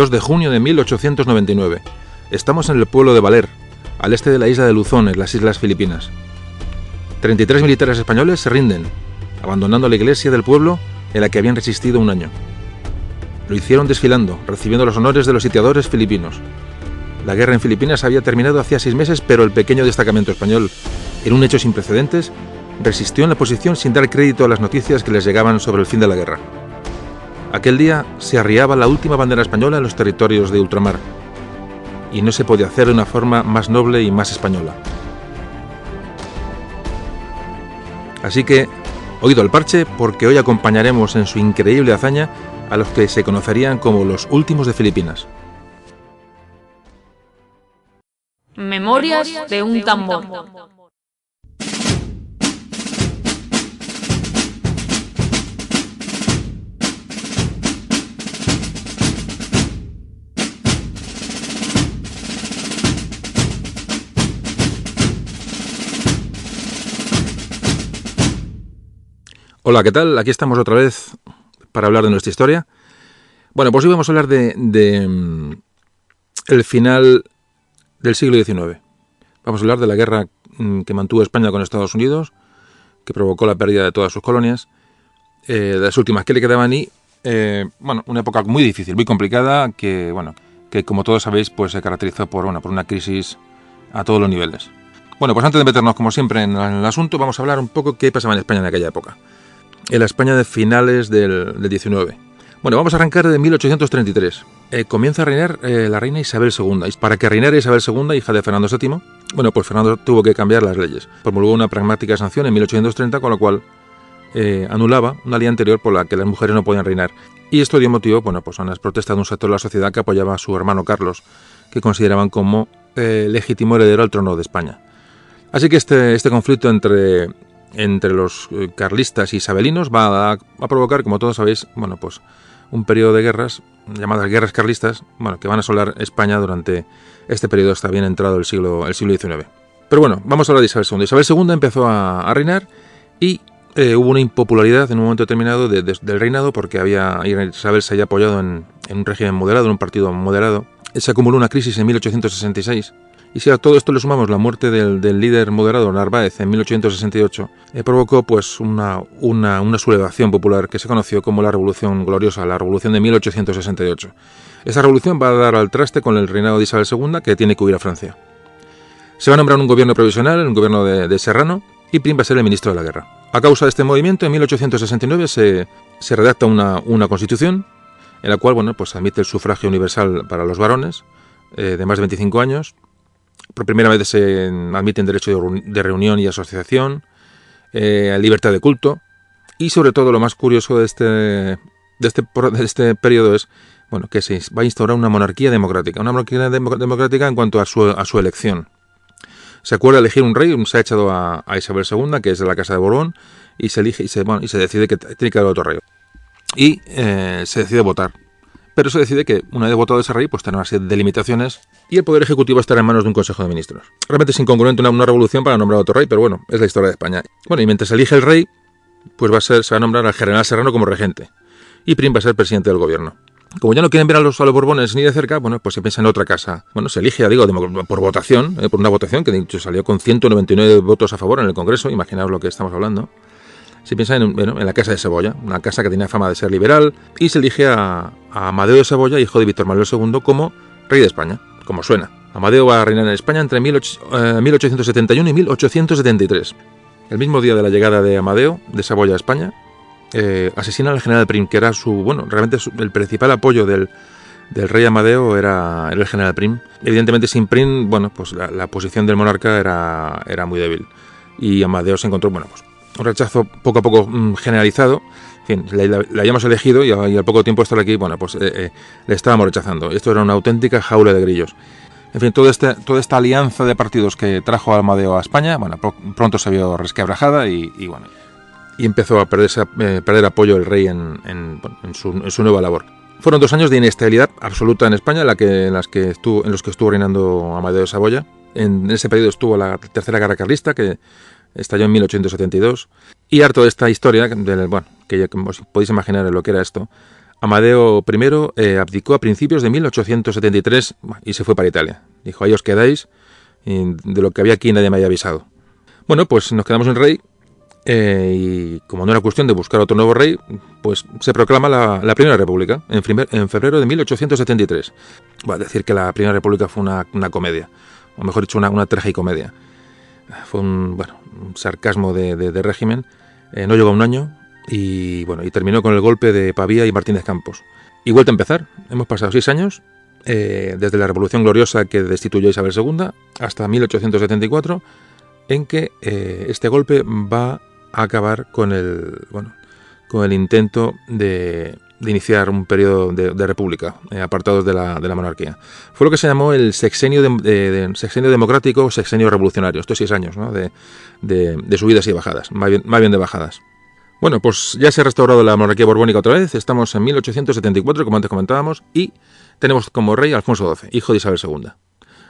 2 de junio de 1899. Estamos en el pueblo de Valer, al este de la isla de Luzón, en las Islas Filipinas. 33 militares españoles se rinden, abandonando la iglesia del pueblo en la que habían resistido un año. Lo hicieron desfilando, recibiendo los honores de los sitiadores filipinos. La guerra en Filipinas había terminado hacía 6 meses, pero el pequeño destacamento español, en un hecho sin precedentes, resistió en la posición sin dar crédito a las noticias que les llegaban sobre el fin de la guerra. Aquel día se arriaba la última bandera española en los territorios de ultramar, y no se podía hacer de una forma más noble y más española. Así que, oído al parche, porque hoy acompañaremos en su increíble hazaña a los que se conocerían como los últimos de Filipinas. Memorias de un tambor. Hola, ¿qué tal? Aquí estamos otra vez para hablar de nuestra historia. Bueno, pues hoy vamos a hablar de el final del siglo XIX. Vamos a hablar de la guerra que mantuvo España con Estados Unidos, que provocó la pérdida de todas sus colonias, de las últimas que le quedaban y, una época muy difícil, muy complicada, que como todos sabéis, pues se caracterizó por una crisis a todos los niveles. Bueno, pues antes de meternos, como siempre, en el asunto, vamos a hablar un poco qué pasaba en España en aquella época. En la España de finales del 19. Bueno, vamos a arrancar de 1833. Comienza a reinar la reina Isabel II. Y para que reinara Isabel II, hija de Fernando VII, pues Fernando tuvo que cambiar las leyes. Promulgó una pragmática sanción en 1830, con lo cual anulaba una ley anterior por la que las mujeres no podían reinar. Y esto dio motivo, a unas protestas de un sector de la sociedad que apoyaba a su hermano Carlos, que consideraban como legítimo heredero al trono de España. Así que este conflicto entre los carlistas y isabelinos va a provocar, como todos sabéis, un periodo de guerras, llamadas guerras carlistas, que van a asolar España durante este periodo hasta bien entrado el siglo XIX. Pero bueno, vamos a hablar de Isabel II. Isabel II empezó a reinar y hubo una impopularidad en un momento determinado del reinado, porque Isabel se había apoyado en un régimen moderado, en un partido moderado. Se acumuló una crisis en 1866. Y si a todo esto le sumamos la muerte del líder moderado Narváez en 1868, provocó una sublevación popular que se conoció como la Revolución Gloriosa, la Revolución de 1868. Esa revolución va a dar al traste con el reinado de Isabel II, que tiene que huir a Francia. Se va a nombrar un gobierno provisional, un gobierno de Serrano, y Prim va a ser el ministro de la guerra. A causa de este movimiento, en 1869 se redacta una constitución en la cual admite el sufragio universal para los varones de más de 25 años. Por primera vez se admiten derecho de reunión y asociación, libertad de culto, y sobre todo lo más curioso de este periodo es que se va a instaurar una monarquía democrática. Una monarquía democrática en cuanto a su elección. Se acuerda elegir un rey, se ha echado a Isabel II, que es de la Casa de Borbón, y se elige y se decide que tiene que haber otro rey. Y se decide votar. Pero se decide que, una vez votado ese rey, tendrá una serie de limitaciones y el poder ejecutivo estará en manos de un consejo de ministros. Realmente es incongruente una revolución para nombrar otro rey, pero es la historia de España. Y mientras se elige el rey, se va a nombrar al general Serrano como regente. Y Prim va a ser presidente del gobierno. Como ya no quieren ver a los Borbones ni de cerca, se piensa en otra casa. Se elige, por votación, por una votación que de hecho salió con 199 votos a favor en el Congreso. Imaginaos lo que estamos hablando. Se piensa en la Casa de Saboya, una casa que tenía fama de ser liberal, y se elige a Amadeo de Saboya, hijo de Víctor Manuel II, como rey de España, como suena. Amadeo va a reinar en España entre 1871 y 1873. El mismo día de la llegada de Amadeo de Saboya a España, asesinan al general Prim, que era realmente el principal apoyo del rey Amadeo era el general Prim. Evidentemente sin Prim, la posición del monarca era muy débil, y Amadeo se encontró, un rechazo poco a poco generalizado. En fin, le habíamos elegido y al poco tiempo de estar aquí, le estábamos rechazando. Esto era una auténtica jaula de grillos. En fin, toda esta alianza de partidos que trajo a Amadeo a España, pronto se vio resquebrajada y empezó a perder apoyo el rey en su nueva labor. Fueron 2 años de inestabilidad absoluta en España, en los que estuvo reinando Amadeo de Saboya. En ese periodo estuvo la Tercera Guerra Carlista, que estalló en 1872, y harto de esta historia, que ya os podéis imaginar lo que era esto, Amadeo I abdicó a principios de 1873 y se fue para Italia. Dijo, ahí os quedáis, y de lo que había aquí nadie me había avisado. Bueno, pues nos quedamos en rey, y como no era cuestión de buscar otro nuevo rey, pues se proclama la Primera República en febrero de 1873. Va a decir que la Primera República fue una comedia, o mejor dicho, una tragicomedia. Fue un sarcasmo de régimen, no llegó a un año, y terminó con el golpe de Pavía y Martínez Campos. Y vuelta a empezar, hemos pasado 6 años, desde la Revolución Gloriosa que destituyó a Isabel II hasta 1874, en que este golpe va a acabar con el intento de iniciar un periodo de república, apartados de la monarquía. Fue lo que se llamó el sexenio democrático o sexenio revolucionario, estos 6 años, ¿no? de subidas y bajadas, más bien de bajadas. Bueno, pues ya se ha restaurado la monarquía borbónica otra vez, estamos en 1874, como antes comentábamos, y tenemos como rey a Alfonso XII, hijo de Isabel II.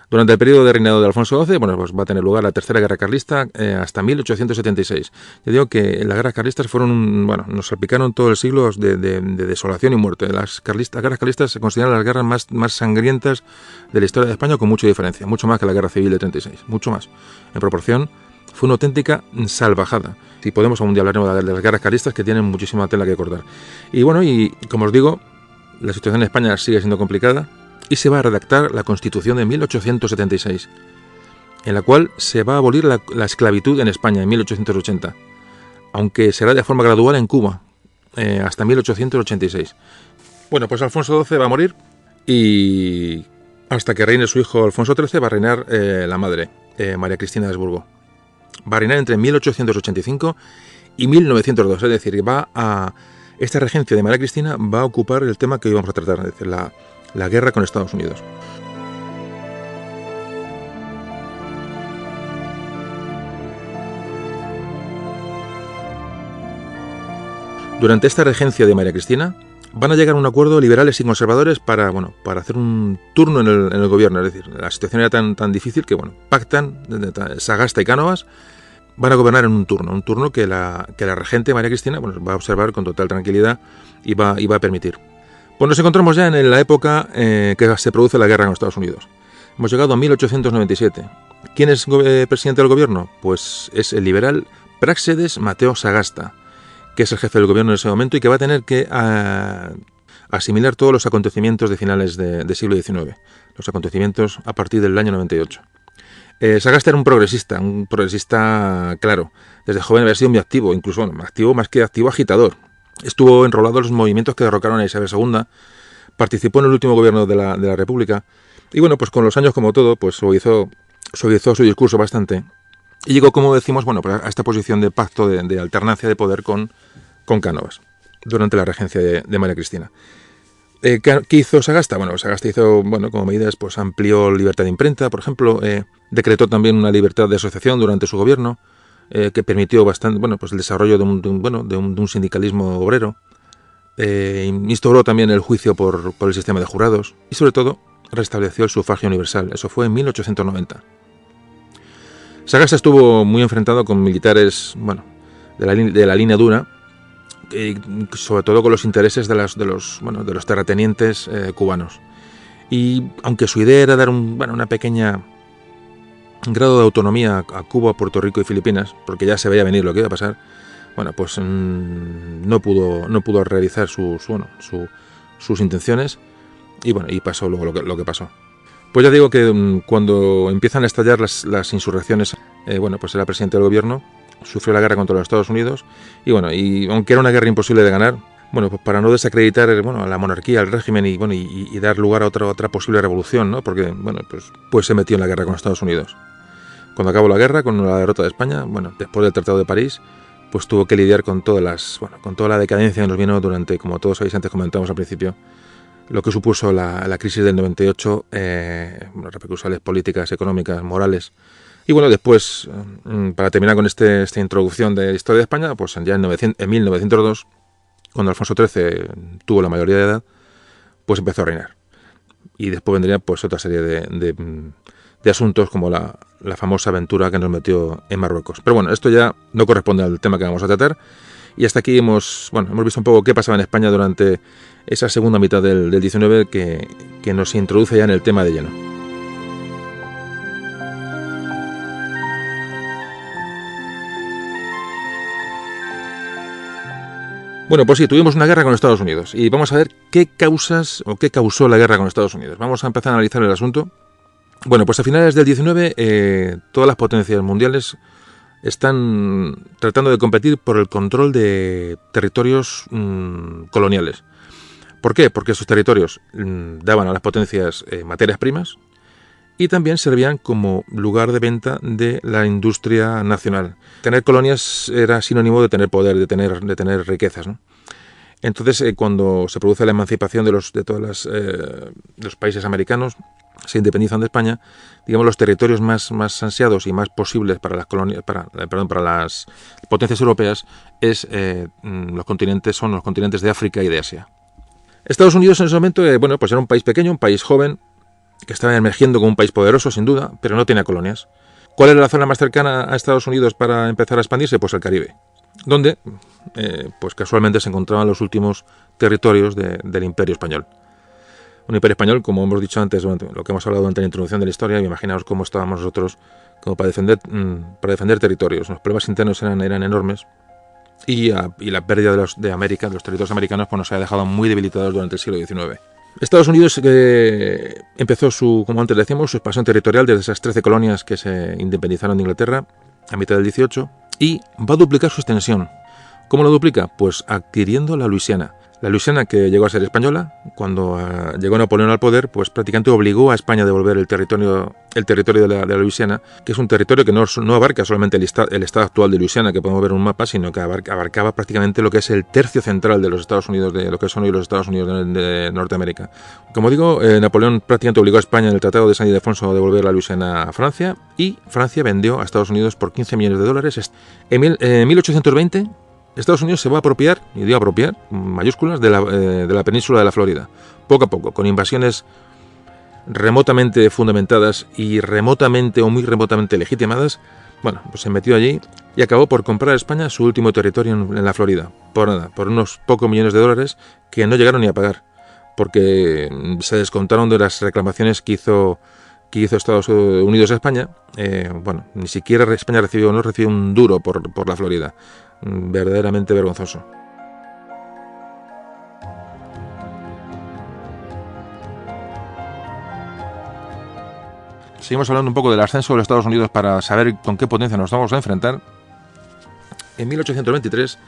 Durante el periodo de reinado de Alfonso XII, pues va a tener lugar la Tercera Guerra Carlista hasta 1876. Yo digo que las guerras carlistas nos salpicaron todo el siglo de desolación y muerte. Las guerras carlistas se consideran las guerras más sangrientas de la historia de España, con mucha diferencia, mucho más que la Guerra Civil de 36, mucho más. En proporción, fue una auténtica salvajada. Si podemos, algún día hablaremos de las guerras carlistas, que tienen muchísima tela que cortar. Y como os digo, la situación en España sigue siendo complicada, y se va a redactar la Constitución de 1876, en la cual se va a abolir la esclavitud en España en 1880, aunque será de forma gradual en Cuba, hasta 1886. Bueno, pues Alfonso XII va a morir, y hasta que reine su hijo Alfonso XIII va a reinar la madre, María Cristina de Habsburgo. Va a reinar entre 1885 y 1902, es decir, esta regencia de María Cristina va a ocupar el tema que hoy vamos a tratar, es decir, la guerra con Estados Unidos. Durante esta regencia de María Cristina van a llegar a un acuerdo liberales y conservadores para hacer un turno en el gobierno. Es decir, la situación era tan difícil que pactan, Sagasta y Cánovas van a gobernar en un turno que la regente María Cristina va a observar con total tranquilidad y va a permitir. Pues nos encontramos ya en la época que se produce la guerra con Estados Unidos. Hemos llegado a 1897. ¿Quién es presidente del gobierno? Pues es el liberal Práxedes Mateo Sagasta, que es el jefe del gobierno en ese momento y que va a tener que asimilar todos los acontecimientos de finales del siglo XIX, los acontecimientos a partir del año 98. Sagasta era un progresista claro. Desde joven había sido muy activo, incluso activo más que activo, agitador. Estuvo enrolado en los movimientos que derrocaron a Isabel II, participó en el último gobierno de la República, y pues con los años, como todo, pues suavizó su discurso bastante, y llegó, como decimos, a esta posición de pacto de alternancia de poder con Cánovas, durante la regencia de María Cristina. ¿Qué hizo Sagasta? Sagasta hizo, como medidas, pues amplió libertad de imprenta, por ejemplo, decretó también una libertad de asociación durante su gobierno, que permitió bastante, el desarrollo de un sindicalismo obrero, instauró también el juicio por el sistema de jurados y, sobre todo, restableció el sufragio universal. Eso fue en 1890. Sagasta estuvo muy enfrentado con militares, de la línea dura, sobre todo con los intereses de los terratenientes cubanos. Y aunque su idea era dar un grado de autonomía a Cuba, Puerto Rico y Filipinas, porque ya se veía venir lo que iba a pasar, no pudo realizar sus intenciones, y pasó luego lo que pasó. Pues ya digo que cuando empiezan a estallar las insurrecciones, pues era presidente del gobierno, sufrió la guerra contra los Estados Unidos, y aunque era una guerra imposible de ganar, pues para no desacreditar a la monarquía, al régimen, y dar lugar a otra posible revolución, ¿no? Porque pues se metió en la guerra con Estados Unidos. Cuando acabó la guerra, con la derrota de España, después del Tratado de París, pues tuvo que lidiar con toda la decadencia que nos vino durante, como todos sabéis, antes comentamos al principio, lo que supuso la crisis del 98, repercusiones políticas, económicas, morales. Y después, para terminar con esta introducción de la historia de España, pues ya en 1902, cuando Alfonso XIII tuvo la mayoría de edad, pues empezó a reinar. Y después vendría pues otra serie de asuntos, como la famosa aventura que nos metió en Marruecos. Pero esto ya no corresponde al tema que vamos a tratar. Y hasta aquí hemos visto un poco qué pasaba en España durante esa segunda mitad del 19 que nos introduce ya en el tema de lleno. Bueno, pues sí, tuvimos una guerra con Estados Unidos y vamos a ver qué causas o qué causó la guerra con Estados Unidos. Vamos a empezar a analizar el asunto. Bueno, pues a finales del 19 todas las potencias mundiales están tratando de competir por el control de territorios coloniales. ¿Por qué? Porque esos territorios daban a las potencias materias primas y también servían como lugar de venta de la industria nacional. Tener colonias era sinónimo de tener poder, de tener riquezas, ¿no? Entonces, cuando se produce la emancipación de todos los países americanos, se independizan de España, digamos, los territorios más ansiados y más posibles para las colonias, para las potencias europeas son los continentes de África y de Asia. Estados Unidos en ese momento, pues era un país pequeño, un país joven, que estaba emergiendo como un país poderoso, sin duda, pero no tenía colonias. ¿Cuál era la zona más cercana a Estados Unidos para empezar a expandirse? Pues el Caribe, donde pues casualmente se encontraban los últimos territorios del Imperio Español. Un Imperio Español, como hemos dicho antes, lo que hemos hablado durante la introducción de la historia, y imaginaos cómo estábamos nosotros como para defender territorios. Los problemas internos eran enormes y la pérdida de América, de los territorios americanos, pues nos ha dejado muy debilitados durante el siglo XIX. Estados Unidos empezó como antes decíamos, su expansión territorial desde esas 13 colonias que se independizaron de Inglaterra a mitad del 18 y va a duplicar su extensión. ¿Cómo lo duplica? Pues adquiriendo la Luisiana. La Luisiana, que llegó a ser española, cuando llegó Napoleón al poder, pues prácticamente obligó a España a devolver el territorio de la Luisiana, que es un territorio que no abarca solamente el estado actual de Luisiana, que podemos ver en un mapa, sino que abarcaba prácticamente lo que es el tercio central de los Estados Unidos, de lo que son hoy los Estados Unidos de Norteamérica. Como digo, Napoleón prácticamente obligó a España en el Tratado de San Ildefonso a devolver la Luisiana a Francia, y Francia vendió a Estados Unidos por $15 millones. En 1820... Estados Unidos se va a apropiar, y digo apropiar, mayúsculas, de la península de la Florida, poco a poco, con invasiones remotamente fundamentadas y remotamente o muy remotamente legitimadas. Bueno, pues se metió allí y acabó por comprar a España su último territorio en la Florida, por nada, por unos pocos millones de dólares que no llegaron ni a pagar, porque se descontaron de las reclamaciones que hizo Estados Unidos a España. Ni siquiera España recibió un duro por la Florida. Verdaderamente vergonzoso. Seguimos hablando un poco del ascenso de los Estados Unidos para saber con qué potencia nos vamos a enfrentar. En 1823,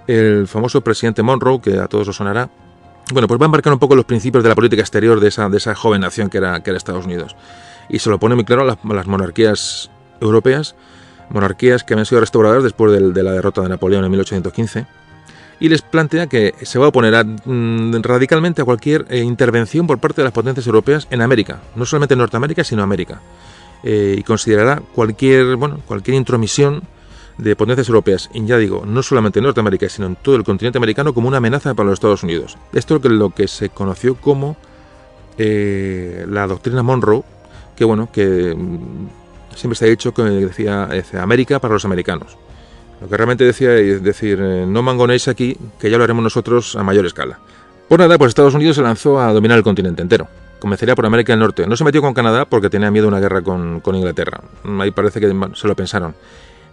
el famoso presidente Monroe, que a todos os sonará, pues va a embarcar un poco los principios de la política exterior de esa joven nación que era Estados Unidos. Y se lo pone muy claro a las monarquías europeas, monarquías que habían sido restauradas después de la derrota de Napoleón en 1815, y les plantea que se va a oponer radicalmente a cualquier intervención por parte de las potencias europeas en América, no solamente en Norteamérica, sino América, y considerará cualquier intromisión de potencias europeas, y ya digo, no solamente en Norteamérica, sino en todo el continente americano, como una amenaza para los Estados Unidos. Esto es lo que se conoció como la doctrina Monroe, que siempre se ha dicho que decía América para los americanos. Lo que realmente decía es decir, no mangonéis aquí, que ya lo haremos nosotros a mayor escala. Por nada, pues Estados Unidos se lanzó a dominar el continente entero. Comenzaría por América del Norte. No se metió con Canadá porque tenía miedo a una guerra con Inglaterra. Ahí parece que se lo pensaron.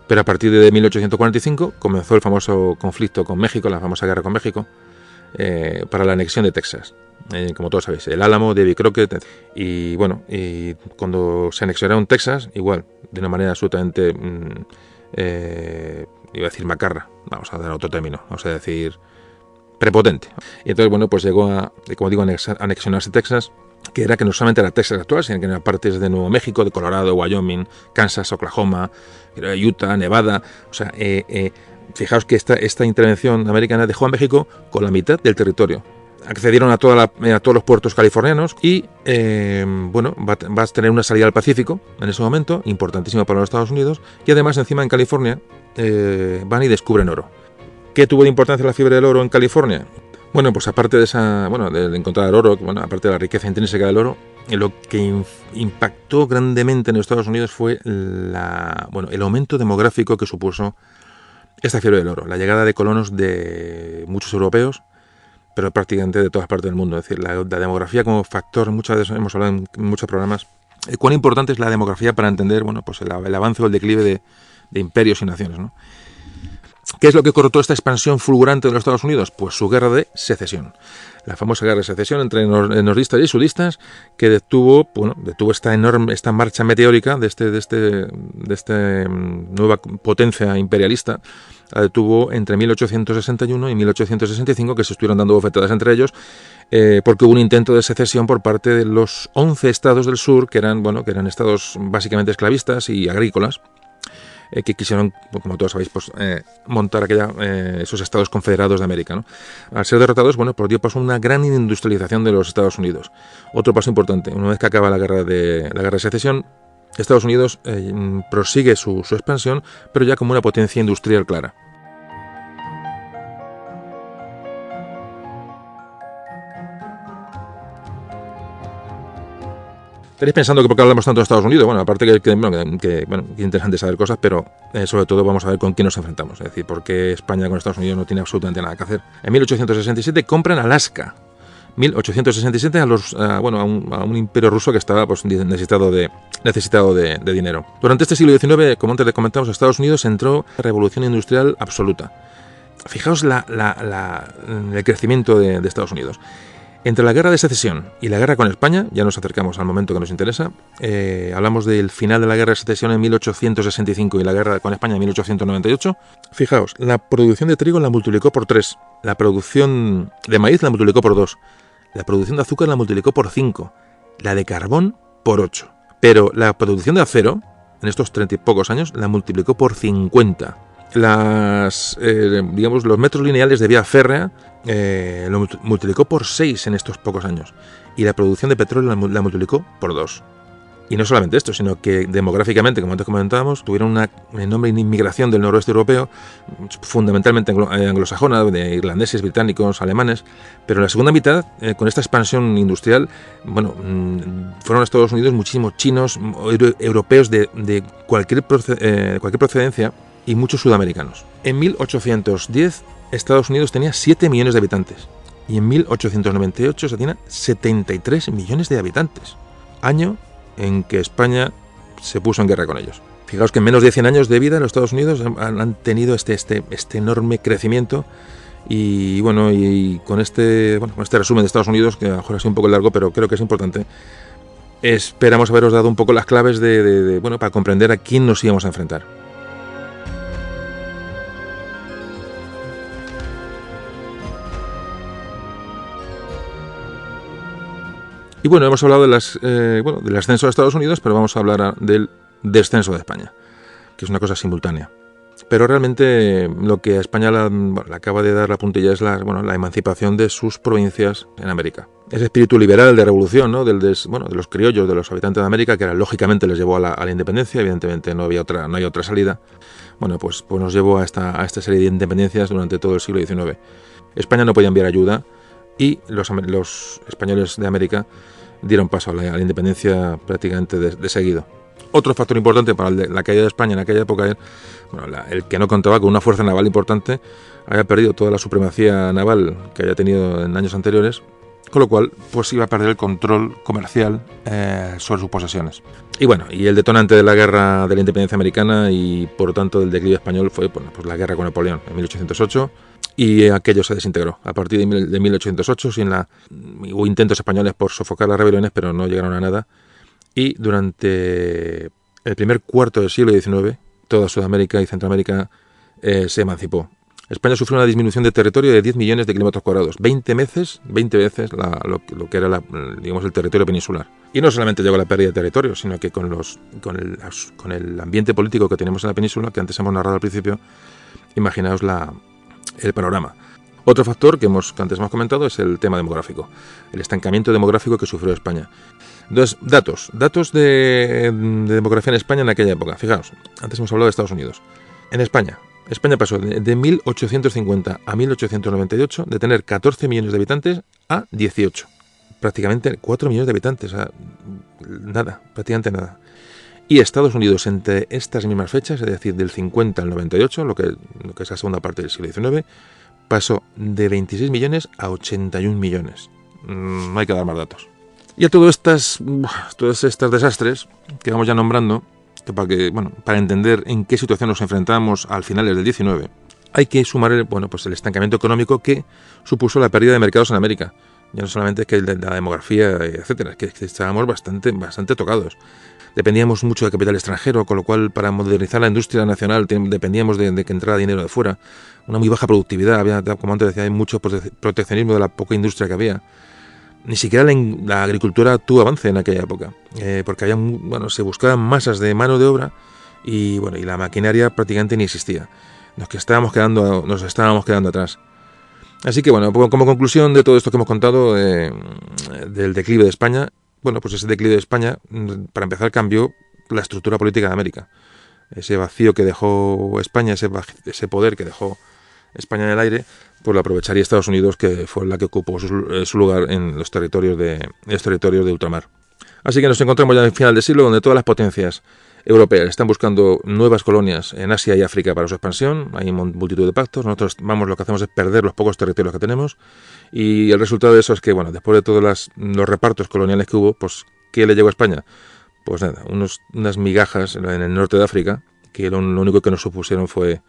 Pero a partir de 1845 comenzó el famoso conflicto con México, la famosa guerra con México, para la anexión de Texas. Como todos sabéis, el Álamo, Davy Crockett, y cuando se anexionaron Texas, igual, de una manera absolutamente, iba a decir macarra, vamos a dar otro término, vamos a decir prepotente. Y entonces, pues llegó a, como digo, anexionarse Texas, que no solamente era Texas actual, sino que eran partes de Nuevo México, de Colorado, Wyoming, Kansas, Oklahoma, Utah, Nevada. O sea, fijaos que esta intervención americana dejó a México con la mitad del territorio. Accedieron a todos los puertos californianos y va a tener una salida al Pacífico en ese momento, importantísima para los Estados Unidos, y además encima en California van y descubren oro. ¿Qué tuvo de importancia la fiebre del oro en California? Bueno, pues aparte de encontrar oro, aparte de la riqueza intrínseca del oro, lo que impactó grandemente en los Estados Unidos fue el aumento demográfico que supuso esta fiebre del oro, la llegada de colonos de muchos europeos, pero prácticamente de todas partes del mundo. Es decir, la demografía como factor, muchas veces hemos hablado en muchos programas, cuán importante es la demografía para entender, bueno, pues el avance o el declive de imperios y naciones, ¿no? ¿Qué es lo que cortó esta expansión fulgurante de los Estados Unidos? Pues su guerra de secesión. La famosa guerra de secesión entre nordistas y sudistas, que detuvo esta marcha meteórica de esta nueva potencia imperialista. La detuvo entre 1861 y 1865, que se estuvieron dando bofetadas entre ellos, porque hubo un intento de secesión por parte de los 11 estados del sur, que eran estados básicamente esclavistas y agrícolas, que quisieron, como todos sabéis, pues, montar esos estados confederados de América, ¿no? Al ser derrotados, pues dio paso a una gran industrialización de los Estados Unidos. Otro paso importante: una vez que acaba la guerra de secesión, Estados Unidos prosigue su expansión, pero ya como una potencia industrial clara. Estaréis pensando que por qué hablamos tanto de Estados Unidos. Bueno, aparte que es interesante saber cosas, pero sobre todo vamos a ver con quién nos enfrentamos. Es decir, por qué España con Estados Unidos no tiene absolutamente nada que hacer. En 1867 compran Alaska. 1867 a un imperio ruso que estaba, pues, necesitado de dinero. Durante este siglo XIX, como antes les comentamos, Estados Unidos entró en la revolución industrial absoluta. Fijaos el crecimiento de Estados Unidos. Entre la guerra de secesión y la guerra con España, ya nos acercamos al momento que nos interesa, hablamos del final de la guerra de secesión en 1865 y la guerra con España en 1898. Fijaos, la producción de trigo la multiplicó por 3, la producción de maíz la multiplicó por 2, la producción de azúcar la multiplicó por 5, la de carbón por 8. Pero la producción de acero, en estos 30 y pocos años, la multiplicó por 50. Los metros lineales de vía férrea lo multiplicó por 6 en estos pocos años, y la producción de petróleo la multiplicó por 2. Y no solamente esto, sino que demográficamente, como antes comentábamos, tuvieron una enorme inmigración del noroeste europeo, fundamentalmente anglosajona, de irlandeses, británicos, alemanes. Pero en la segunda mitad, con esta expansión industrial, fueron a Estados Unidos muchísimos chinos, europeos de cualquier procedencia, y muchos sudamericanos. En 1810 Estados Unidos tenía 7 millones de habitantes y en 1898 se tenía 73 millones de habitantes, año en que España se puso en guerra con ellos. Fijaos que en menos de 100 años de vida los Estados Unidos han tenido este enorme crecimiento. Y con este resumen de Estados Unidos, que a lo mejor ha sido un poco largo, pero creo que es importante, esperamos haberos dado un poco las claves para comprender a quién nos íbamos a enfrentar. Y hemos hablado del ascenso de Estados Unidos, pero vamos a hablar del descenso de España, que es una cosa simultánea. Pero realmente lo que a España le acaba de dar la puntilla es la emancipación de sus provincias en América. Ese espíritu liberal de revolución, ¿no? de los criollos, de los habitantes de América, que lógicamente les llevó a la independencia. Evidentemente no hay otra salida. Pues nos llevó a esta serie de independencias durante todo el siglo XIX. España no podía enviar ayuda, y los españoles de América dieron paso a la independencia prácticamente de seguido. Otro factor importante para la caída de España en aquella época es el que no contaba con una fuerza naval importante, había perdido toda la supremacía naval que había tenido en años anteriores, con lo cual pues iba a perder el control comercial sobre sus posesiones. Y el detonante de la guerra de la independencia americana y por tanto del declive español fue pues la guerra con Napoleón en 1808, y aquello se desintegró. A partir de 1808 hubo intentos españoles por sofocar las rebeliones, pero no llegaron a nada, y durante el primer cuarto del siglo XIX toda Sudamérica y Centroamérica se emancipó. España sufrió una disminución de territorio de 10 millones de kilómetros cuadrados, 20 veces lo que era el territorio peninsular. Y no solamente llegó a la pérdida de territorio, sino que con el ambiente político que tenemos en la península, que antes hemos narrado al principio, imaginaos el panorama. Otro factor que antes hemos comentado es el tema demográfico, el estancamiento demográfico que sufrió España. Entonces, datos de demografía en España en aquella época. Fijaos, antes hemos hablado de Estados Unidos. En España pasó de 1850 a 1898 de tener 14 millones de habitantes a 18. Prácticamente 4 millones de habitantes, prácticamente nada. Y Estados Unidos, entre estas mismas fechas, es decir, del 50 al 98, lo que es la segunda parte del siglo XIX, pasó de 26 millones a 81 millones. No hay que dar más datos. Y a todos estos desastres que vamos ya nombrando, para entender en qué situación nos enfrentamos al finales del 19, hay que sumar el estancamiento económico que supuso la pérdida de mercados en América. Ya no solamente que de la demografía, etcétera, que estábamos bastante tocados. Dependíamos mucho de capital extranjero, con lo cual para modernizar la industria nacional dependíamos de que entrara dinero de fuera. Una muy baja productividad, había, como antes decía, hay mucho proteccionismo de la poca industria que había. Ni siquiera la agricultura tuvo avance en aquella época, porque se buscaban masas de mano de obra y la maquinaria prácticamente ni existía. Nos estábamos quedando atrás. Así que como conclusión de todo esto que hemos contado del declive de España, ese declive de España, para empezar, cambió la estructura política de América. Ese vacío que dejó España, ese poder que dejó España en el aire, pues lo aprovecharía Estados Unidos, que fue la que ocupó su lugar en los territorios de ultramar. Así que nos encontramos ya en el final del siglo, donde todas las potencias europeas están buscando nuevas colonias en Asia y África para su expansión. Hay multitud de pactos. Nosotros lo que hacemos es perder los pocos territorios que tenemos, y el resultado de eso es que, después de todos los repartos coloniales que hubo, pues ¿qué le llegó a España? Pues nada, unas migajas en el norte de África, que lo único que nos supusieron fue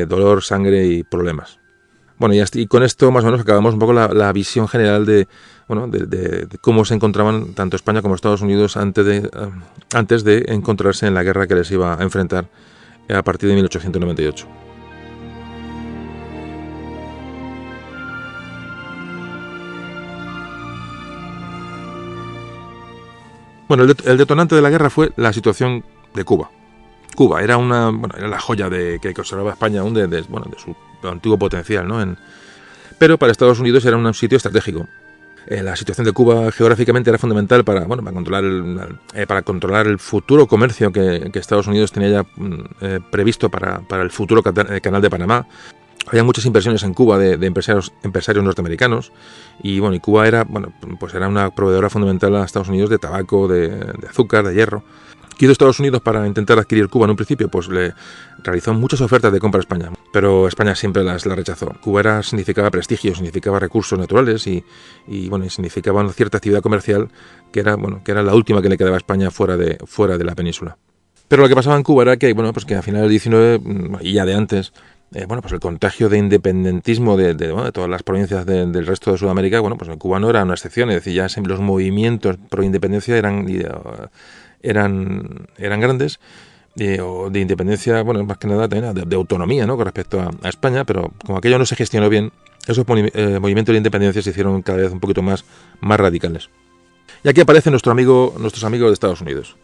dolor, sangre y problemas. Y con esto más o menos acabamos un poco la visión general de cómo se encontraban tanto España como Estados Unidos antes de encontrarse en la guerra que les iba a enfrentar a partir de 1898. El detonante de la guerra fue la situación de Cuba. Cuba era era la joya que conservaba España aún de su antiguo potencial, ¿no? Pero para Estados Unidos era un sitio estratégico. La situación de Cuba geográficamente era fundamental para controlar el futuro comercio que Estados Unidos tenía ya previsto para el futuro canal de Panamá. Había muchas inversiones en Cuba de empresarios norteamericanos, y Cuba era una proveedora fundamental a Estados Unidos de tabaco, de azúcar, de hierro. ¿Qué hizo Estados Unidos para intentar adquirir Cuba en un principio? Pues le realizó muchas ofertas de compra a España, pero España siempre las rechazó. Cuba significaba prestigio, significaba recursos naturales y significaba una cierta actividad comercial que era la última que le quedaba a España fuera de la península. Pero lo que pasaba en Cuba era que a finales del 19 y ya de antes, el contagio de independentismo de todas las provincias del resto de Sudamérica, en Cuba no era una excepción. Es decir, ya siempre los movimientos pro independencia eran grandes, o de independencia, más que nada también de autonomía, ¿no?, con respecto a España, pero como aquello no se gestionó bien, esos movimientos de independencia se hicieron cada vez un poquito más radicales. Y aquí aparecen nuestros amigos de Estados Unidos,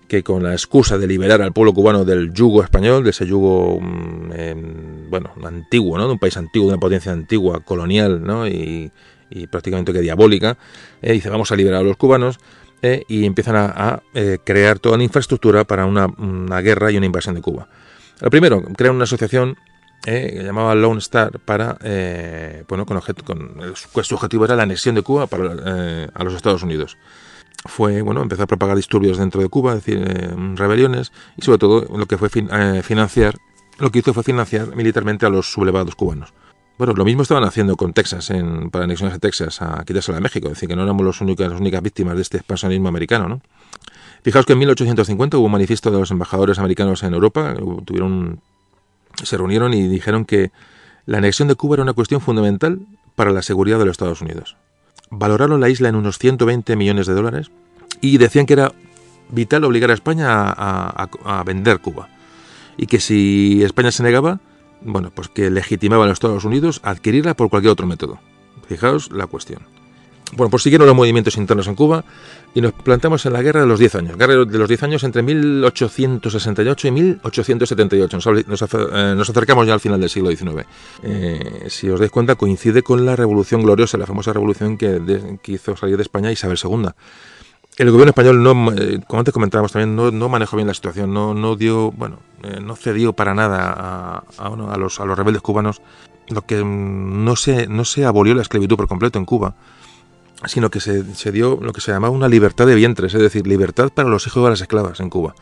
que con la excusa de liberar al pueblo cubano del yugo español, de ese yugo antiguo, ¿no?, de un país antiguo, de una potencia antigua, colonial, ¿no?, y prácticamente que diabólica, dice, vamos a liberar a los cubanos, y empiezan a crear toda una infraestructura para una guerra y una invasión de Cuba. Lo primero, crean una asociación que llamaba Lone Star para, su objetivo era la anexión de Cuba a los Estados Unidos. Empezó a propagar disturbios dentro de Cuba, es decir, rebeliones, y sobre todo lo que hizo fue financiar militarmente a los sublevados cubanos. Lo mismo estaban haciendo con Texas, para anexiones de Texas a quitársela a México, es decir, que no éramos las únicas víctimas de este expansionismo americano, ¿no? Fijaos que en 1850 hubo un manifiesto de los embajadores americanos en Europa, se reunieron y dijeron que la anexión de Cuba era una cuestión fundamental para la seguridad de los Estados Unidos. Valoraron la isla en unos 120 millones de dólares y decían que era vital obligar a España a vender Cuba, y que si España se negaba, que legitimaba a los Estados Unidos a adquirirla por cualquier otro método. Fijaos la cuestión. Pues siguieron los movimientos internos en Cuba y nos plantamos en la Guerra de los 10 años. Guerra de los 10 años entre 1868 y 1878. Nos acercamos ya al final del siglo XIX. Si os dais cuenta, coincide con la Revolución Gloriosa, la famosa revolución que hizo salir de España Isabel II. El gobierno español, como antes comentábamos también, no manejó bien la situación, no cedió para nada a los rebeldes cubanos. Lo que no se abolió la esclavitud por completo en Cuba, sino que se dio lo que se llamaba una libertad de vientres, es decir, libertad para los hijos de las esclavas en Cuba.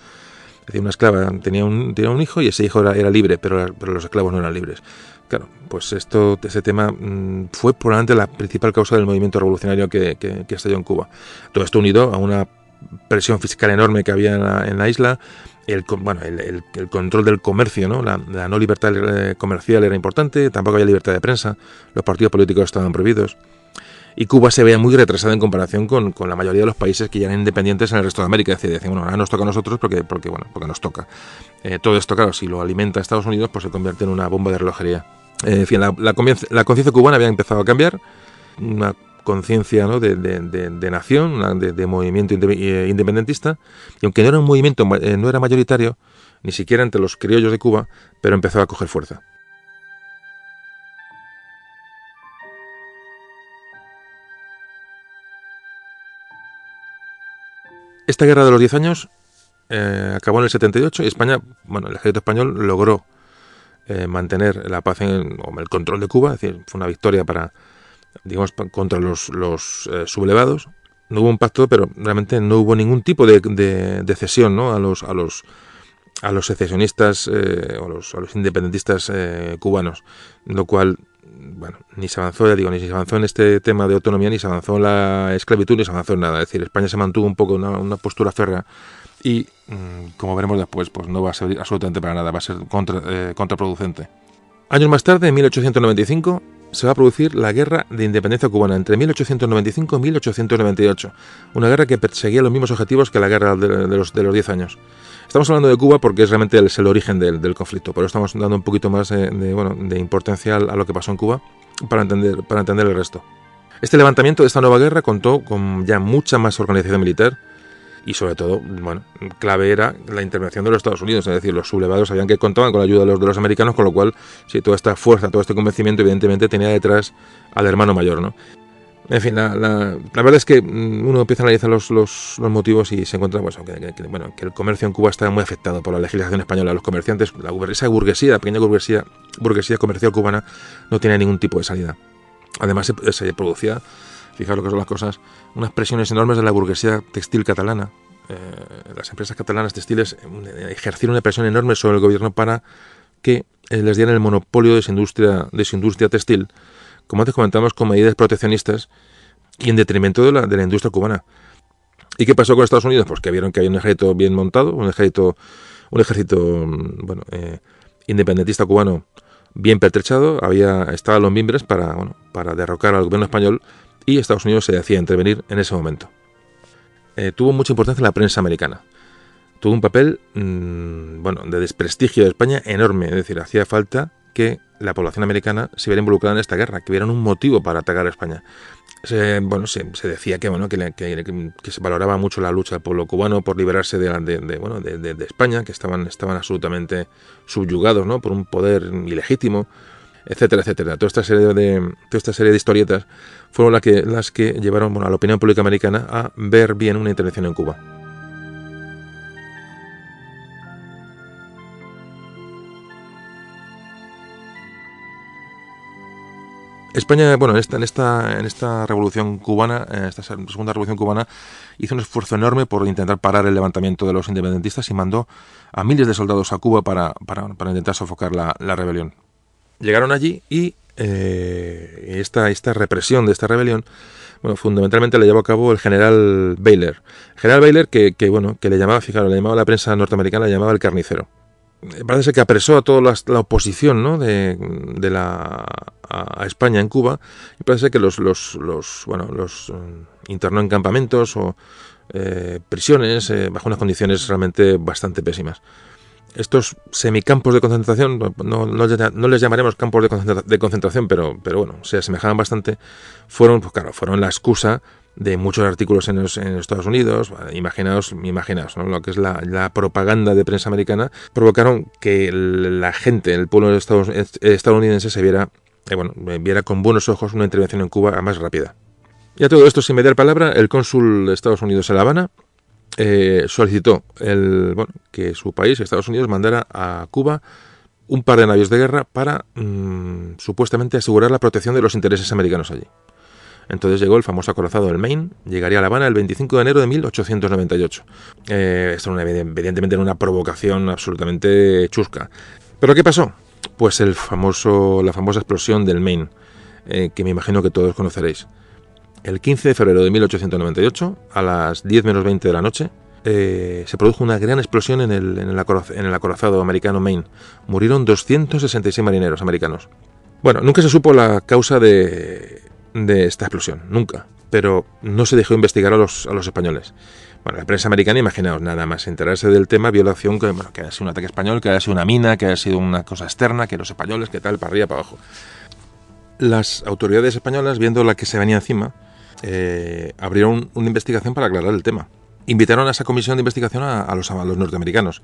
Es decir, una esclava tenía un hijo y ese hijo era libre, pero los esclavos no eran libres. Claro, pues ese tema fue probablemente la principal causa del movimiento revolucionario que estalló en Cuba. Todo esto unido a una presión fiscal enorme que había en la isla, el control del comercio, ¿no? La no libertad comercial era importante, tampoco había libertad de prensa, los partidos políticos estaban prohibidos. Y Cuba se veía muy retrasada en comparación con la mayoría de los países que ya eran independientes en el resto de América. Es decir, decían, bueno, ahora nos toca a nosotros porque nos toca. Todo esto, claro, si lo alimenta Estados Unidos, pues se convierte en una bomba de relojería. En fin, la conciencia cubana había empezado a cambiar, una conciencia, ¿no?, de nación, de movimiento independentista, y aunque no era un movimiento, no era mayoritario, ni siquiera entre los criollos de Cuba, pero empezó a coger fuerza. Esta guerra de los 10 años acabó en el 78 y España, el ejército español logró mantener la paz o el control de Cuba. Es decir, fue una victoria contra los sublevados. No hubo un pacto, pero realmente no hubo ningún tipo de cesión, ¿no?, a los secesionistas o a los independentistas cubanos, lo cual, ni se avanzó, ni se avanzó en este tema de autonomía, ni se avanzó en la esclavitud, ni se avanzó en nada. Es decir, España se mantuvo un poco una postura férrea y, como veremos después, pues no va a servir absolutamente para nada, va a ser contraproducente. Años más tarde, en 1895, se va a producir la Guerra de Independencia Cubana, entre 1895 y 1898, una guerra que perseguía los mismos objetivos que la guerra de los 10 años. Estamos hablando de Cuba porque es realmente el origen del conflicto, pero estamos dando un poquito más de importancia a lo que pasó en Cuba para entender el resto. Este levantamiento de esta nueva guerra contó con ya mucha más organización militar y, sobre todo, clave era la intervención de los Estados Unidos. Es decir, los sublevados sabían que contaban con la ayuda de los americanos, con lo cual, sí, toda esta fuerza, todo este convencimiento, evidentemente tenía detrás al hermano mayor, ¿no? En fin, la verdad es que uno empieza a analizar los motivos y se encuentra que el comercio en Cuba estaba muy afectado por la legislación española. Los comerciantes, esa burguesía, la pequeña burguesía comercial cubana, no tenía ningún tipo de salida. Además se producía, fijaos lo que son las cosas, unas presiones enormes de la burguesía textil catalana. Las empresas catalanas textiles ejercieron una presión enorme sobre el gobierno para que les dieran el monopolio de su industria textil, como antes comentamos, con medidas proteccionistas y en detrimento de la industria cubana. ¿Y qué pasó con Estados Unidos? Pues que vieron que había un ejército bien montado, un ejército independentista cubano bien pertrechado, estaba los mimbres para derrocar al gobierno español, y Estados Unidos se decía intervenir en ese momento. Tuvo mucha importancia la prensa americana. Tuvo un papel de desprestigio de España enorme, es decir, hacía falta que la población americana se viera involucrada en esta guerra, que vieran un motivo para atacar a España. Se decía que se valoraba mucho la lucha del pueblo cubano por liberarse de España, que estaban absolutamente subyugados, ¿no?, por un poder ilegítimo, etcétera, etcétera. Toda esta serie de historietas fueron las que llevaron a la opinión pública americana a ver bien una intervención en Cuba. España, en esta revolución cubana, esta segunda revolución cubana, hizo un esfuerzo enorme por intentar parar el levantamiento de los independentistas y mandó a miles de soldados a Cuba para intentar sofocar la rebelión. Llegaron allí y esta represión de esta rebelión, fundamentalmente la llevó a cabo el general Baylor. El general Baylor que le llamaba, le llamaba la prensa norteamericana, le llamaba el carnicero. Parece ser que apresó a toda la oposición, ¿no?, a España en Cuba, y parece ser que los internó en campamentos o prisiones bajo unas condiciones realmente bastante pésimas. Estos semicampos de concentración, no les llamaremos campos de concentración, pero se asemejaban bastante, fueron la excusa de muchos artículos en los Estados Unidos. Imaginaos, ¿no?, lo que es la propaganda de prensa americana. Provocaron que la gente, el pueblo estadounidense se viera con buenos ojos una intervención en Cuba más rápida. Y a todo esto, sin mediar palabra, el cónsul de Estados Unidos en La Habana solicitó que su país, Estados Unidos, mandara a Cuba un par de navíos de guerra para supuestamente asegurar la protección de los intereses americanos allí. Entonces llegó el famoso acorazado del Maine, llegaría a La Habana el 25 de enero de 1898. Esto evidentemente era una provocación absolutamente chusca. ¿Pero qué pasó? Pues la famosa explosión del Maine, que me imagino que todos conoceréis. El 15 de febrero de 1898, a las 10 menos 20 de la noche, se produjo una gran explosión en el acorazado americano Maine. Murieron 266 marineros americanos. Bueno, nunca se supo la causa de esta explosión, nunca, pero no se dejó investigar a los españoles. Bueno, la prensa americana, imaginaos, nada más enterarse del tema, vio la opción que haya sido un ataque español, que haya sido una mina, que haya sido una cosa externa, que los españoles, que tal, para arriba, para abajo. Las autoridades españolas, viendo la que se venía encima, abrieron una investigación para aclarar el tema. Invitaron a esa comisión de investigación a los norteamericanos.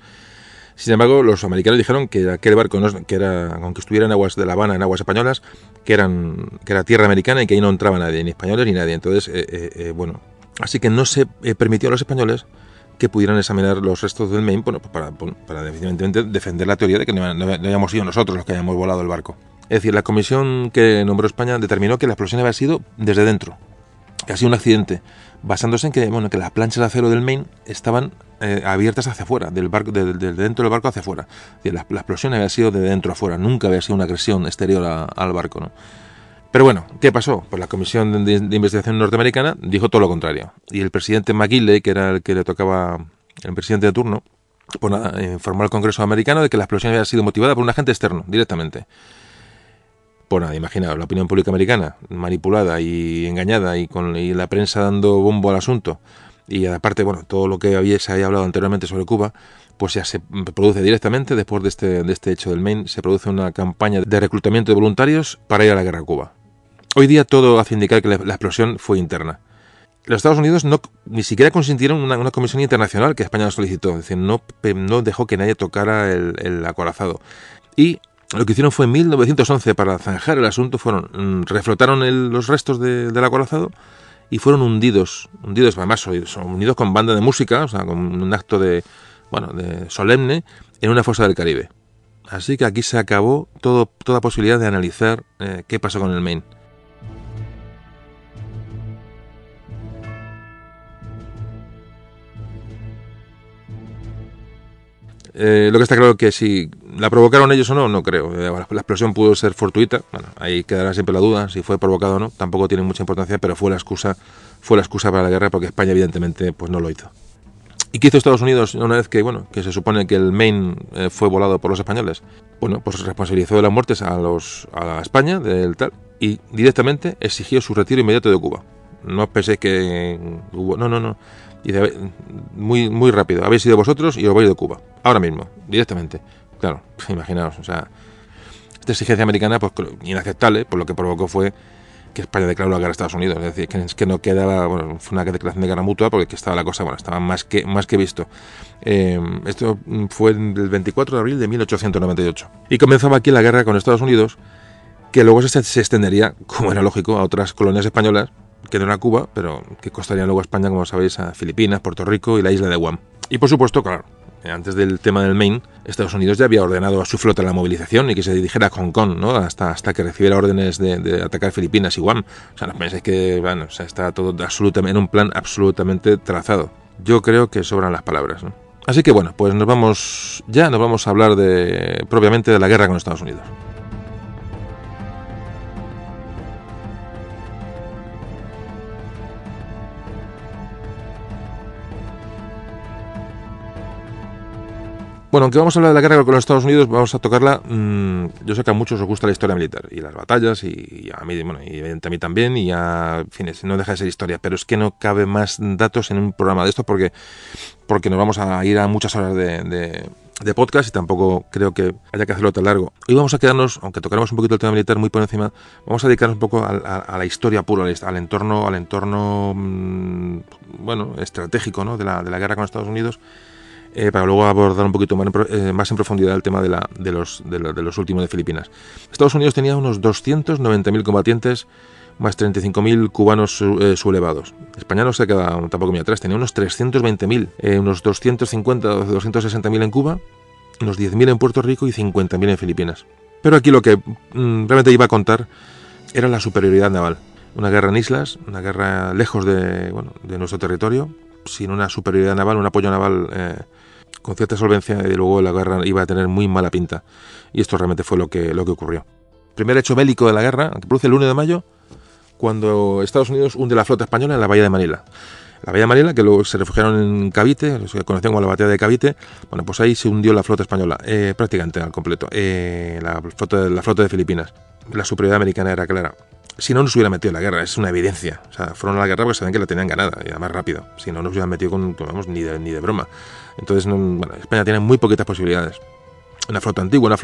Sin embargo, los americanos dijeron que aquel barco, aunque estuviera en aguas de La Habana, en aguas españolas, que era tierra americana y que ahí no entraba nadie, ni españoles ni nadie. Entonces, así que no se permitió a los españoles que pudieran examinar los restos del Maine, para definitivamente defender la teoría de que no hayamos sido nosotros los que hayamos volado el barco. Es decir, la comisión que nombró España determinó que la explosión había sido desde dentro, que ha sido un accidente, basándose en que las planchas de acero del Maine estaban abiertas hacia afuera, del barco, de dentro del barco hacia afuera. Es decir, la explosión había sido de dentro a afuera, nunca había sido una agresión exterior al barco, ¿no? Pero bueno, ¿qué pasó? Pues la Comisión de Investigación norteamericana dijo todo lo contrario. Y el presidente McKinley, que era el que le tocaba, el presidente de turno, pues nada, informó al Congreso americano de que la explosión había sido motivada por un agente externo, directamente. Pues nada, imaginaos, la opinión pública americana manipulada y engañada y la prensa dando bombo al asunto, y aparte, todo lo que se había hablado anteriormente sobre Cuba, pues ya se produce directamente, después de este hecho del Maine, se produce una campaña de reclutamiento de voluntarios para ir a la guerra a Cuba. Hoy día todo hace indicar que la explosión fue interna. Los Estados Unidos ni siquiera consintieron una comisión internacional que España solicitó, es decir, no dejó que nadie tocara el acorazado. Y lo que hicieron fue en 1911, para zanjar el asunto, reflotaron los restos del acorazado y fueron hundidos además son unidos con banda de música, o sea, con un acto de solemne, en una fosa del Caribe. Así que aquí se acabó toda posibilidad de analizar qué pasó con el Maine. Lo que está claro es que si la provocaron ellos o no, no creo. La explosión pudo ser fortuita. Bueno, ahí quedará siempre la duda si fue provocado o no. Tampoco tiene mucha importancia, pero fue la excusa para la guerra, porque España evidentemente pues no lo hizo. ¿Y qué hizo Estados Unidos una vez que se supone que el Maine fue volado por los españoles? Bueno, pues responsabilizó de las muertes a España del tal y directamente exigió su retiro inmediato de Cuba. No pensé que hubo... No. Dice, muy, muy rápido, habéis sido vosotros y os vais de Cuba. Ahora mismo, directamente. Claro, imaginaos, o sea, esta exigencia americana, pues inaceptable, pues lo que provocó fue que España declaró la guerra a Estados Unidos. Es decir, que no quedaba, fue una declaración de guerra mutua, porque estaba la cosa, estaba más que visto. Esto fue el 24 de abril de 1898. Y comenzaba aquí la guerra con Estados Unidos, que luego se extendería, como era lógico, a otras colonias españolas, que no era Cuba, pero que costarían luego a España, como sabéis, a Filipinas, Puerto Rico y la isla de Guam. Y por supuesto, claro, antes del tema del Maine, Estados Unidos ya había ordenado a su flota la movilización y que se dirigiera a Hong Kong, ¿no? hasta que recibiera órdenes de atacar Filipinas y Guam. O sea, no pensáis que está todo en un plan absolutamente trazado. Yo creo que sobran las palabras, ¿no? Así que pues nos vamos a hablar propiamente de la guerra con Estados Unidos. Bueno, aunque vamos a hablar de la guerra con los Estados Unidos, vamos a tocarla. Yo sé que a muchos os gusta la historia militar y las batallas, y a mí, y evidentemente a mí también, y en fin, no deja de ser historia, pero es que no cabe más datos en un programa de esto porque nos vamos a ir a muchas horas de podcast y tampoco creo que haya que hacerlo tan largo. Hoy vamos a quedarnos, aunque tocaremos un poquito el tema militar muy por encima, vamos a dedicarnos un poco a la historia pura, al entorno estratégico, ¿no? de la guerra con Estados Unidos. Para luego abordar un poquito más en profundidad el tema de los últimos de Filipinas. Estados Unidos tenía unos 290.000 combatientes, más 35.000 cubanos sublevados. España no se queda tampoco muy atrás, tenía unos 320.000, unos 250 o 260.000 en Cuba, unos 10.000 en Puerto Rico y 50.000 en Filipinas. Pero aquí lo que realmente iba a contar era la superioridad naval. una guerra en islas, una guerra lejos de nuestro territorio, sin una superioridad naval, un apoyo naval con cierta solvencia, y luego la guerra iba a tener muy mala pinta. Y esto realmente fue lo que ocurrió. Primer hecho bélico de la guerra, que produce el 1 de mayo, cuando Estados Unidos hunde la flota española en la bahía de Manila. La bahía de Manila, que luego se refugiaron en Cavite, se conoció como la batalla de Cavite. Bueno, pues ahí se hundió la flota española, prácticamente al completo, la flota de Filipinas. La superioridad americana era clara. Si no nos hubieran metido en la guerra, es una evidencia. O sea, fueron a la guerra porque sabían que la tenían ganada, y además rápido. Si no nos hubieran metido ni de broma. Entonces, España tiene muy poquitas posibilidades. Una flota antigua, una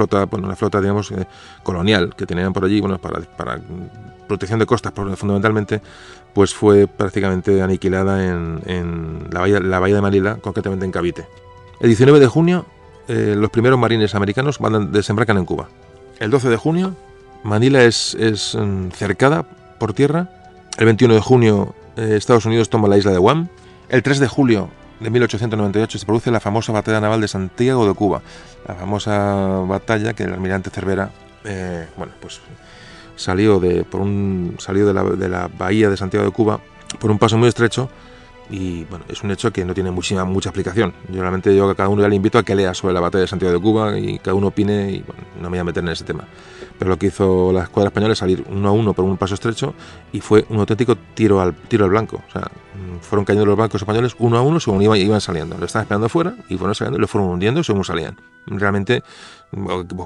flota digamos, colonial, que tenían por allí, para protección de costas, fundamentalmente, pues fue prácticamente aniquilada en la bahía de Manila, concretamente en Cavite. El 19 de junio, los primeros marines americanos desembarcan en Cuba. El 12 de junio, Manila es cercada por tierra. El 21 de junio, Estados Unidos toma la isla de Guam. El 3 de julio de 1898 se produce la famosa batalla naval de Santiago de Cuba, la famosa batalla que el almirante Cervera salió de la bahía de Santiago de Cuba por un paso muy estrecho, y bueno, es un hecho que no tiene mucha explicación. Yo a cada uno ya le invito a que lea sobre la batalla de Santiago de Cuba y cada uno opine, y bueno, no me voy a meter en ese tema. Pero lo que hizo la escuadra española es salir 1-1 por un paso estrecho, y fue un auténtico tiro al blanco. O sea, fueron cayendo los barcos españoles 1-1 según iban saliendo. Lo estaban esperando fuera y fueron saliendo y lo fueron hundiendo según salían. Realmente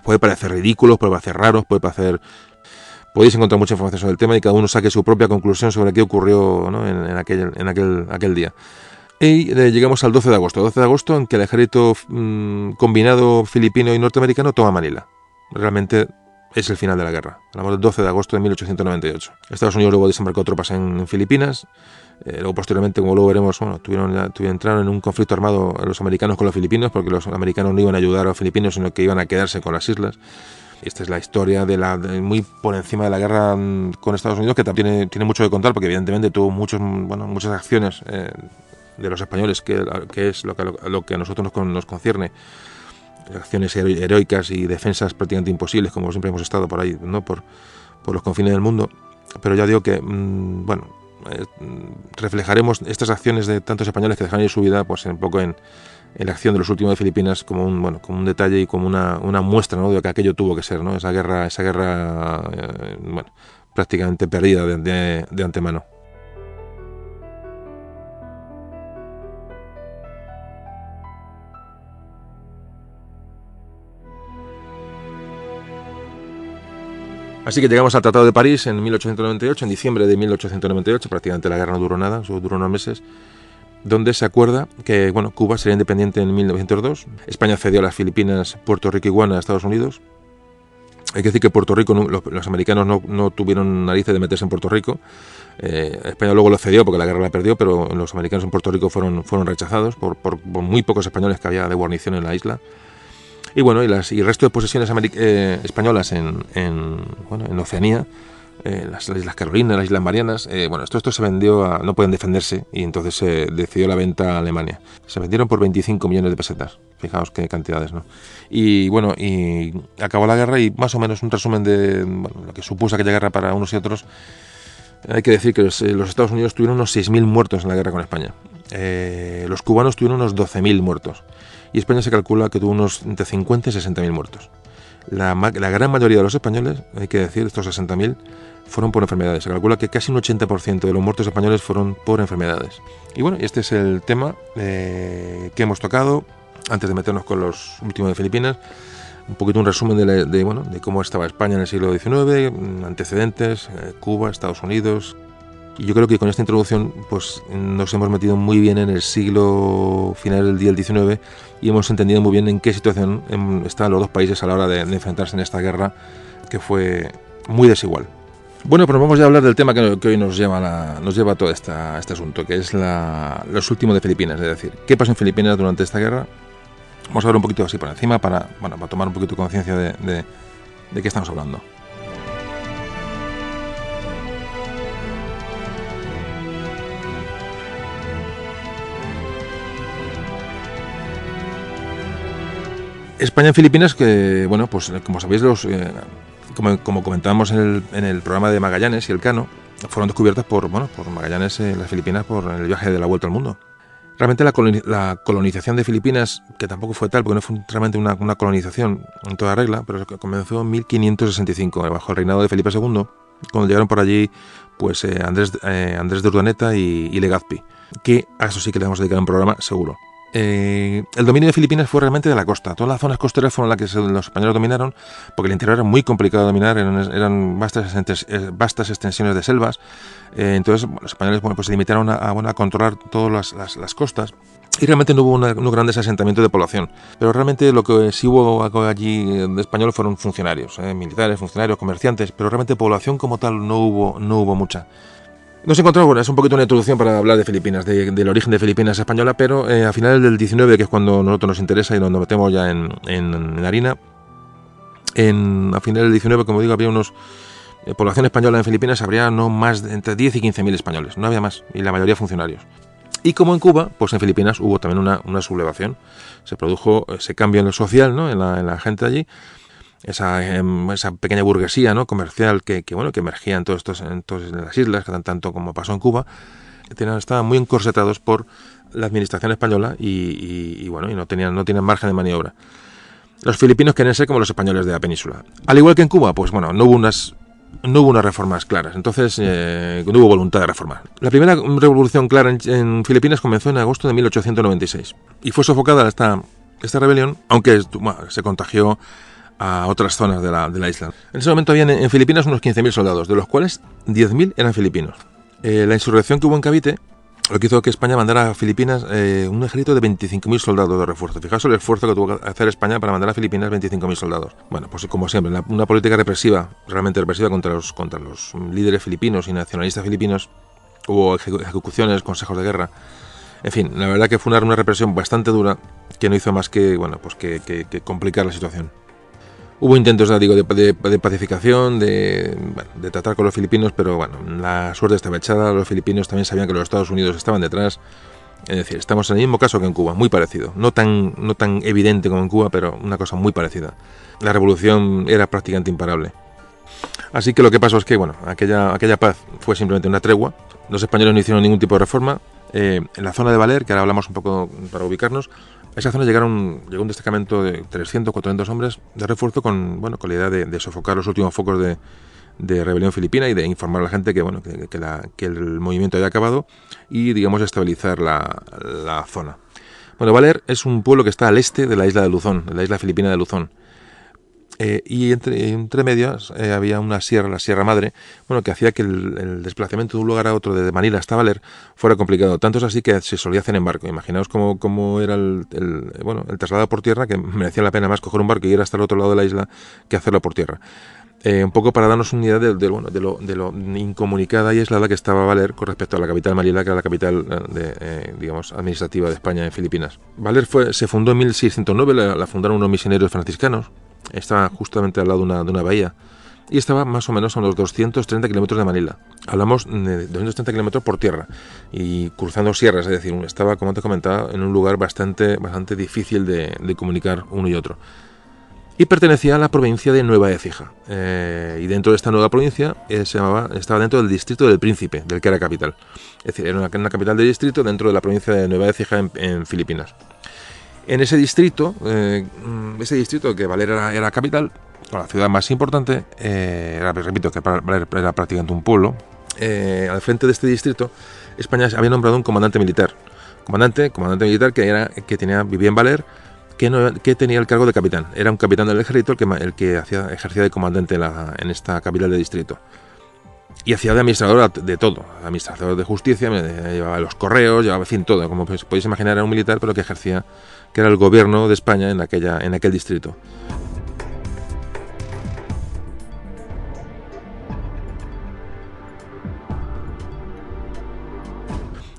puede parecer ridículo, puede parecer raro, podéis encontrar mucha información sobre el tema y cada uno saque su propia conclusión sobre qué ocurrió, ¿no? en aquel día. Y llegamos al 12 de agosto. 12 de agosto, en que el ejército combinado filipino y norteamericano toma Manila. Realmente es el final de la guerra. Hablamos del 12 de agosto de 1898. Estados Unidos luego desembarcó tropas en Filipinas. Luego, posteriormente, como luego veremos, entraron en un conflicto armado los americanos con los filipinos, porque los americanos no iban a ayudar a los filipinos, sino que iban a quedarse con las islas. Esta es la historia muy por encima de la guerra con Estados Unidos, que también tiene mucho que contar, porque evidentemente tuvo muchas acciones de los españoles, que es lo que a nosotros nos concierne, acciones heroicas y defensas prácticamente imposibles, como siempre hemos estado por ahí, ¿no? por los confines del mundo. Pero ya digo que reflejaremos estas acciones de tantos españoles que dejaron ir su vida, pues un poco en la acción de los últimos de Filipinas, como un detalle y como una muestra, ¿no? De que aquello tuvo que ser, ¿no? Esa guerra prácticamente perdida de antemano. Así que llegamos al Tratado de París en 1898, en diciembre de 1898, prácticamente la guerra no duró nada, solo duró unos meses, donde se acuerda que Cuba sería independiente en 1902, España cedió a las Filipinas, Puerto Rico y Guam a Estados Unidos. Hay que decir que Puerto Rico, los americanos no tuvieron narices de meterse en Puerto Rico. España luego lo cedió porque la guerra la perdió, pero los americanos en Puerto Rico fueron rechazados por muy pocos españoles que había de guarnición en la isla. Y bueno, y el resto de posesiones españolas en Oceanía, las Islas Carolinas, las Islas Marianas, esto se vendió no pueden defenderse, y entonces se decidió la venta a Alemania. Se vendieron por 25 millones de pesetas. Fijaos qué cantidades, ¿no? Y acabó la guerra, y más o menos un resumen de lo que supuso aquella guerra para unos y otros. Hay que decir que los Estados Unidos tuvieron unos 6.000 muertos en la guerra con España. Los cubanos tuvieron unos 12.000 muertos. Y España se calcula que tuvo unos entre 50 y 60.000 muertos. La gran mayoría de los españoles, hay que decir, estos 60.000, fueron por enfermedades. Se calcula que casi un 80% de los muertos españoles fueron por enfermedades. Y este es el tema que hemos tocado. Antes de meternos con los últimos de Filipinas, un poquito un resumen de cómo estaba España en el siglo XIX, antecedentes, Cuba, Estados Unidos. Y yo creo que con esta introducción pues nos hemos metido muy bien en el siglo final del XIX y hemos entendido muy bien en qué situación estaban los dos países a la hora de enfrentarse en esta guerra, que fue muy desigual. Bueno, pues vamos ya a hablar del tema que hoy nos lleva a todo este asunto, que es los últimos de Filipinas, es decir, qué pasó en Filipinas durante esta guerra. Vamos a ver un poquito así por encima para tomar un poquito de conciencia de qué estamos hablando. España en Filipinas, que pues como sabéis, como comentábamos en el programa de Magallanes y Elcano, fueron descubiertas por Magallanes las Filipinas por el viaje de la vuelta al mundo. Realmente la colonización de Filipinas, que tampoco fue tal, porque no fue realmente una colonización en toda regla, pero comenzó en 1565, bajo el reinado de Felipe II, cuando llegaron por allí pues Andrés de Urdaneta y Legazpi, que a eso sí que le vamos a dedicar un programa seguro. El dominio de Filipinas fue realmente de la costa. Todas las zonas costeras fueron las que los españoles dominaron, porque el interior era muy complicado de dominar, eran vastas extensiones de selvas. Entonces los españoles pues se limitaron a controlar todas las costas, y realmente no hubo un gran desasentamiento de población. Pero realmente lo que sí hubo allí de español fueron funcionarios, militares, funcionarios, comerciantes, pero realmente población como tal no hubo mucha. Nos encontramos, bueno, es un poquito una introducción para hablar de Filipinas, del origen de Filipinas española, pero a finales del 19, que es cuando a nosotros nos interesa y nos metemos ya en harina, a finales del 19, como digo, había población española en Filipinas, habría no más de entre 10 y 15.000 españoles, no había más, y la mayoría funcionarios. Y como en Cuba, pues en Filipinas hubo también una sublevación, se produjo ese cambio en lo social, ¿no? en la gente de allí, esa pequeña burguesía, ¿no? comercial que emergía en todas las islas, que tanto como pasó en Cuba, estaban muy encorsetados por la administración española y no tenían margen de maniobra. Los filipinos querían ser como los españoles de la península. Al igual que en Cuba, pues no hubo unas reformas claras, entonces no hubo voluntad de reformar. La primera revolución clara en Filipinas comenzó en agosto de 1896 y fue sofocada esta rebelión, aunque se contagió a otras zonas de la isla. En ese momento había en Filipinas unos 15.000 soldados, de los cuales 10.000 eran filipinos. La insurrección que hubo en Cavite lo que hizo que España mandara a Filipinas un ejército de 25.000 soldados de refuerzo. Fijaos el esfuerzo que tuvo que hacer España para mandar a Filipinas 25.000 soldados. Bueno, pues como siempre, una política represiva, realmente represiva contra los líderes filipinos y nacionalistas filipinos. Hubo ejecuciones, consejos de guerra. En fin, la verdad que fue una represión bastante dura que no hizo más que complicar la situación. Hubo intentos, de pacificación, de tratar con los filipinos, pero la suerte estaba echada. Los filipinos también sabían que los Estados Unidos estaban detrás. Es decir, estamos en el mismo caso que en Cuba, muy parecido. No tan evidente como en Cuba, pero una cosa muy parecida. La revolución era prácticamente imparable. Así que lo que pasó es que, aquella paz fue simplemente una tregua. Los españoles no hicieron ningún tipo de reforma. En la zona de Valer, que ahora hablamos un poco para ubicarnos, a esa zona llegó un destacamento de 300, 400 hombres de refuerzo con la idea de sofocar los últimos focos de rebelión filipina y de informar a la gente que el movimiento había acabado y, estabilizar la zona. Valer es un pueblo que está al este de la isla de Luzón, de la isla filipina de Luzón. Y entre medias había una sierra, la Sierra Madre, que hacía que el desplazamiento de un lugar a otro, de Manila hasta Valer, fuera complicado. Tanto es así que se solía hacer en barco. Imaginaos cómo era el traslado por tierra, que merecía la pena más coger un barco y ir hasta el otro lado de la isla que hacerlo por tierra. Un poco para darnos una idea de lo incomunicada y aislada que estaba Valer con respecto a la capital Manila, que era la capital administrativa de España en Filipinas. Valer se fundó en 1609, la fundaron unos misioneros franciscanos. Estaba justamente al lado de una bahía y estaba más o menos a unos 230 kilómetros de Manila. Hablamos de 230 kilómetros por tierra y cruzando sierras, es decir, estaba, como te comentaba, en un lugar bastante difícil de comunicar uno y otro. Y pertenecía a la provincia de Nueva Écija. Y dentro de esta nueva provincia estaba dentro del distrito del Príncipe, del que era capital. Es decir, era una capital de distrito dentro de la provincia de Nueva Écija en Filipinas. En ese distrito que Valer era capital, o la ciudad más importante, repito que Valer era prácticamente un pueblo. Al frente de este distrito, España había nombrado un comandante militar. Comandante militar que vivía en Valer, que tenía el cargo de capitán. Era un capitán del ejército el que ejercía de comandante en esta capital de distrito. Y hacía de administrador de todo, administrador de justicia, llevaba los correos, llevaba, en fin, todo. Como podéis imaginar, era un militar, pero que era el gobierno de España en aquel distrito.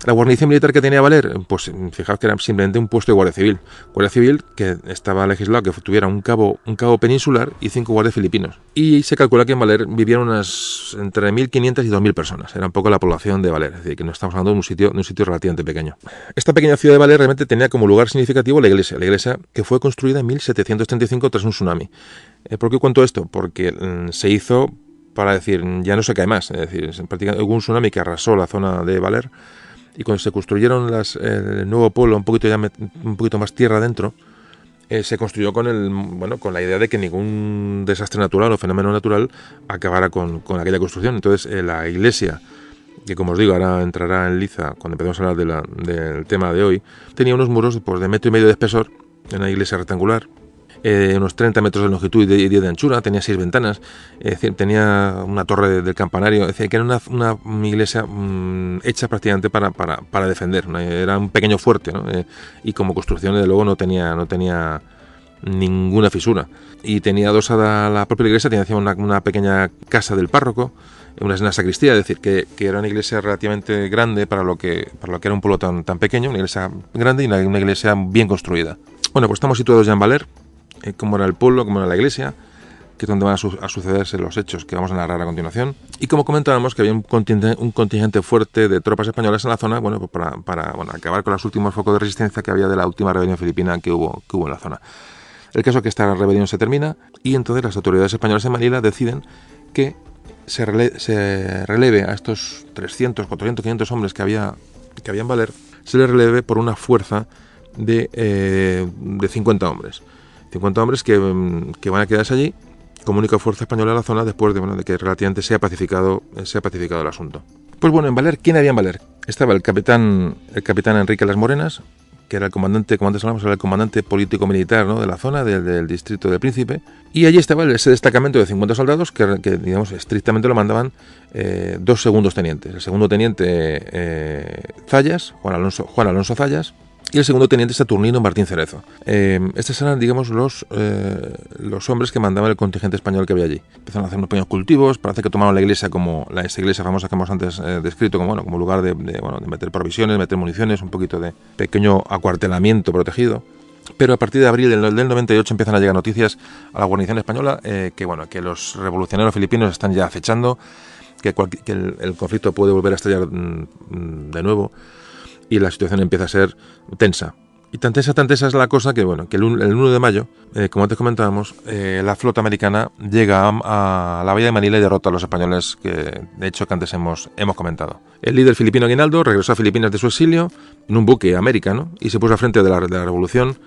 La guarnición militar que tenía Valer, pues fijaos que era simplemente un puesto de guardia civil que estaba legislado que tuviera un cabo peninsular y 5 guardias filipinos. Y se calcula que en Valer vivían entre 1.500 y 2.000 personas. Era un poco la población de Valer, es decir, que no estamos hablando de un sitio relativamente pequeño. Esta pequeña ciudad de Valer realmente tenía como lugar significativo la iglesia que fue construida en 1735 tras un tsunami. ¿Por qué cuento esto? Porque se hizo para decir, ya no se cae más. Es decir, prácticamente hubo un tsunami que arrasó la zona de Valer, y cuando se construyeron el nuevo pueblo, un poquito más tierra adentro, se construyó con la idea de que ningún desastre natural o fenómeno natural acabara con aquella construcción. Entonces, la iglesia, que como os digo, ahora entrará en liza cuando empecemos a hablar del tema de hoy, tenía unos muros pues, de 1,5 metros de espesor, una iglesia rectangular, unos 30 metros de longitud y 10 de anchura, tenía 6 ventanas, es decir, tenía una torre del campanario, es decir, que era una iglesia hecha prácticamente para defender, ¿no? Era un pequeño fuerte, ¿no? Y como construcción, desde luego, no tenía ninguna fisura. Y tenía adosada la propia iglesia, tenía una pequeña casa del párroco, una sacristía, es decir, que era una iglesia relativamente grande para lo que era un pueblo tan pequeño, una iglesia grande y una iglesia bien construida. Bueno, pues estamos situados ya en Valer, cómo era el pueblo, cómo era la iglesia, que es donde van a sucederse los hechos que vamos a narrar a continuación. Y como comentábamos, que había un contingente fuerte de tropas españolas en la zona, bueno, pues para acabar con los últimos focos de resistencia que había de la última rebelión filipina que hubo en la zona. El caso es que esta rebelión se termina y entonces las autoridades españolas en Manila deciden que se releve a estos 300, 400, 500 hombres que había en Valer, se les releve por una fuerza de 50 hombres. 50 hombres que van a quedarse allí como única fuerza española en la zona después de que relativamente se ha pacificado el asunto. Pues bueno, en Valer, ¿quién había en Valer? Estaba el capitán Enrique Las Morenas, que era el comandante, como antes hablamos, era el comandante político-militar, ¿no?, de la zona, del distrito del Príncipe. Y allí estaba ese destacamento de 50 soldados que digamos, estrictamente lo mandaban 2 segundos tenientes. El segundo teniente Zayas, Juan Alonso Zayas, y el segundo teniente Saturnino Martín Cerezo. Estos eran, digamos, los hombres que mandaban el contingente español que había allí. Empezaron a hacer unos pequeños cultivos, parece que tomaron la iglesia como esa iglesia famosa que hemos antes descrito como lugar de meter provisiones, meter municiones, un poquito de pequeño acuartelamiento protegido. Pero a partir de abril del 98 empiezan a llegar noticias a la guarnición española que los revolucionarios filipinos están ya acechando, que el conflicto puede volver a estallar de nuevo. Y la situación empieza a ser tensa. Y tan tensa es la cosa que el 1 de mayo, como antes comentábamos, la flota americana llega a la bahía de Manila y derrota a los españoles que antes hemos comentado. El líder filipino Aguinaldo regresó a Filipinas de su exilio en un buque americano y se puso al frente de la revolución,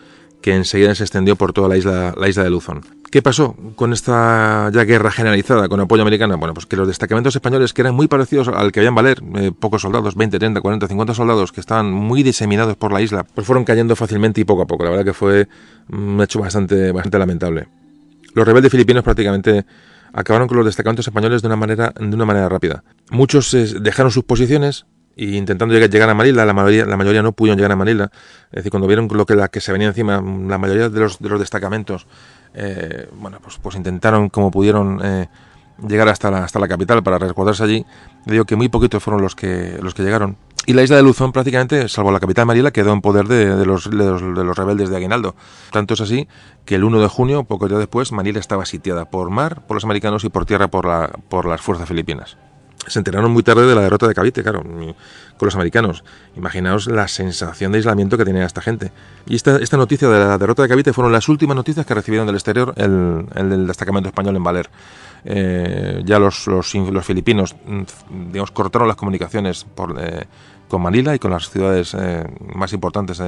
que enseguida se extendió por toda la isla de Luzón. ¿Qué pasó con esta ya guerra generalizada con apoyo americano? Bueno, pues que los destacamentos españoles, que eran muy parecidos al que había en Valer, pocos soldados, 20, 30, 40, 50 soldados, que estaban muy diseminados por la isla, pues fueron cayendo fácilmente y poco a poco. La verdad que fue un hecho bastante lamentable. Los rebeldes filipinos prácticamente acabaron con los destacamentos españoles de una manera rápida. Muchos dejaron sus posiciones y intentando llegar a Manila, la mayoría no pudieron llegar a Manila. Es decir, cuando vieron que se venía encima, la mayoría de los destacamentos, pues intentaron como pudieron llegar hasta la capital para resguardarse allí. Le digo que muy poquitos fueron los que llegaron. Y la isla de Luzón prácticamente, salvo la capital Manila, quedó en poder de los rebeldes de Aguinaldo. Tanto es así que el 1 de junio, poco días después, Manila estaba sitiada por mar por los americanos y por tierra por las fuerzas filipinas. Se enteraron muy tarde de la derrota de Cavite, claro, con los americanos. Imaginaos la sensación de aislamiento que tenía esta gente. Y esta noticia de la derrota de Cavite fueron las últimas noticias que recibieron del exterior el del destacamento español en Valer. Ya los filipinos, digamos, cortaron las comunicaciones con Manila y con las ciudades más importantes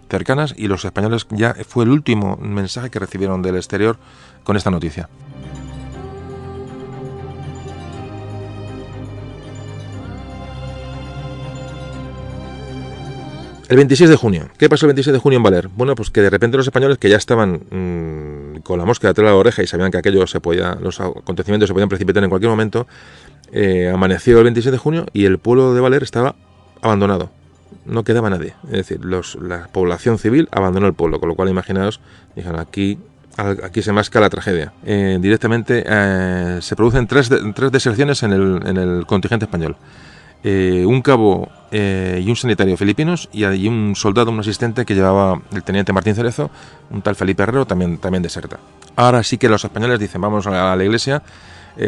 cercanas, y los españoles ya fue el último mensaje que recibieron del exterior con esta noticia. El 26 de junio. ¿Qué pasó el 26 de junio en Valer? Bueno, pues que de repente los españoles, que ya estaban con la mosca detrás de la oreja y sabían que los acontecimientos se podían precipitar en cualquier momento, amaneció el 26 de junio y el pueblo de Valer estaba abandonado. No quedaba nadie. Es decir, la población civil abandonó el pueblo, con lo cual imaginaos, dijeron, aquí se masca la tragedia. Directamente se producen tres deserciones en el contingente español. Un cabo y un sanitario filipinos y un soldado, un asistente que llevaba el teniente Martín Cerezo, un tal Felipe Herrero, también deserta. Ahora sí que los españoles dicen, vamos a la iglesia,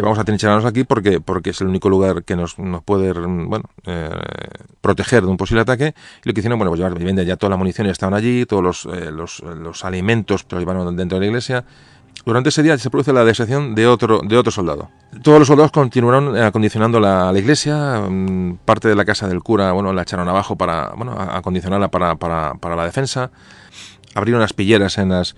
vamos a trincherarnos aquí porque es el único lugar que nos puede proteger de un posible ataque. Y lo que hicieron, pues llevar ya toda la munición, estaban allí, todos los alimentos los llevaron dentro de la iglesia. Durante ese día se produce la deserción de otro soldado. Todos los soldados continuaron acondicionando la iglesia. Parte de la casa del cura, la echaron abajo para, acondicionarla para la defensa. Abrieron aspilleras en las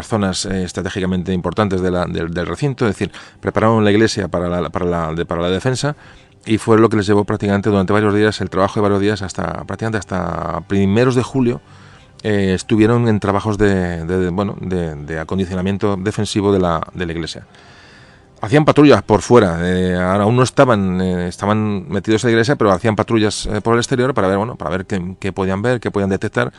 zonas estratégicamente importantes del recinto, es decir, prepararon la iglesia para la defensa, y fue lo que les llevó prácticamente durante varios días, el trabajo de varios días, prácticamente hasta primeros de julio. Estuvieron en trabajos de acondicionamiento defensivo de la iglesia. Hacían patrullas por fuera, ahora aún no estaban metidos en la iglesia, pero hacían patrullas por el exterior para ver qué podían ver, qué podían detectar.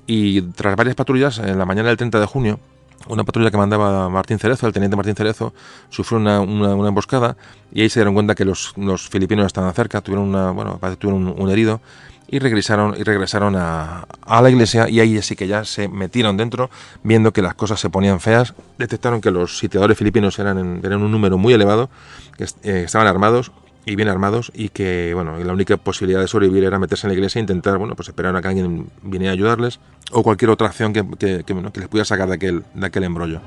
Y tras varias patrullas, en la mañana del 30 de junio, una patrulla que mandaba Martín Cerezo, el teniente Martín Cerezo, sufrió una emboscada, y ahí se dieron cuenta que los filipinos estaban cerca, tuvieron un herido, y regresaron a la iglesia, y ahí sí que ya se metieron dentro, viendo que las cosas se ponían feas. Detectaron que los sitiadores filipinos eran un número muy elevado, que estaban armados y bien armados, y que la única posibilidad de sobrevivir era meterse en la iglesia e intentar esperar a que alguien viniera a ayudarles, o cualquier otra acción que les pudiera sacar de aquel embrollo.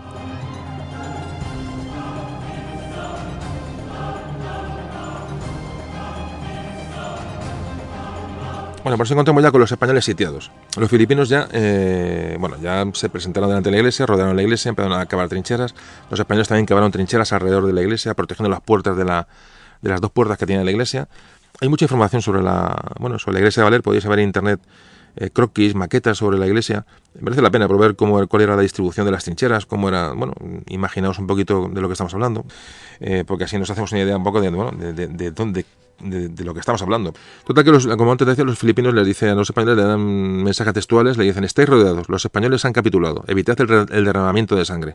Pues nos encontramos ya con los españoles sitiados. Los filipinos ya se presentaron delante de la iglesia, rodearon la iglesia, empezaron a cavar trincheras. Los españoles también cavaron trincheras alrededor de la iglesia, protegiendo las puertas de las dos puertas que tiene la iglesia. Hay mucha información sobre la iglesia de Valer. Podéis ver en internet croquis, maquetas sobre la iglesia. Merece la pena por ver cuál era la distribución de las trincheras, cómo era, imaginaos un poquito de lo que estamos hablando, porque así nos hacemos una idea un poco de lo que estamos hablando. Total que, como antes decía, los filipinos les dicen a los españoles, le dan mensajes textuales, le dicen: estáis rodeados, los españoles han capitulado, evitad el derramamiento de sangre.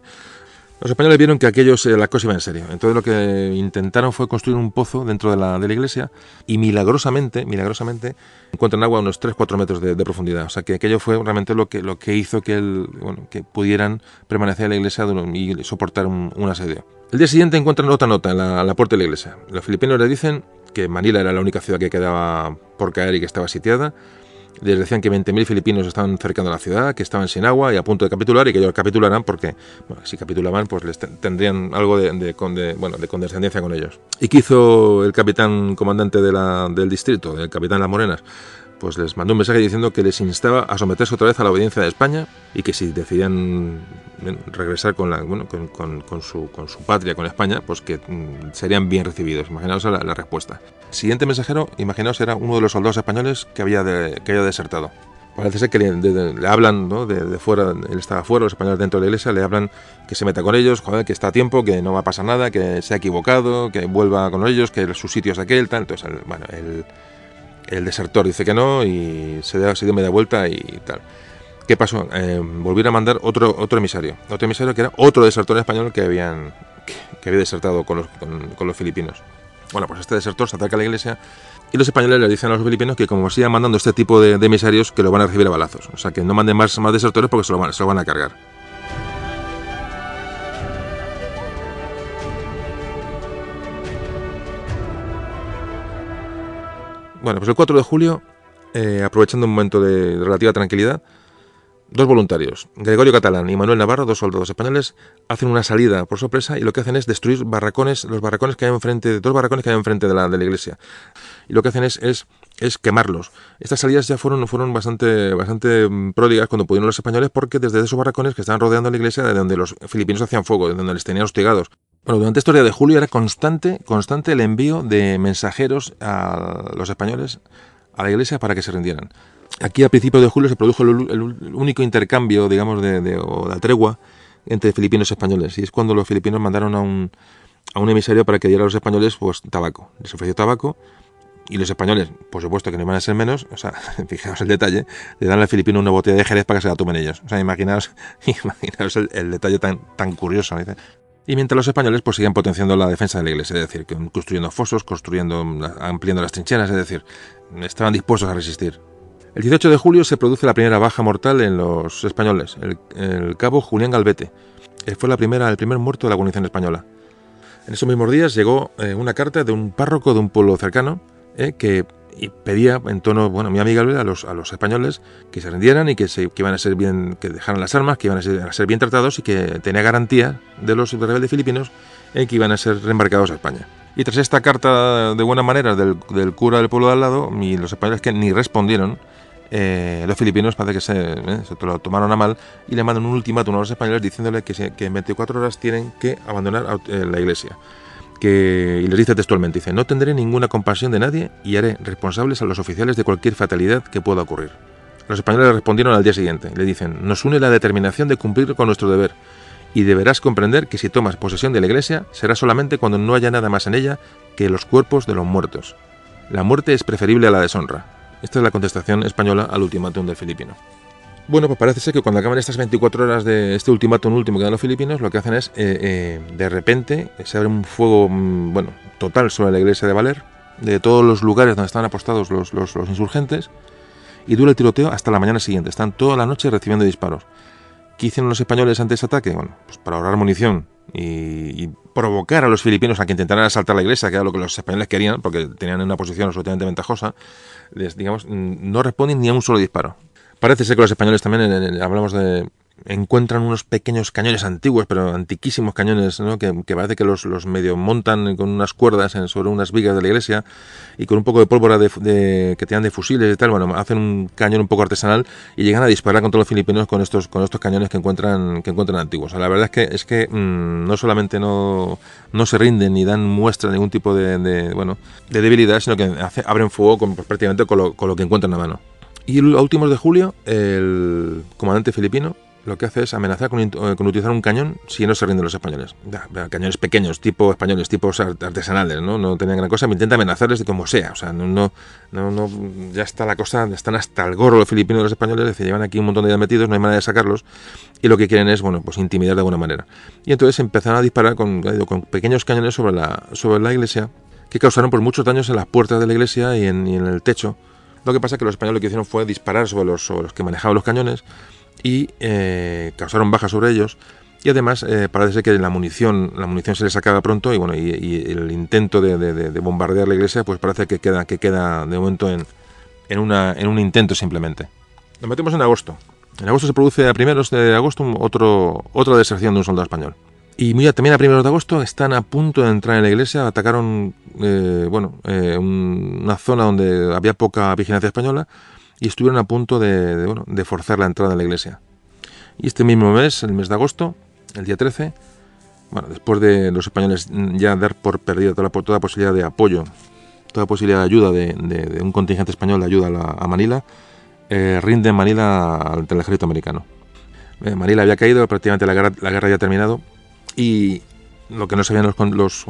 Los españoles vieron que la cosa iba en serio. Entonces lo que intentaron fue construir un pozo dentro de la iglesia, y milagrosamente encuentran agua a unos 3-4 metros de profundidad. O sea que aquello fue realmente lo que hizo que pudieran permanecer en la iglesia y soportar un asedio. El día siguiente encuentran otra nota en la puerta de la iglesia. Los filipinos les dicen que Manila era la única ciudad que quedaba por caer y que estaba sitiada. Les decían que 20.000 filipinos estaban cercando la ciudad, que estaban sin agua y a punto de capitular, y que ellos capitularan porque, si capitulaban, pues les tendrían algo de condescendencia con ellos. ¿Y qué hizo el capitán comandante del distrito, el capitán Las Morenas? Pues les mandó un mensaje diciendo que les instaba a someterse otra vez a la obediencia de España, y que si decidían regresar con su patria, con España, pues que serían bien recibidos. Imaginaos la respuesta. El siguiente mensajero, imaginaos, era uno de los soldados españoles que había desertado. Parece ser que le hablan, ¿no?, de fuera. Él estaba fuera, los españoles dentro de la iglesia le hablan que se meta con ellos, que está a tiempo, que no va a pasar nada, que se ha equivocado, que vuelva con ellos, que su sitio es aquel, tal. Entonces, el desertor dice que no, y se dio media vuelta y tal. ¿Qué pasó? Volvieron a mandar otro emisario que era otro desertor español que había desertado con los filipinos. Bueno, pues este desertor se acerca a la iglesia, y los españoles le dicen a los filipinos que, como sigan mandando este tipo de emisarios, que lo van a recibir a balazos. O sea, que no manden más desertores porque se lo van a cargar. Bueno, pues el 4 de julio, aprovechando un momento de relativa tranquilidad, dos voluntarios, Gregorio Catalán y Manuel Navarro, dos soldados españoles, hacen una salida por sorpresa, y lo que hacen es destruir dos barracones que hay enfrente de la iglesia. Y lo que hacen es quemarlos. Estas salidas ya fueron bastante pródigas cuando pudieron los españoles, porque desde esos barracones que estaban rodeando la iglesia, de donde los filipinos hacían fuego, de donde les tenían hostigados. Bueno, durante estos días de julio era constante el envío de mensajeros a los españoles a la iglesia para que se rindieran. Aquí a principios de julio se produjo el único intercambio, digamos, o la tregua entre filipinos y españoles, y es cuando los filipinos mandaron a un emisario para que diera a los españoles tabaco. Les ofreció tabaco, y los españoles, por supuesto que no iban a ser menos, o sea, fijaos el detalle, le dan al filipino una botella de Jerez para que se la tomen ellos. O sea, imaginaos el detalle tan curioso, ¿no? Y mientras los españoles pues siguen potenciando la defensa de la iglesia, es decir, construyendo fosos, ampliando las trincheras, es decir, estaban dispuestos a resistir. El 18 de julio se produce la primera baja mortal en los españoles, el cabo Julián Galvete. Fue el primer muerto de la guarnición española. En esos mismos días llegó una carta de un párroco de un pueblo cercano, que y pedía en tono muy amigable a los españoles que se rindieran y que iban a ser bien, que dejaran las armas, que iban a ser bien tratados y que tenía garantía de los rebeldes filipinos en que iban a ser reembarcados a España. Y tras esta carta de buena manera del cura del pueblo de al lado, y los españoles que ni respondieron, los filipinos parece que se lo tomaron a mal y le mandan un ultimátum a los españoles diciéndole que en 24 horas tienen que abandonar la iglesia. Y les dice textualmente, dice: no tendré ninguna compasión de nadie y haré responsables a los oficiales de cualquier fatalidad que pueda ocurrir. Los españoles respondieron al día siguiente, le dicen: nos une la determinación de cumplir con nuestro deber y deberás comprender que si tomas posesión de la iglesia será solamente cuando no haya nada más en ella que los cuerpos de los muertos. La muerte es preferible a la deshonra. Esta es la contestación española al ultimátum del filipino. Bueno, pues parece ser que cuando acaban estas 24 horas de este ultimátum último que dan los filipinos, lo que hacen es, de repente, se abre un fuego total sobre la iglesia de Valer, de todos los lugares donde estaban apostados los insurgentes, y dura el tiroteo hasta la mañana siguiente. Están toda la noche recibiendo disparos. ¿Qué hicieron los españoles ante ese ataque? Bueno, pues para ahorrar munición y provocar a los filipinos a que intentaran asaltar la iglesia, que era lo que los españoles querían, porque tenían una posición absolutamente ventajosa, no responden ni a un solo disparo. Parece ser que los españoles también, encuentran unos pequeños cañones antiguos, pero antiquísimos cañones, ¿no? que parece que los medio montan con unas cuerdas sobre unas vigas de la iglesia y con un poco de pólvora que tiran de fusiles y tal, hacen un cañón un poco artesanal y llegan a disparar contra los filipinos con estos cañones que encuentran antiguos. O sea, la verdad es que no solamente no se rinden ni dan muestra de ningún tipo de debilidad, sino que abren fuego prácticamente con lo que encuentran a mano. Y a últimos de julio, el comandante filipino lo que hace es amenazar con utilizar un cañón si no se rinden los españoles. Cañones pequeños, tipo españoles, tipos artesanales, no tenían gran cosa, intenta amenazarles de como sea. O sea, ya está la cosa, están hasta el gorro los filipinos y los españoles, llevan aquí un montón de días metidos, no hay manera de sacarlos, y lo que quieren es, pues intimidar de alguna manera. Y entonces empezaron a disparar con pequeños cañones sobre la iglesia, que causaron muchos daños en las puertas de la iglesia y en el techo. Lo que pasa es que los españoles lo que hicieron fue disparar sobre los que manejaban los cañones y causaron bajas sobre ellos. Y además parece ser que la munición se les acaba pronto y el intento de bombardear la iglesia pues parece que queda de momento en un intento simplemente. Nos metemos en agosto. En agosto se produce a primeros de agosto otra deserción de un soldado español. Y también a primeros de agosto están a punto de entrar en la iglesia, atacaron una zona donde había poca vigilancia española y estuvieron a punto de forzar la entrada en la iglesia. Y este mismo mes, el mes de agosto, el día 13, después de los españoles ya dar por perdida toda posibilidad de apoyo, toda posibilidad de ayuda de un contingente español de ayuda a Manila, rinde Manila ante el ejército americano. Manila había caído, prácticamente la guerra había terminado. Y lo que no sabían los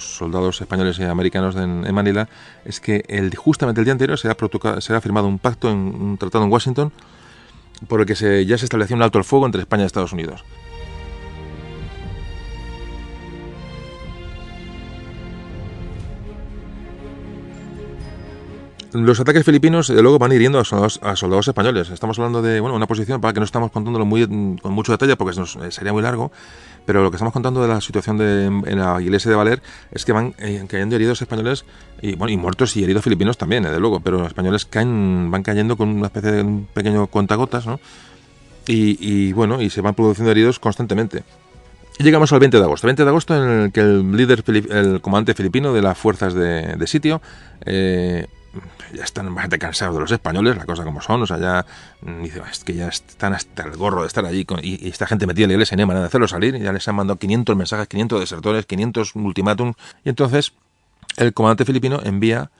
soldados españoles y americanos en Manila es que justamente el día anterior se ha firmado un pacto, un tratado en Washington, por el que ya se establecía un alto el fuego entre España y Estados Unidos. Los ataques filipinos, luego, van hiriendo a soldados españoles. Estamos hablando de una posición para que no estamos contándolo con mucho detalle porque sería muy largo, pero lo que estamos contando de la situación en la iglesia de Valer es que van cayendo heridos españoles y muertos y heridos filipinos también, desde luego, pero los españoles van cayendo con una especie de un pequeño cuentagotas, ¿no? Y se van produciendo heridos constantemente. Y llegamos al 20 de agosto. 20 de agosto en el que el comandante filipino de las fuerzas de sitio ya están bastante cansados de los españoles, la cosa como son, o sea, ya dice, es que ya están hasta el gorro de estar allí y esta gente metida en la iglesia, no hay manera de hacerlo salir, y ya les han mandado 500 mensajes, 500 desertores, 500 ultimátums, y entonces el comandante filipino envía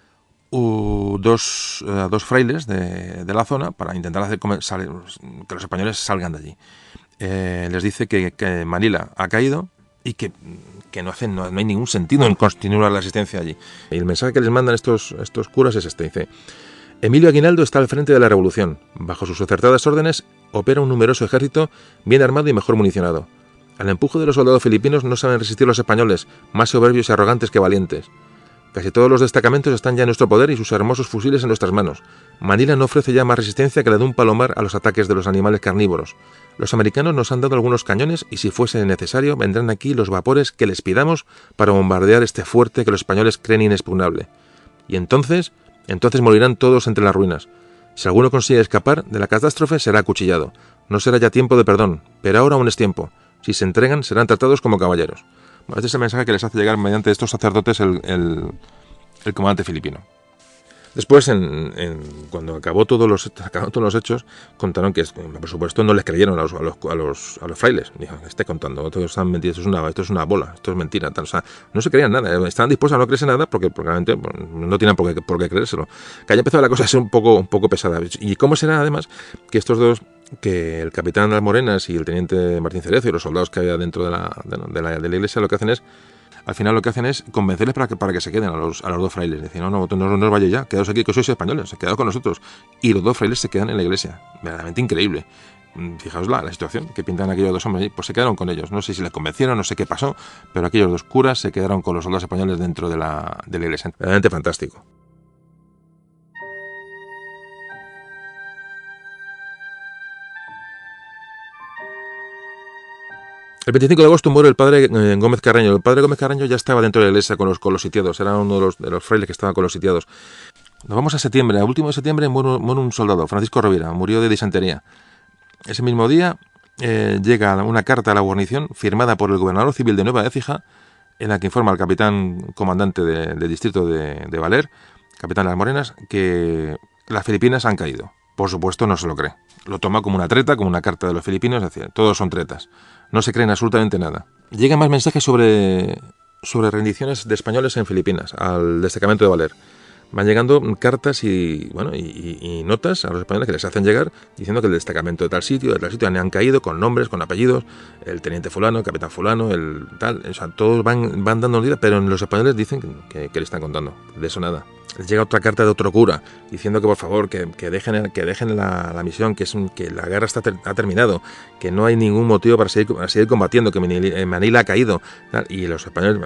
dos frailes de la zona para intentar hacer que los españoles salgan de allí. Les dice que Manila ha caído y que no hay ningún sentido en continuar la asistencia allí. Y el mensaje que les mandan estos curas es este, dice: Emilio Aguinaldo está al frente de la revolución. Bajo sus acertadas órdenes opera un numeroso ejército bien armado y mejor municionado. Al empuje de los soldados filipinos no saben resistir los españoles, más soberbios y arrogantes que valientes. Casi todos los destacamentos están ya en nuestro poder y sus hermosos fusiles en nuestras manos. Manila no ofrece ya más resistencia que la de un palomar a los ataques de los animales carnívoros. Los americanos nos han dado algunos cañones y si fuese necesario vendrán aquí los vapores que les pidamos para bombardear este fuerte que los españoles creen inexpugnable. Y entonces Entonces morirán todos entre las ruinas. Si alguno consigue escapar de la catástrofe, será acuchillado. No será ya tiempo de perdón, pero ahora aún es tiempo. Si se entregan, serán tratados como caballeros. Bueno, este es el mensaje que les hace llegar mediante estos sacerdotes el comandante filipino. Después, cuando acabó todos los hechos, contaron que, por supuesto, no les creyeron a los frailes. Dijeron, esté contando, todos están mentiras, esto es una bola, esto es mentira. Tal. O sea, no se creían nada, estaban dispuestos a no creerse nada porque realmente no tenían por qué creérselo. Que haya empezado la cosa a ser un poco pesada. ¿Y cómo será, además, que estos dos, que el capitán de las Morenas y el teniente Martín Cerezo y los soldados que había dentro de la iglesia, lo que hacen es, al final lo que hacen es convencerles para que se queden a los dos frailes. Dicen, no os vayáis ya, quedaos aquí, que sois españoles, quedaos con nosotros. Y los dos frailes se quedan en la iglesia. Verdaderamente increíble. Fijaos la situación que pintan aquellos dos hombres, pues se quedaron con ellos. No sé si les convencieron, no sé qué pasó, pero aquellos dos curas se quedaron con los soldados españoles dentro de la iglesia. Verdaderamente fantástico. El 25 de agosto muere el padre Gómez Carreño. El padre Gómez Carreño ya estaba dentro de la iglesia con los sitiados. Era uno de los frailes que estaba con los sitiados. Nos vamos a septiembre. A último de septiembre muere un soldado, Francisco Rovira. Murió de disentería. Ese mismo día llega una carta a la guarnición firmada por el gobernador civil de Nueva Écija, en la que informa al capitán comandante del distrito de Valer, capitán de las Morenas, que las Filipinas han caído. Por supuesto, no se lo cree. Lo toma como una treta, como una carta de los filipinos, es decir, todos son tretas. No se creen absolutamente nada. Llegan más mensajes sobre rendiciones de españoles en Filipinas, al destacamento de Valer. Van llegando cartas y notas a los españoles que les hacen llegar diciendo que el destacamento de tal sitio han caído con nombres, con apellidos, el teniente fulano, el capitán fulano, el tal, o sea, todos van dando noticias, pero los españoles dicen que le están contando, de eso nada. Les llega otra carta de otro cura diciendo que por favor que dejen la misión, que la guerra ha terminado, que no hay ningún motivo para seguir combatiendo, que Manila ha caído, tal. Y los españoles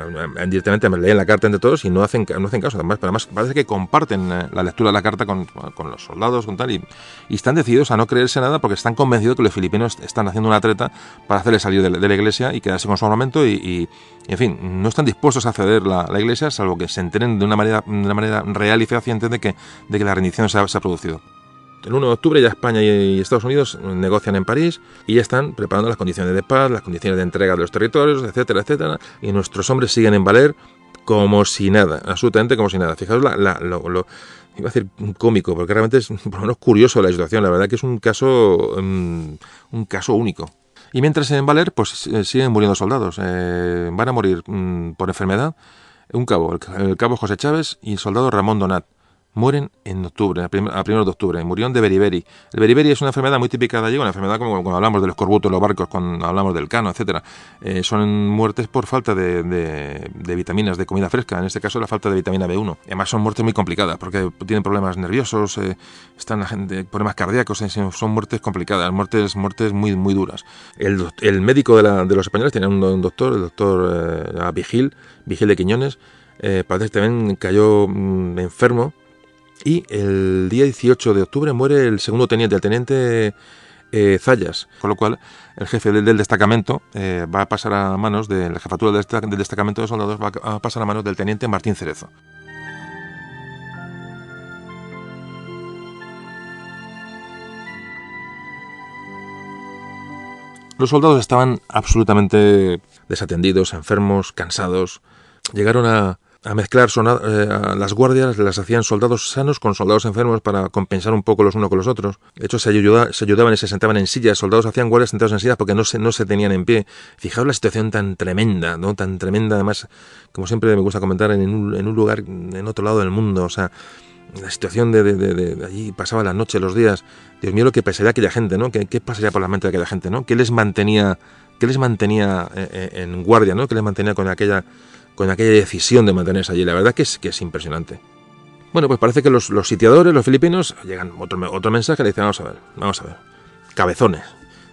directamente leen la carta entre todos y no hacen caso. Además parece que comparten la lectura de la carta con los soldados, con tal, y están decididos a no creerse nada porque están convencidos que los filipinos están haciendo una treta para hacerle salir de la iglesia y quedarse con su armamento y en fin, no están dispuestos a ceder la iglesia, salvo que se enteren de una manera real y fehaciente de que la rendición se ha producido. El 1 de octubre ya España y Estados Unidos negocian en París y ya están preparando las condiciones de paz, las condiciones de entrega de los territorios, etcétera, etcétera, y nuestros hombres siguen en Valer como si nada, absolutamente como si nada. Fijaos iba a decir cómico, porque realmente es por lo menos curioso la situación. La verdad que es un caso único. Y mientras en Valer, pues siguen muriendo soldados. Van a morir por enfermedad un cabo, el cabo José Chávez y el soldado Ramón Donat. Mueren en octubre, a 1 de octubre. Murieron de beriberi. El beriberi es una enfermedad muy típica de allí, una enfermedad como cuando hablamos del escorbuto en los barcos, cuando hablamos del cano, etcétera. Son muertes por falta de vitaminas, de comida fresca. En este caso, la falta de vitamina B1. Además, son muertes muy complicadas porque tienen problemas nerviosos, problemas cardíacos. Son muertes complicadas, muertes muy duras. El médico de los españoles tenía un doctor, el doctor Vigil de Quiñones. Parece que también cayó enfermo. Y el día 18 de octubre muere el segundo teniente, el teniente Zayas, con lo cual el jefe del destacamento va a pasar a manos de la jefatura del destacamento de soldados, va a pasar a manos del teniente Martín Cerezo. Los soldados estaban absolutamente desatendidos, enfermos, cansados. Llegaron a mezclar las guardias, las hacían soldados sanos con soldados enfermos para compensar un poco los unos con los otros. De hecho, se ayudaban y se sentaban en sillas. Soldados hacían guardias sentados en sillas porque no se tenían en pie. Fijaos la situación tan tremenda, ¿no? Tan tremenda, además, como siempre me gusta comentar, en un lugar en otro lado del mundo. O sea, la situación de allí, pasaba la noche, los días. Dios mío, lo que pasaría aquella gente, ¿no? ¿Qué pasaría por la mente de aquella gente, ¿no? ¿Qué les mantenía en guardia, ¿no? ¿Qué les mantenía con aquella decisión de mantenerse allí? La verdad que es impresionante. Bueno, pues parece que los sitiadores, los filipinos, llegan otro mensaje, le dicen, vamos a ver, cabezones.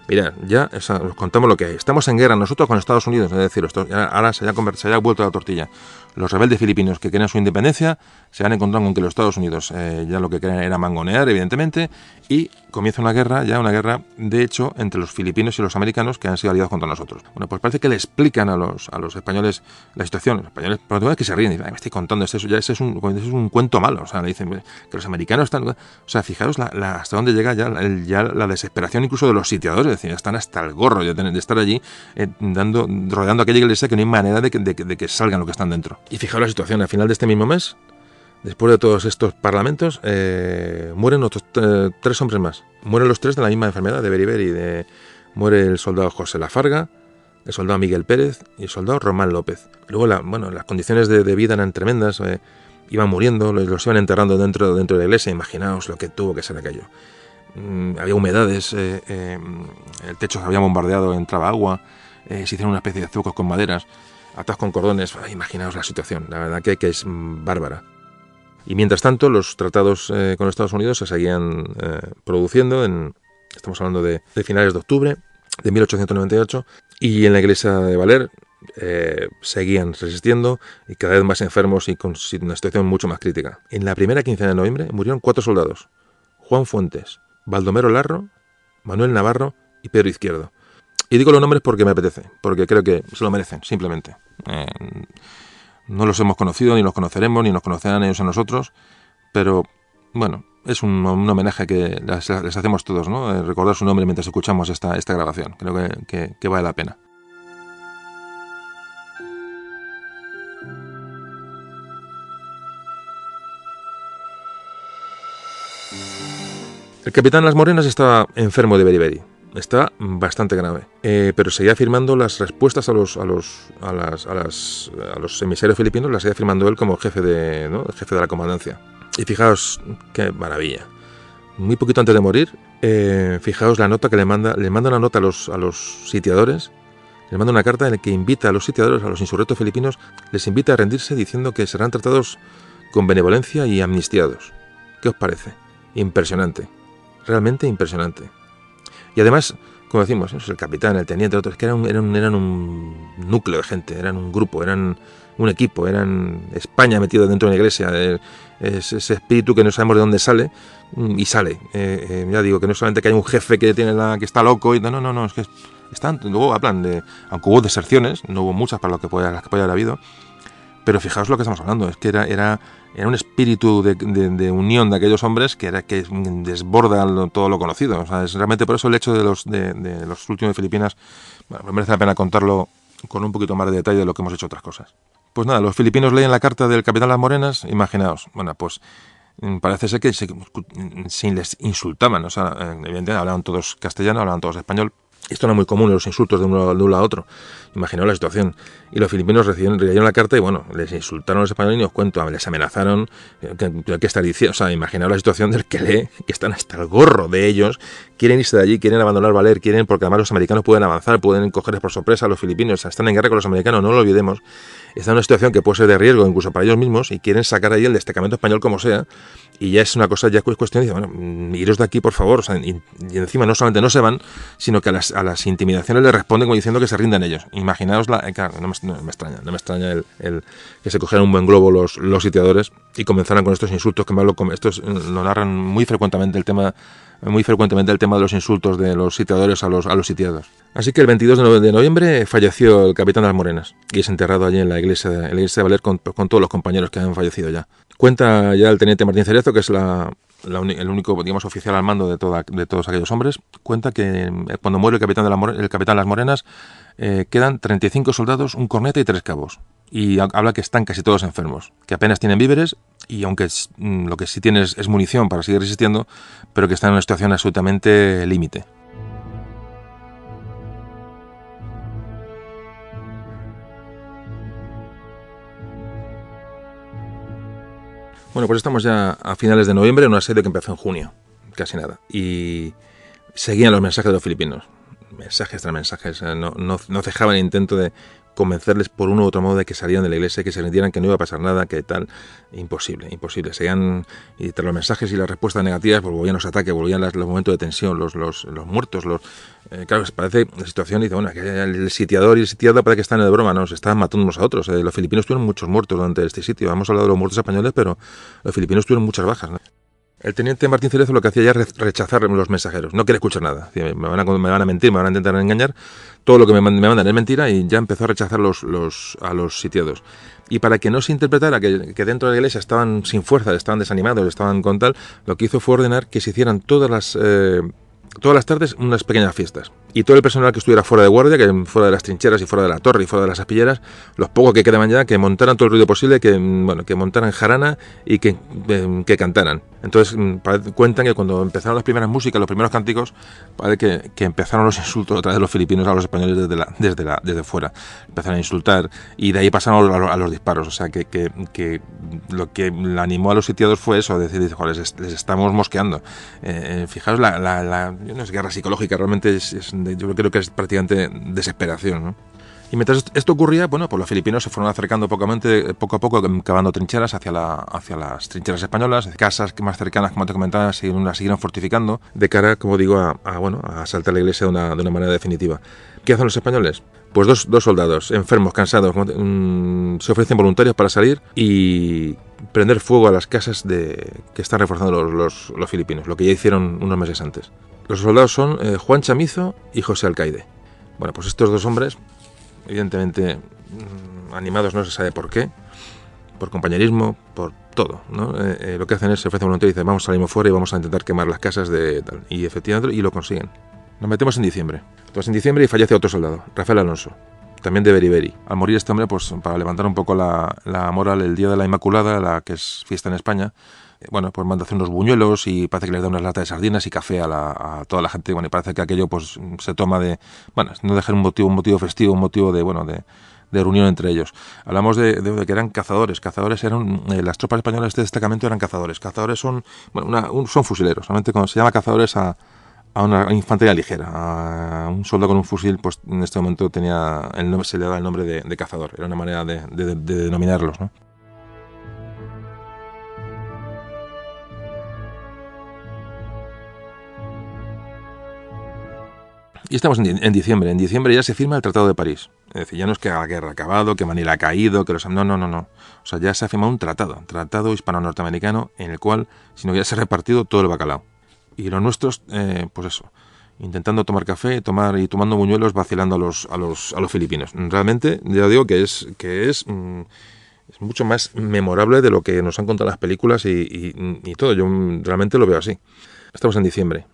Mirad, ya os contamos lo que hay. Estamos en guerra nosotros con Estados Unidos, es decir, ahora se haya vuelto la tortilla. Los rebeldes filipinos que querían su independencia se han encontrado con que los Estados Unidos ya lo que querían era mangonear, evidentemente, y comienza una guerra, de hecho, entre los filipinos y los americanos que han sido aliados contra nosotros. Bueno, pues parece que le explican a los españoles la situación. Los españoles, por lo menos, que se ríen y dicen, me estoy contando, ese es un cuento malo. O sea, le dicen que los americanos están... O sea, fijaros hasta dónde llega ya la desesperación incluso de los sitiadores. Es decir, están hasta el gorro de estar allí rodeando aquella iglesia que no hay manera de que salgan los que están dentro. Y fijaos la situación, al final de este mismo mes, después de todos estos parlamentos, mueren otros 3 hombres más. Mueren los 3 de la misma enfermedad, de beriberi. Muere el soldado José Lafarga, el soldado Miguel Pérez y el soldado Román López. Luego, las condiciones de vida eran tremendas. Iban muriendo, los iban enterrando dentro de la iglesia. Imaginaos lo que tuvo que ser aquello. Había humedades, el techo se había bombardeado, entraba agua, se hicieron una especie de zuecos con maderas, atados con cordones. Imaginaos la situación, la verdad que es bárbara. Y mientras tanto, los tratados con Estados Unidos se seguían produciendo. Estamos hablando de finales de octubre de 1898. Y en la iglesia de Valer seguían resistiendo y cada vez más enfermos y con una situación mucho más crítica. En la primera quincena de noviembre murieron 4 soldados. Juan Fuentes, Baldomero Larro, Manuel Navarro y Pedro Izquierdo. Y digo los nombres porque me apetece, porque creo que se lo merecen, simplemente. No los hemos conocido, ni los conoceremos, ni nos conocerán ellos a nosotros, pero bueno, es un homenaje que les hacemos todos, ¿no? Recordar su nombre mientras escuchamos esta grabación. Creo que vale la pena. El capitán Las Morenas estaba enfermo de beriberi. Está bastante grave, pero seguía firmando las respuestas a los emisarios filipinos, las seguía firmando él como jefe de la comandancia. Y fijaos qué maravilla. Muy poquito antes de morir, fijaos la nota que le manda una nota a los sitiadores, les manda una carta en la que invita a los sitiadores, a los insurrectos filipinos, les invita a rendirse diciendo que serán tratados con benevolencia y amnistiados. ¿Qué os parece? Impresionante, realmente impresionante. Y además, como decimos, el capitán, el teniente, otros, que eran un núcleo de gente, eran un grupo, eran un equipo, eran España metido dentro de una iglesia, ese espíritu que no sabemos de dónde sale, y sale. Ya digo, que no solamente que hay un jefe que que está loco, y no, es que están, luego hablan de, aunque hubo deserciones, no hubo muchas para las que puede haber habido, pero fijaos lo que estamos hablando, es que era un espíritu de unión de aquellos hombres que desborda todo lo conocido. O sea, es realmente por eso el hecho de los últimos de Filipinas, bueno, merece la pena contarlo con un poquito más de detalle de lo que hemos hecho otras cosas. Pues nada, los filipinos leen la carta del capitán Las Morenas, imaginaos, bueno, pues parece ser que les insultaban, o sea, evidentemente hablaban todos castellano, hablaban todos español. Esto no es muy común, los insultos de uno a otro. Imaginaos la situación. Y los filipinos leyeron la carta y, bueno, les insultaron a los españoles y os cuento, les amenazaron. ¿Qué está diciendo? O sea, imaginaos la situación del que lee, que están hasta el gorro de ellos, quieren irse de allí, quieren abandonar Valer, porque además los americanos pueden avanzar, pueden cogerles por sorpresa a los filipinos, o sea, están en guerra con los americanos, no lo olvidemos. Están en una situación que puede ser de riesgo incluso para ellos mismos y quieren sacar ahí el destacamento español como sea. Y ya es una cosa, ya es cuestión de decir, bueno, iros de aquí, por favor. O sea, y encima no solamente no se van, sino que a las intimidaciones le responden como diciendo que se rinden ellos. Imaginaos, claro, no me extraña el que se cogieran un buen globo los sitiadores y comenzaran con estos insultos, que estos lo narran muy frecuentemente el tema de los insultos de los sitiadores a los sitiados. Así que el 22 de noviembre falleció el capitán Las Morenas y es enterrado allí en la iglesia de Valer con todos los compañeros que han fallecido ya. Cuenta ya el teniente Martín Cerezo, que es el único, digamos, oficial al mando de todos aquellos hombres, cuenta que cuando muere el capitán Las Morenas quedan 35 soldados, un corneta y 3 cabos. Y habla que están casi todos enfermos, que apenas tienen víveres y aunque lo que sí tienen es munición para seguir resistiendo, pero que están en una situación absolutamente límite. Bueno, pues estamos ya a finales de noviembre en un asedio que empezó en junio, casi nada, y seguían los mensajes de los filipinos, mensajes tras mensajes, no cejaban el intento de convencerles por uno u otro modo de que salieran de la iglesia, que se rindieran, que no iba a pasar nada, que tal. Imposible. Seguían, y tras los mensajes y las respuestas negativas, pues volvían los ataques, volvían los momentos de tensión, los muertos, claro, parece la situación, dice, bueno, que el sitiador y el sitiado parece que están de broma, no, se estaban matando unos a otros. Los filipinos tuvieron muchos muertos durante este sitio. Hemos hablado de los muertos españoles, pero los filipinos tuvieron muchas bajas, ¿no? El teniente Martín Cerezo lo que hacía ya es rechazar los mensajeros, no quiere escuchar nada. Me van a mentir, me van a intentar engañar, todo lo que me mandan es mentira, y ya empezó a rechazar a los sitiados. Y para que no se interpretara que dentro de la iglesia estaban sin fuerza, estaban desanimados, estaban con tal, lo que hizo fue ordenar que se hicieran todas las tardes unas pequeñas fiestas. Y todo el personal que estuviera fuera de guardia, que fuera de las trincheras y fuera de la torre y fuera de las aspilleras, los pocos que quedaban ya, que montaran todo el ruido posible, que montaran jarana y que cantaran. Entonces cuentan que cuando empezaron las primeras músicas, los primeros cánticos, parece que empezaron los insultos otra vez de los filipinos a los españoles desde fuera. Empezaron a insultar y de ahí pasaron a los disparos. O sea que lo que animó a los sitiados fue eso, decir, les estamos mosqueando. Fijaos, no es guerra psicológica, realmente yo creo que es prácticamente desesperación, ¿no? Y mientras esto ocurría, pues los filipinos se fueron acercando poco a poco, cavando trincheras hacia las trincheras españolas, casas más cercanas, como te comentaba, las siguieron fortificando, de cara, como digo, a asaltar la iglesia de una manera definitiva. ¿Qué hacen los españoles? Pues dos soldados, enfermos, cansados, se ofrecen voluntarios para salir y prender fuego a las casas que están reforzando los filipinos, lo que ya hicieron unos meses antes. Los soldados son Juan Chamizo y José Alcaide. Bueno, pues estos dos hombres, evidentemente animados, no se sabe por qué, por compañerismo, por todo, ¿no? Lo que hacen es se ofrecen voluntarios y dicen, vamos, salimos fuera y vamos a intentar quemar las casas de tal. Y efectivamente, y lo consiguen. Nos metemos en diciembre. Entonces en diciembre y fallece otro soldado, Rafael Alonso, también de Beriberi. Al morir este hombre, pues para levantar un poco la moral, el Día de la Inmaculada, la que es fiesta en España, pues manda a hacer unos buñuelos y parece que les da unas latas de sardinas y café a toda la gente. Bueno, y parece que aquello pues se toma no dejar un motivo festivo, un motivo de reunión entre ellos. Hablamos de que eran cazadores. Cazadores eran, las tropas españolas de este destacamento eran cazadores. Cazadores son fusileros. Realmente cuando se llama cazadores a una infantería ligera, a un soldado con un fusil, pues en este momento se le daba el nombre de cazador. Era una manera de denominarlos, ¿no? Y estamos en diciembre. En diciembre ya se firma el Tratado de París. Es decir, ya no es que la guerra ha acabado, que Manila ha caído, que No. O sea, ya se ha firmado un tratado hispano-norteamericano, en el cual, sino que ya se ha repartido todo el bacalao. Y los nuestros, pues eso, intentando tomar café, tomando buñuelos, vacilando a los filipinos. Realmente, ya digo que es mucho más memorable de lo que nos han contado las películas y todo. Yo realmente lo veo así. Estamos en diciembre.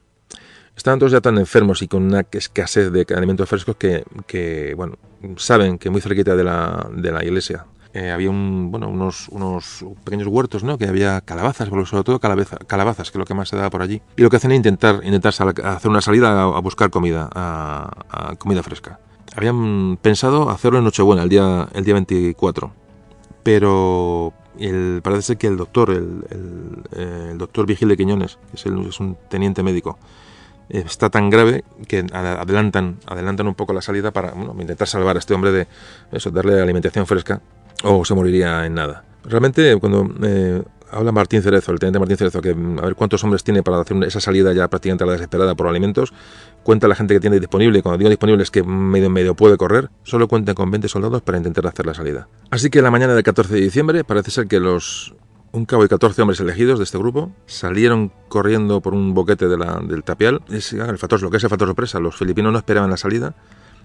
Estaban todos ya tan enfermos y con una escasez de alimentos frescos que saben que muy cerquita de la iglesia había unos pequeños huertos, ¿no? Que había calabazas, pero sobre todo calabazas, que es lo que más se daba por allí. Y lo que hacen es intentar hacer una salida a buscar comida fresca. Habían pensado hacerlo en Nochebuena, el día 24. Pero parece ser que el doctor Vigil de Quiñones, que es un teniente médico, está tan grave que adelantan un poco la salida para intentar salvar a este hombre de eso, darle alimentación fresca, o se moriría en nada. Realmente cuando habla Martín Cerezo, el teniente Martín Cerezo, que a ver cuántos hombres tiene para hacer esa salida ya prácticamente a la desesperada por alimentos, cuenta la gente que tiene disponible, y cuando digo disponible es que medio puede correr, solo cuenta con 20 soldados para intentar hacer la salida. Así que la mañana del 14 de diciembre parece ser que un cabo y 14 hombres elegidos de este grupo salieron corriendo por un boquete del tapial. Lo que es el factor sorpresa. Los filipinos no esperaban la salida.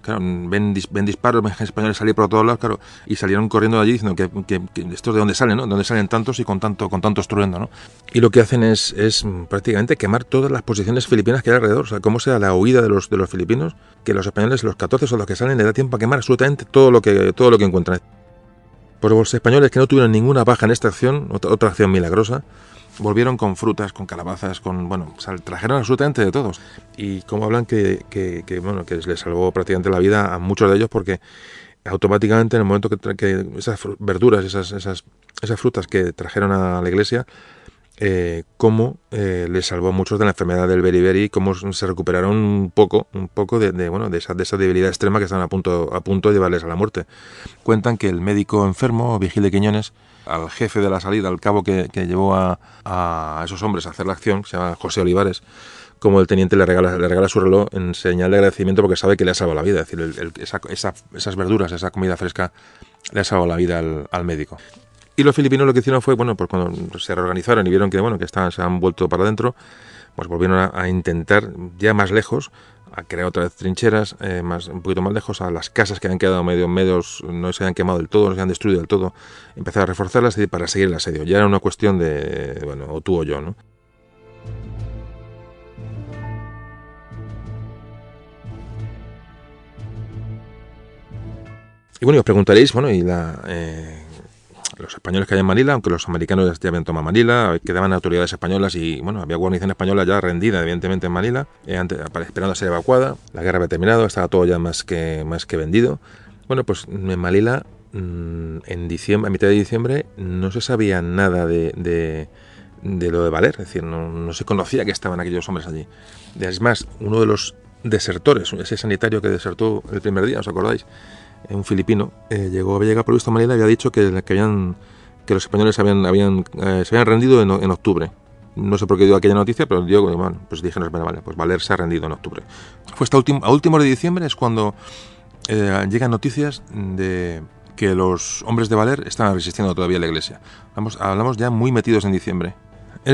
Claro, ven disparos, ven españoles salir por todos lados, claro, y salieron corriendo de allí diciendo que estos de dónde salen, ¿no? De dónde salen tantos y con tanto estruendo, ¿no? Y lo que hacen es prácticamente quemar todas las posiciones filipinas que hay alrededor. O sea, cómo sea la huida de los filipinos, que los españoles, los 14 soldados que salen, les da tiempo a quemar absolutamente todo lo que encuentran. Pues los españoles, que no tuvieron ninguna baja en esta acción, otra acción milagrosa, volvieron con frutas, con calabazas, trajeron absolutamente de todos. Y como hablan que les salvó prácticamente la vida a muchos de ellos, porque automáticamente en el momento que esas verduras, esas frutas que trajeron a la iglesia, les salvó a muchos de la enfermedad del beriberi, cómo se recuperaron un poco de esa debilidad extrema que estaban a punto de llevarles a la muerte. Cuentan que el médico enfermo, Vigil de Quiñones, al jefe de la salida, al cabo que llevó a esos hombres a hacer la acción, que se llama José Olivares, como el teniente le regala su reloj en señal de agradecimiento porque sabe que le ha salvado la vida. Es decir, esas verduras, esa comida fresca le ha salvado la vida al médico. Y los filipinos lo que hicieron fue, bueno, pues cuando se reorganizaron y vieron que, bueno, que se han vuelto para adentro, pues volvieron a intentar, ya más lejos, a crear otra vez trincheras, un poquito más lejos, a las casas que habían quedado medios, no se habían quemado del todo, no se habían destruido del todo, empezar a reforzarlas para seguir el asedio. Ya era una cuestión de, bueno, o tú o yo, ¿no? Y bueno, os preguntaréis, bueno, y los españoles que hay en Manila, aunque los americanos ya habían tomado Manila, quedaban autoridades españolas y, bueno, había guarnición española ya rendida, evidentemente, en Manila, esperando a ser evacuada. La guerra había terminado, estaba todo ya más que vendido. Bueno, pues en Manila, en diciembre, a mitad de diciembre, no se sabía nada de lo de Valer, es decir, no se conocía que estaban aquellos hombres allí. Es más, uno de los desertores, ese sanitario que desertó el primer día, ¿os acordáis? Un filipino, había llegado por visto a Manila y había dicho que los españoles se habían rendido en octubre. No sé por qué dio aquella noticia, pero bueno, pues dijeron, vale, pues Valer se ha rendido en octubre. Fue a últimos de diciembre es cuando llegan noticias de que los hombres de Valer estaban resistiendo todavía a la iglesia. Hablamos ya muy metidos en diciembre. En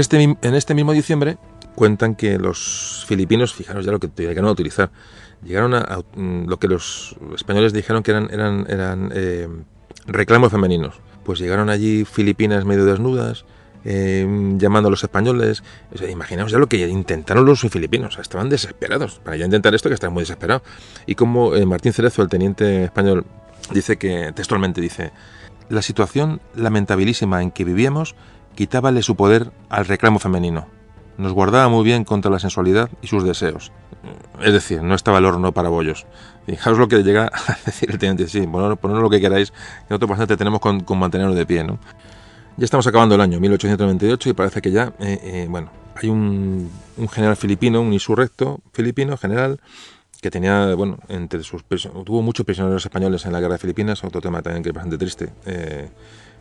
este mismo diciembre cuentan que los filipinos, fijaros ya lo que llegaron a utilizar, llegaron a lo que los españoles dijeron que eran reclamos femeninos. Pues llegaron allí filipinas medio desnudas, llamando a los españoles. O sea, imaginaos ya lo que intentaron los filipinos. O sea, estaban desesperados. Para ya intentar esto, que estaban muy desesperados. Y como Martín Cerezo, el teniente español, textualmente dice: la situación lamentabilísima en que vivíamos quitábale su poder al reclamo femenino. Nos guardaba muy bien contra la sensualidad y sus deseos. Es decir, no estaba el horno para bollos. Fijaos lo que llega a decir el teniente. Sí, poned lo que queráis, que nosotros bastante tenemos con mantenerlo de pie, ¿no? Ya estamos acabando el año 1898 y parece que ya, hay un general filipino, un insurrecto filipino, general, que tenía, bueno, tuvo muchos prisioneros españoles en la guerra de Filipinas, otro tema también que es bastante triste,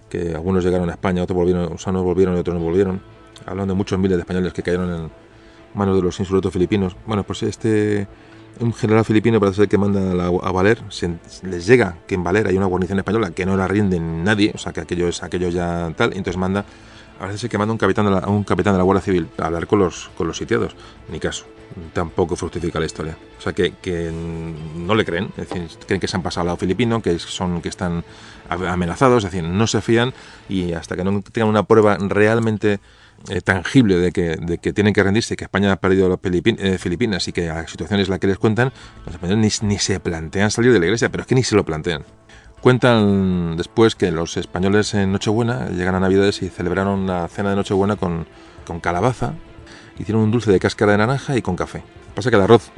que algunos llegaron a España, otros no volvieron y otros no volvieron. Hablan de muchos miles de españoles que cayeron en manos de los insurrectos filipinos. Bueno, pues un general filipino parece ser que manda a Valer, les llega que en Valer hay una guarnición española que no la rinde nadie, o sea que aquello ya tal, y entonces parece ser que manda a un capitán de la Guardia Civil a hablar con los sitiados. Ni caso, tampoco fructifica la historia. O sea que no le creen, es decir, creen que se han pasado al lado filipino, que están amenazados, es decir, no se fían, y hasta que no tengan una prueba realmente tangible de que tienen que rendirse, que España ha perdido a las Filipinas y que la situación es la que les cuentan, los españoles ni se plantean salir de la iglesia, pero es que ni se lo plantean. Cuentan después que los españoles en Nochebuena llegan a Navidades y celebraron la cena de Nochebuena con calabaza, hicieron un dulce de cáscara de naranja y con café. Pasa que el arroz,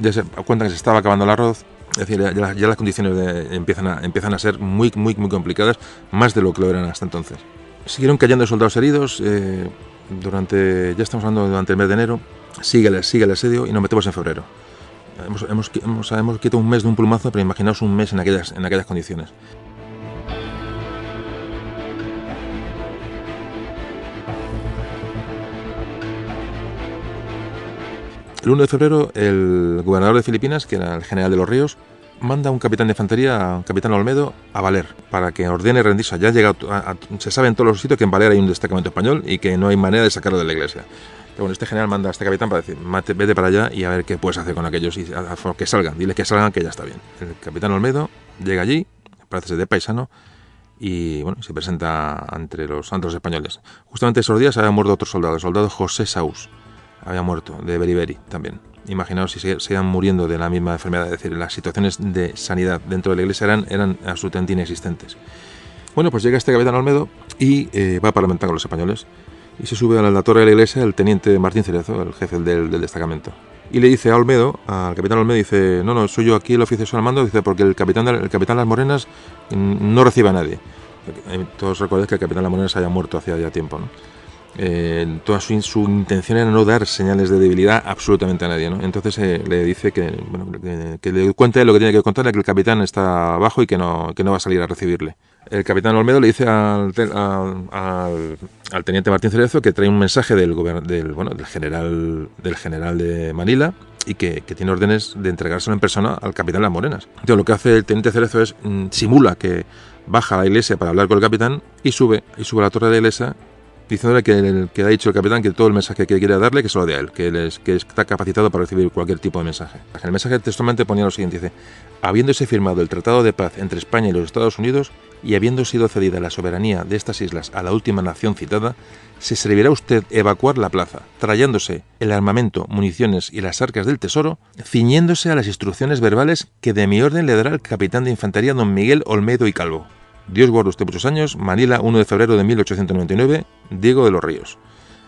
cuentan que se estaba acabando el arroz, es decir, ya las condiciones empiezan a ser muy, muy, muy complicadas, más de lo que lo eran hasta entonces. Siguieron cayendo soldados heridos, ya estamos hablando durante el mes de enero, sigue el asedio y nos metemos en febrero. Hemos quitado un mes de un plumazo, pero imaginaos un mes en aquellas condiciones. El 1 de febrero, el gobernador de Filipinas, que era el general de los Ríos, manda a un capitán de infantería, un capitán Olmedo, a Valer, para que ordene rendirse. Ya se sabe en todos los sitios que en Valer hay un destacamento español y que no hay manera de sacarlo de la iglesia. Pero bueno, este general manda a este capitán para decir: vete para allá y a ver qué puedes hacer con aquellos, y que salgan, diles que salgan, que ya está bien. El capitán Olmedo llega allí, parece ser de paisano, y bueno, se presenta ante los españoles. Justamente esos días había muerto otro soldado, el soldado José Saús, había muerto de beriberi también. Imaginaos si se iban muriendo de la misma enfermedad, es decir, las situaciones de sanidad dentro de la iglesia eran absolutamente inexistentes. Bueno, pues llega este capitán Olmedo y va a parlamentar con los españoles, y se sube a la torre de la iglesia el teniente Martín Cerezo, el jefe del destacamento, y le dice al capitán Olmedo, dice: no, soy yo aquí el oficial al mando, dice, porque el capitán Las Morenas no recibe a nadie. Todos recordáis que el capitán Las Morenas haya muerto hacía ya tiempo, ¿no? Toda su intención era no dar señales de debilidad absolutamente a nadie, ¿no? Entonces le dice que le cuente lo que tiene que contarle, que el capitán está abajo y que no va a salir a recibirle. El capitán Olmedo le dice al teniente Martín Cerezo que trae un mensaje del general de Manila y que tiene órdenes de entregárselo en persona al capitán Las Morenas. Entonces lo que hace el teniente Cerezo es simula que baja a la iglesia para hablar con el capitán y sube a la torre de la iglesia diciéndole que ha dicho el capitán que todo el mensaje que quiere darle que se lo dé a él, que está capacitado para recibir cualquier tipo de mensaje. El mensaje textualmente ponía lo siguiente, dice: habiéndose firmado el Tratado de Paz entre España y los Estados Unidos y habiendo sido cedida la soberanía de estas islas a la última nación citada, se servirá usted evacuar la plaza, trayéndose el armamento, municiones y las arcas del tesoro, ciñéndose a las instrucciones verbales que de mi orden le dará el capitán de infantería don Miguel Olmedo y Calvo. Dios guarde usted muchos años. Manila, 1 de febrero de 1899, Diego de los Ríos.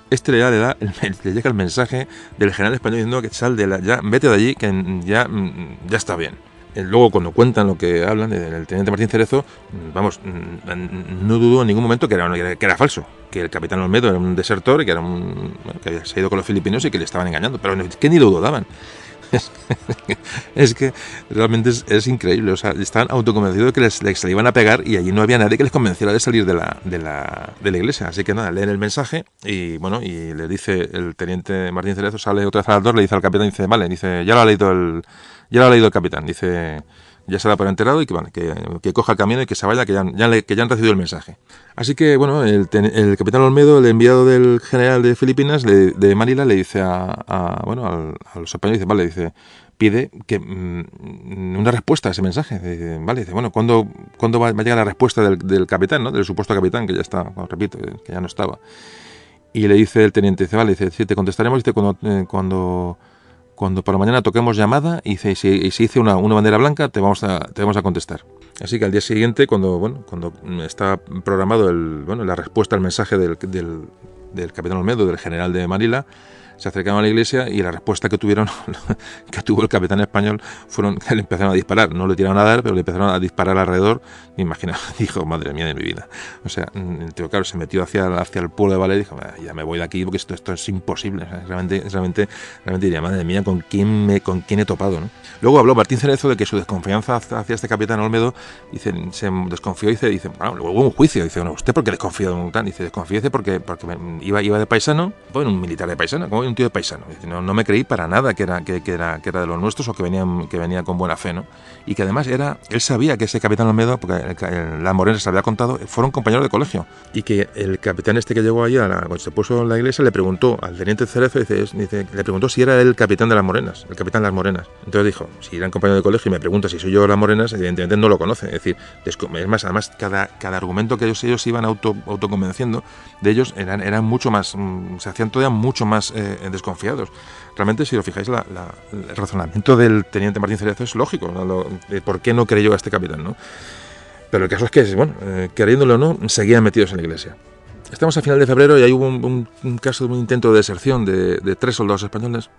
Le llega el mensaje del general español diciendo que vete de allí, que ya está bien. Luego, cuando cuentan lo que hablan del teniente Martín Cerezo, no dudó en ningún momento que era falso, que el capitán Olmedo era un desertor y que había ido con los filipinos y que le estaban engañando, pero que ni lo dudaban. Es que realmente es increíble, o sea, estaban autoconvencidos de que se le iban a pegar y allí no había nadie que les convenciera de salir de la iglesia. Así que nada, leen el mensaje y le dice el teniente Martín Cerezo, sale otra vez al le dice al capitán, dice, vale, dice, ya lo ha leído el capitán, dice, ya se da por enterado y que coja el camino y que se vaya, que ya han recibido el mensaje. Así que bueno, el capitán Olmedo, el enviado del general de Filipinas, de Manila, le dice a los españoles, dice, vale, dice, pide que una respuesta a ese mensaje. Dice, vale, dice, bueno, ¿cuándo va a llegar la respuesta del capitán, ¿no? Del supuesto capitán, que ya está, repito, que ya no estaba? Y le dice el teniente, dice, vale, dice, sí, te contestaremos, dice, cuando por la mañana toquemos llamada y si hice una bandera blanca, te vamos a contestar. Así que al día siguiente, cuando está programado la respuesta al mensaje del capitán Olmedo, del general de Manila, se acercaron a la iglesia y la respuesta que tuvo el capitán español fueron que le empezaron a disparar. No le tiraron a dar, pero le empezaron a disparar alrededor. Me imagino, dijo, madre mía de mi vida. O sea, el tío, claro, se metió hacia el pueblo de Valer y dijo, ya me voy de aquí porque esto es imposible. O sea, realmente diría, madre mía, ¿con quién he topado, ¿no? Luego habló Martín Cerezo de que su desconfianza hacia este capitán Olmedo, se desconfió y dice, bueno, luego hubo un juicio. Dice, bueno, ¿usted por qué desconfía de un tal? Dice, desconfíese porque iba de paisano, bueno, un militar de paisano, como un tío de paisano. Dice, no me creí para nada que era de los nuestros o que venía con buena fe, ¿no? Y que además él sabía que ese capitán Olmedo, porque la Morena se había contado, fueron compañeros de colegio. Y que el capitán que llegó allí, cuando se puso en la iglesia, le preguntó al teniente Cerezo, le preguntó si era el capitán de las Morenas, el capitán de las Morenas. Entonces dijo, si eran compañeros de colegio y me pregunta si soy yo las Morenas, evidentemente no lo conoce. Es decir, es más, además cada argumento que ellos iban autoconvenciendo de ellos eran mucho más, se hacían todavía mucho más desconfiados. Realmente, si lo fijáis, el razonamiento del teniente Martín Cerezo es lógico, ¿no? ¿Por qué no creyó a este capitán, no? Pero el caso es que, bueno, queriéndolo o no, seguían metidos en la iglesia. Estamos a final de febrero y ahí hubo un caso de un intento de deserción de 3 soldados españoles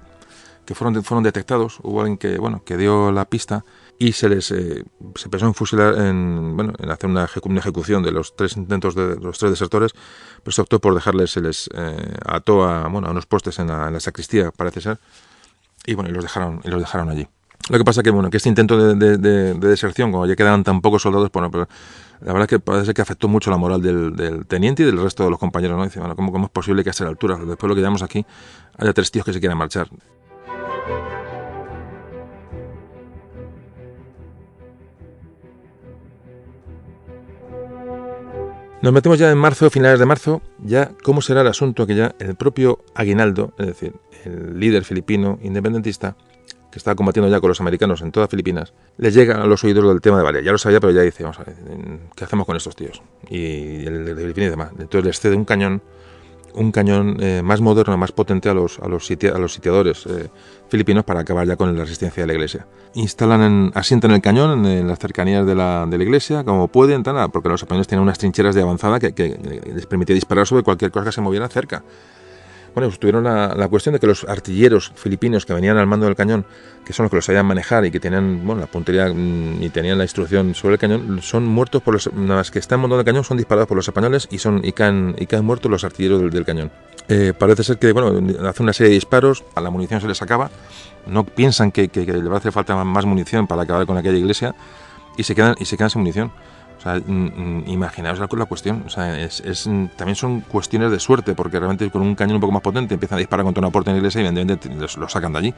que fueron detectados. Hubo alguien que dio la pista y se pensó en fusilar, en hacer una ejecución de los 3 intentos de los 3 desertores, pero se optó por se les ató a unos postes en la sacristía, parece ser, y los dejaron allí. Lo que pasa que este intento de deserción, como ya quedaban tan pocos soldados, pero la verdad es que parece que afectó mucho la moral del teniente y del resto de los compañeros, ¿no? Dice, ¿cómo es posible que a esta altura, después de lo que llevamos aquí, haya 3 tíos que se quieran marchar? Nos metemos ya en marzo, finales de marzo, ya cómo será el asunto que ya el propio Aguinaldo, es decir, el líder filipino independentista, que estaba combatiendo ya con los americanos en todas Filipinas, les llega a los oídos del tema de Valer. Ya lo sabía, pero ya dice, vamos a ver, ¿qué hacemos con estos tíos? Y el de Filipinas y demás. Entonces les cede un cañón más moderno, más potente a los sitiadores filipinos para acabar ya con la resistencia de la iglesia. Asientan el cañón en las cercanías de la iglesia, como pueden, porque los españoles tienen unas trincheras de avanzada que les permitía disparar sobre cualquier cosa que se moviera cerca. Bueno, pues tuvieron la cuestión de que los artilleros filipinos que venían al mando del cañón, que son los que lo sabían manejar y que tenían la puntería y tenían la instrucción sobre el cañón, son muertos por los que están montando el cañón, son disparados por los españoles y caen muertos los artilleros del cañón. Parece ser que hace una serie de disparos, a la munición se les acaba, no piensan que le va a hacer falta más munición para acabar con aquella iglesia y se quedan sin munición. O sea, imaginaos la cuestión. O sea, también son cuestiones de suerte, porque realmente con un cañón un poco más potente empiezan a disparar contra una puerta en la iglesia y evidentemente lo sacan de allí.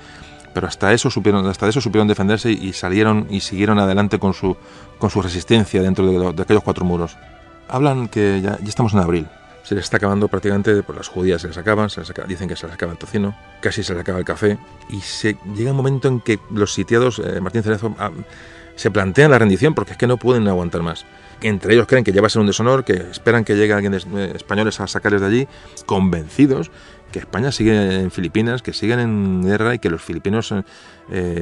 Pero hasta eso supieron defenderse y salieron y siguieron adelante con su resistencia dentro de aquellos 4 muros. Hablan que ya estamos en abril. Se les está acabando prácticamente, pues las judías se les acaban, dicen que se les acaba el tocino, casi se les acaba el café, y llega un momento en que los sitiados, Martín Cerezo, se plantean la rendición porque es que no pueden aguantar más. Entre ellos creen que ya va a ser un deshonor, que esperan que llegue alguien de españoles a sacarles de allí, convencidos que España sigue en Filipinas, que siguen en guerra y que los filipinos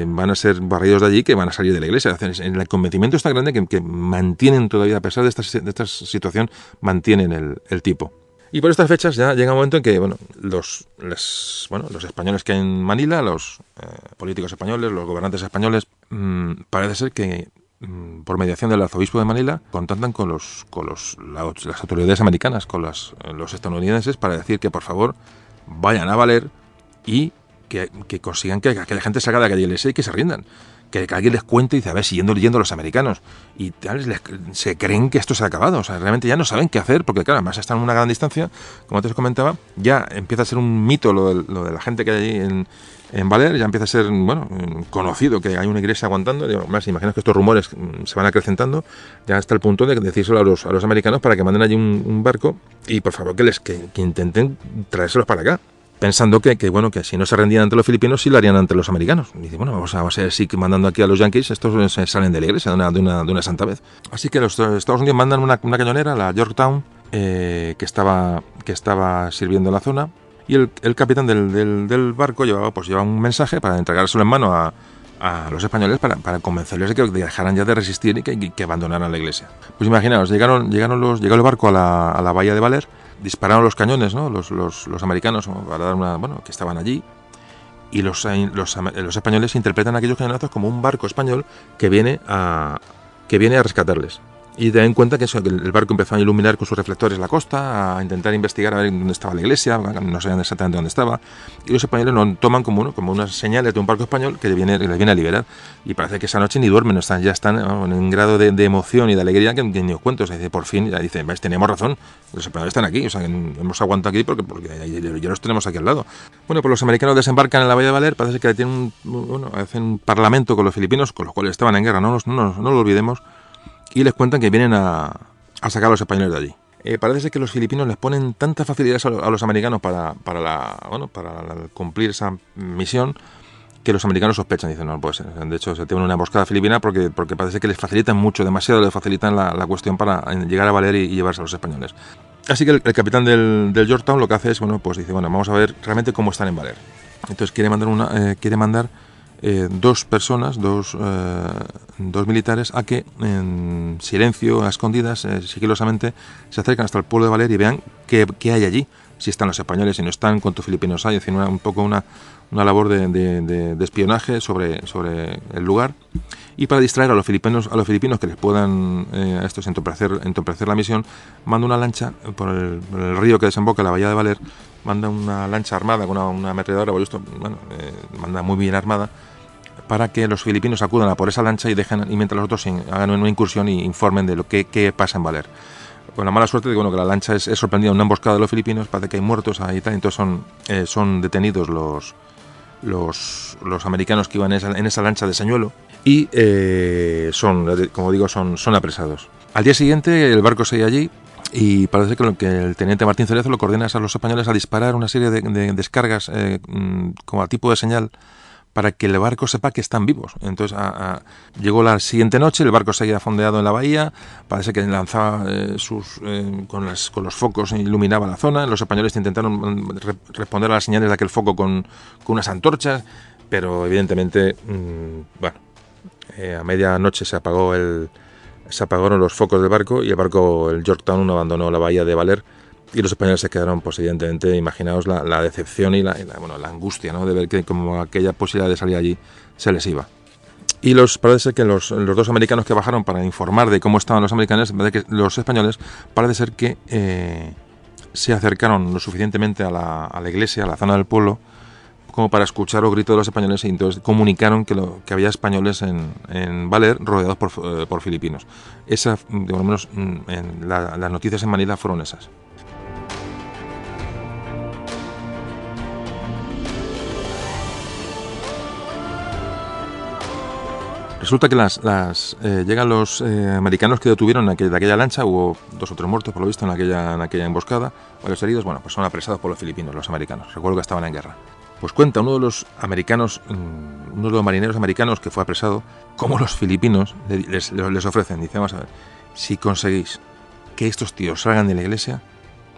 van a ser barridos de allí, que van a salir de la iglesia. El convencimiento está grande que mantienen todavía, a pesar de esta situación, mantienen el tipo. Y por estas fechas ya llega un momento en que los españoles que hay en Manila, los políticos españoles, los gobernantes españoles, parece ser que por mediación del arzobispo de Manila contactan con las autoridades americanas, con los estadounidenses, para decir que por favor vayan a Valer y que consigan que la gente salga de aquella iglesia y que se rindan. Que alguien les cuente y dice, a ver, siguiendo leyendo a los americanos. Y tal, se creen que esto se ha acabado. O sea, realmente ya no saben qué hacer, porque claro, además están a una gran distancia, como antes os comentaba, ya empieza a ser un mito lo de la gente que hay allí en Valer, ya empieza a ser, conocido que hay una iglesia aguantando. Más, imagino que estos rumores se van acrecentando, ya hasta el punto de decírselo a los americanos para que manden allí un barco y por favor que intenten traérselos para acá. Pensando que si no se rendían ante los filipinos, sí lo harían ante los americanos. Y dice, vamos a ver si mandando aquí a los yanquis, estos se salen de la iglesia de una santa vez. Así que los Estados Unidos mandan una cañonera, la Yorktown, que estaba sirviendo la zona, y el capitán del barco llevaba un mensaje para entregárselo en mano a los españoles para convencerles de que dejaran ya de resistir y que abandonaran la iglesia. Pues imaginaos, llegó el barco a la bahía de Valer, dispararon los cañones, ¿no? los americanos para dar que estaban allí, y los españoles interpretan aquellos cañonazos como un barco español que viene a rescatarles. Y ten en cuenta que el barco empezó a iluminar con sus reflectores la costa, a intentar investigar a ver dónde estaba la iglesia, no sabían exactamente dónde estaba, y los españoles lo toman como unas señales de un barco español que les viene a liberar. Y parece que esa noche ni duermen, ya están en un grado de emoción y de alegría que ni os cuento. O sea, por fin, ya dicen, teníamos razón, los españoles están aquí, o sea, hemos aguantado aquí porque ya los tenemos aquí al lado. Bueno, pues los americanos desembarcan en la bahía de Valer, parece que tienen hacen un parlamento con los filipinos, con los cuales estaban en guerra, no lo olvidemos, y les cuentan que vienen a sacar a los españoles de allí. Parece ser que los filipinos les ponen tantas facilidades a los americanos para cumplir esa misión, que los americanos sospechan, dicen, no puede ser. De hecho, se tiene una emboscada filipina porque parece que les facilitan mucho, demasiado les facilitan la cuestión para llegar a Valer y llevarse a los españoles. Así que el capitán del Yorktown lo que hace es, dice, vamos a ver realmente cómo están en Valer. Entonces quiere mandar 2 personas, dos militares, a que en silencio, a escondidas, sigilosamente se acercan hasta el pueblo de Valer y vean qué hay allí, si están los españoles, si no están, cuántos filipinos hay, es decir, un poco una labor de espionaje sobre el lugar, y para distraer a los filipinos que les puedan a estos entorpecer la misión, manda una lancha por el río que desemboca en la bahía de Valer, manda una lancha armada con una ametralladora, manda muy bien armada, para que los filipinos acudan a por esa lancha y mientras los otros hagan una incursión y informen de lo que pasa en Valer. Con la mala suerte de que la lancha es sorprendida en una emboscada de los filipinos, parece que hay muertos ahí y tal, entonces son detenidos los americanos que iban en esa lancha de señuelo y como digo, son apresados. Al día siguiente el barco sigue allí y parece que el teniente Martín Cerezo lo coordina a los españoles a disparar una serie de descargas como a tipo de señal para que el barco sepa que están vivos. Entonces llegó la siguiente noche, el barco seguía fondeado en la bahía, parece que lanzaba con los focos iluminaba la zona, los españoles intentaron responder a las señales de aquel foco con unas antorchas, pero evidentemente, a medianoche se apagaron los focos del barco y el Yorktown abandonó la bahía de Valer. Y los españoles se quedaron, pues evidentemente, imaginaos la decepción y la angustia, ¿no?, de ver que como aquella posibilidad de salir allí se les iba. Y parece ser que los 2 americanos que bajaron para informar de cómo estaban los españoles, parece ser que se acercaron lo suficientemente a la iglesia, a la zona del pueblo, como para escuchar los gritos de los españoles, y entonces comunicaron que había españoles en Baler rodeados por filipinos. Esa, por lo menos, las noticias en Manila fueron esas. Resulta que llegan los americanos que detuvieron de aquella lancha. Hubo 2 o 3 muertos, por lo visto, en aquella emboscada, varios heridos. Bueno, pues son apresados por los filipinos, los americanos. Recuerdo que estaban en guerra. Pues cuenta uno de los marineros americanos que fue apresado, cómo los filipinos les ofrecen. Dice, vamos a ver, si conseguís que estos tíos salgan de la iglesia,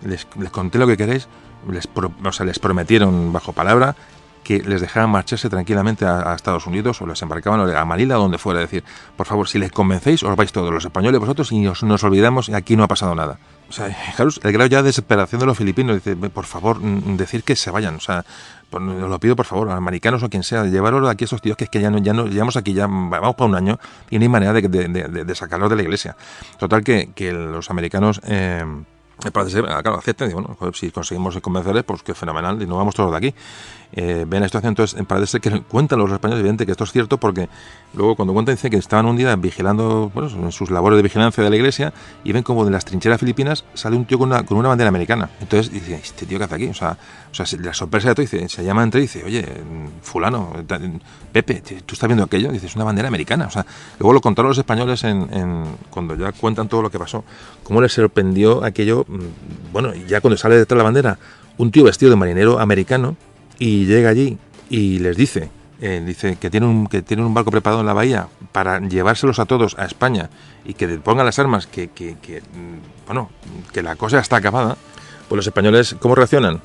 les conté lo que queréis, les prometieron bajo palabra que les dejaran marcharse tranquilamente a Estados Unidos, o les embarcaban a Manila, o donde fuera. Es decir, por favor, si les convencéis, os vais todos los españoles, vosotros, y nos olvidamos, y aquí no ha pasado nada. O sea, fijaros, el grado ya de desesperación de los filipinos. Dice, por favor, decir que se vayan. O sea, os lo pido, por favor, a los americanos o quien sea, llevaros de aquí a esos tíos, que es que ya no llevamos aquí, ya vamos para un año, y no hay manera de sacarlos de la iglesia. Total, que los americanos... parece ser, claro, aceptan, y bueno, si conseguimos convencerles, pues que fenomenal, y nos vamos todos de aquí. Ven la situación. Entonces parece ser que cuentan los españoles, evidente que esto es cierto, porque luego cuando cuentan dice que estaban un día vigilando, bueno, en sus labores de vigilancia de la iglesia, y ven como de las trincheras filipinas sale un tío con una bandera americana. Entonces dice, ¿este tío qué hace aquí? O sea la sorpresa de todo, dice, se llama entre y dice, oye, fulano, Pepe, ¿tú estás viendo aquello? Dice, es una bandera americana. O sea, luego lo contaron los españoles cuando ya cuentan todo lo que pasó, cómo les sorprendió aquello. Bueno, ya cuando sale detrás de la bandera un tío vestido de marinero americano, y llega allí y les dice que tienen un barco preparado en la bahía para llevárselos a todos a España, y que pongan las armas, que la cosa está acabada. Pues los españoles, ¿cómo reaccionan?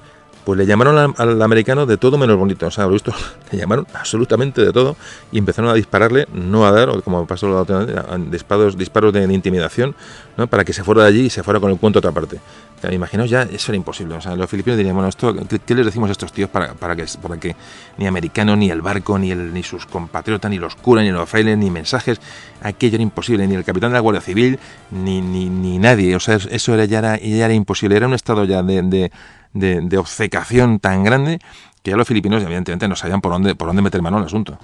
Pues le llamaron al americano de todo menos bonito. O sea, lo visto, le llamaron absolutamente de todo, y empezaron a dispararle, no a dar, o como pasó la otra vez, disparos de intimidación, ¿no? Para que se fuera de allí y se fuera con el cuento a otra parte. O sea, imaginaos, ya eso era imposible. O sea, los filipinos dirían, bueno, ¿qué les decimos a estos tíos para que ni americano, ni el barco, ni sus compatriotas, ni los curas, ni los frailes, ni mensajes? Aquello era imposible, ni el capitán de la Guardia Civil, ni nadie. O sea, eso ya era imposible. Era un estado ya de obcecación tan grande, que ya los filipinos evidentemente no sabían por dónde meter mano al asunto.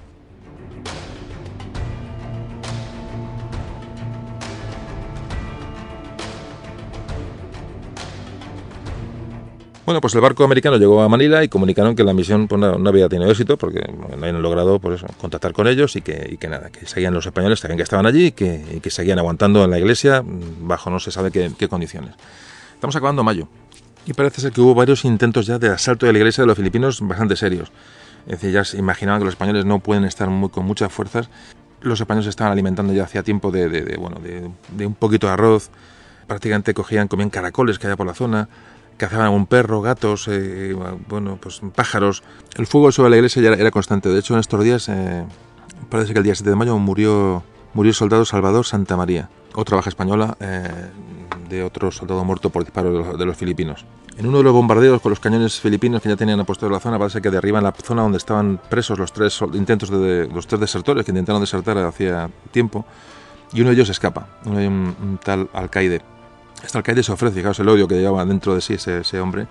Bueno, pues el barco americano llegó a Manila y comunicaron que la misión pues, no había tenido éxito, porque no habían logrado pues, contactar con ellos, y que nada, que seguían los españoles, sabían que estaban allí, y que seguían aguantando en la iglesia bajo no se sabe qué condiciones. Estamos acabando mayo, y parece ser que hubo varios intentos ya de asalto de la iglesia de los filipinos bastante serios. Es decir, ya se imaginaban que los españoles no pueden estar con muchas fuerzas. Los españoles estaban alimentando ya hacía tiempo de un poquito de arroz. Prácticamente comían caracoles que había por la zona, cazaban un perro, gatos, pues pájaros. El fuego sobre la iglesia ya era constante. De hecho, en estos días, parece que el día 7 de mayo murió el soldado Salvador Santamaría, otra baja española de otro soldado muerto por disparo de los filipinos. En uno de los bombardeos con los cañones filipinos que ya tenían apuesto en la zona, parece que derriban la zona donde estaban presos los tres desertores que intentaron desertar hacía tiempo, y uno de ellos escapa, un tal alcaide. Este alcaide se ofrece, fijaos el odio que llevaba dentro de sí ese hombre,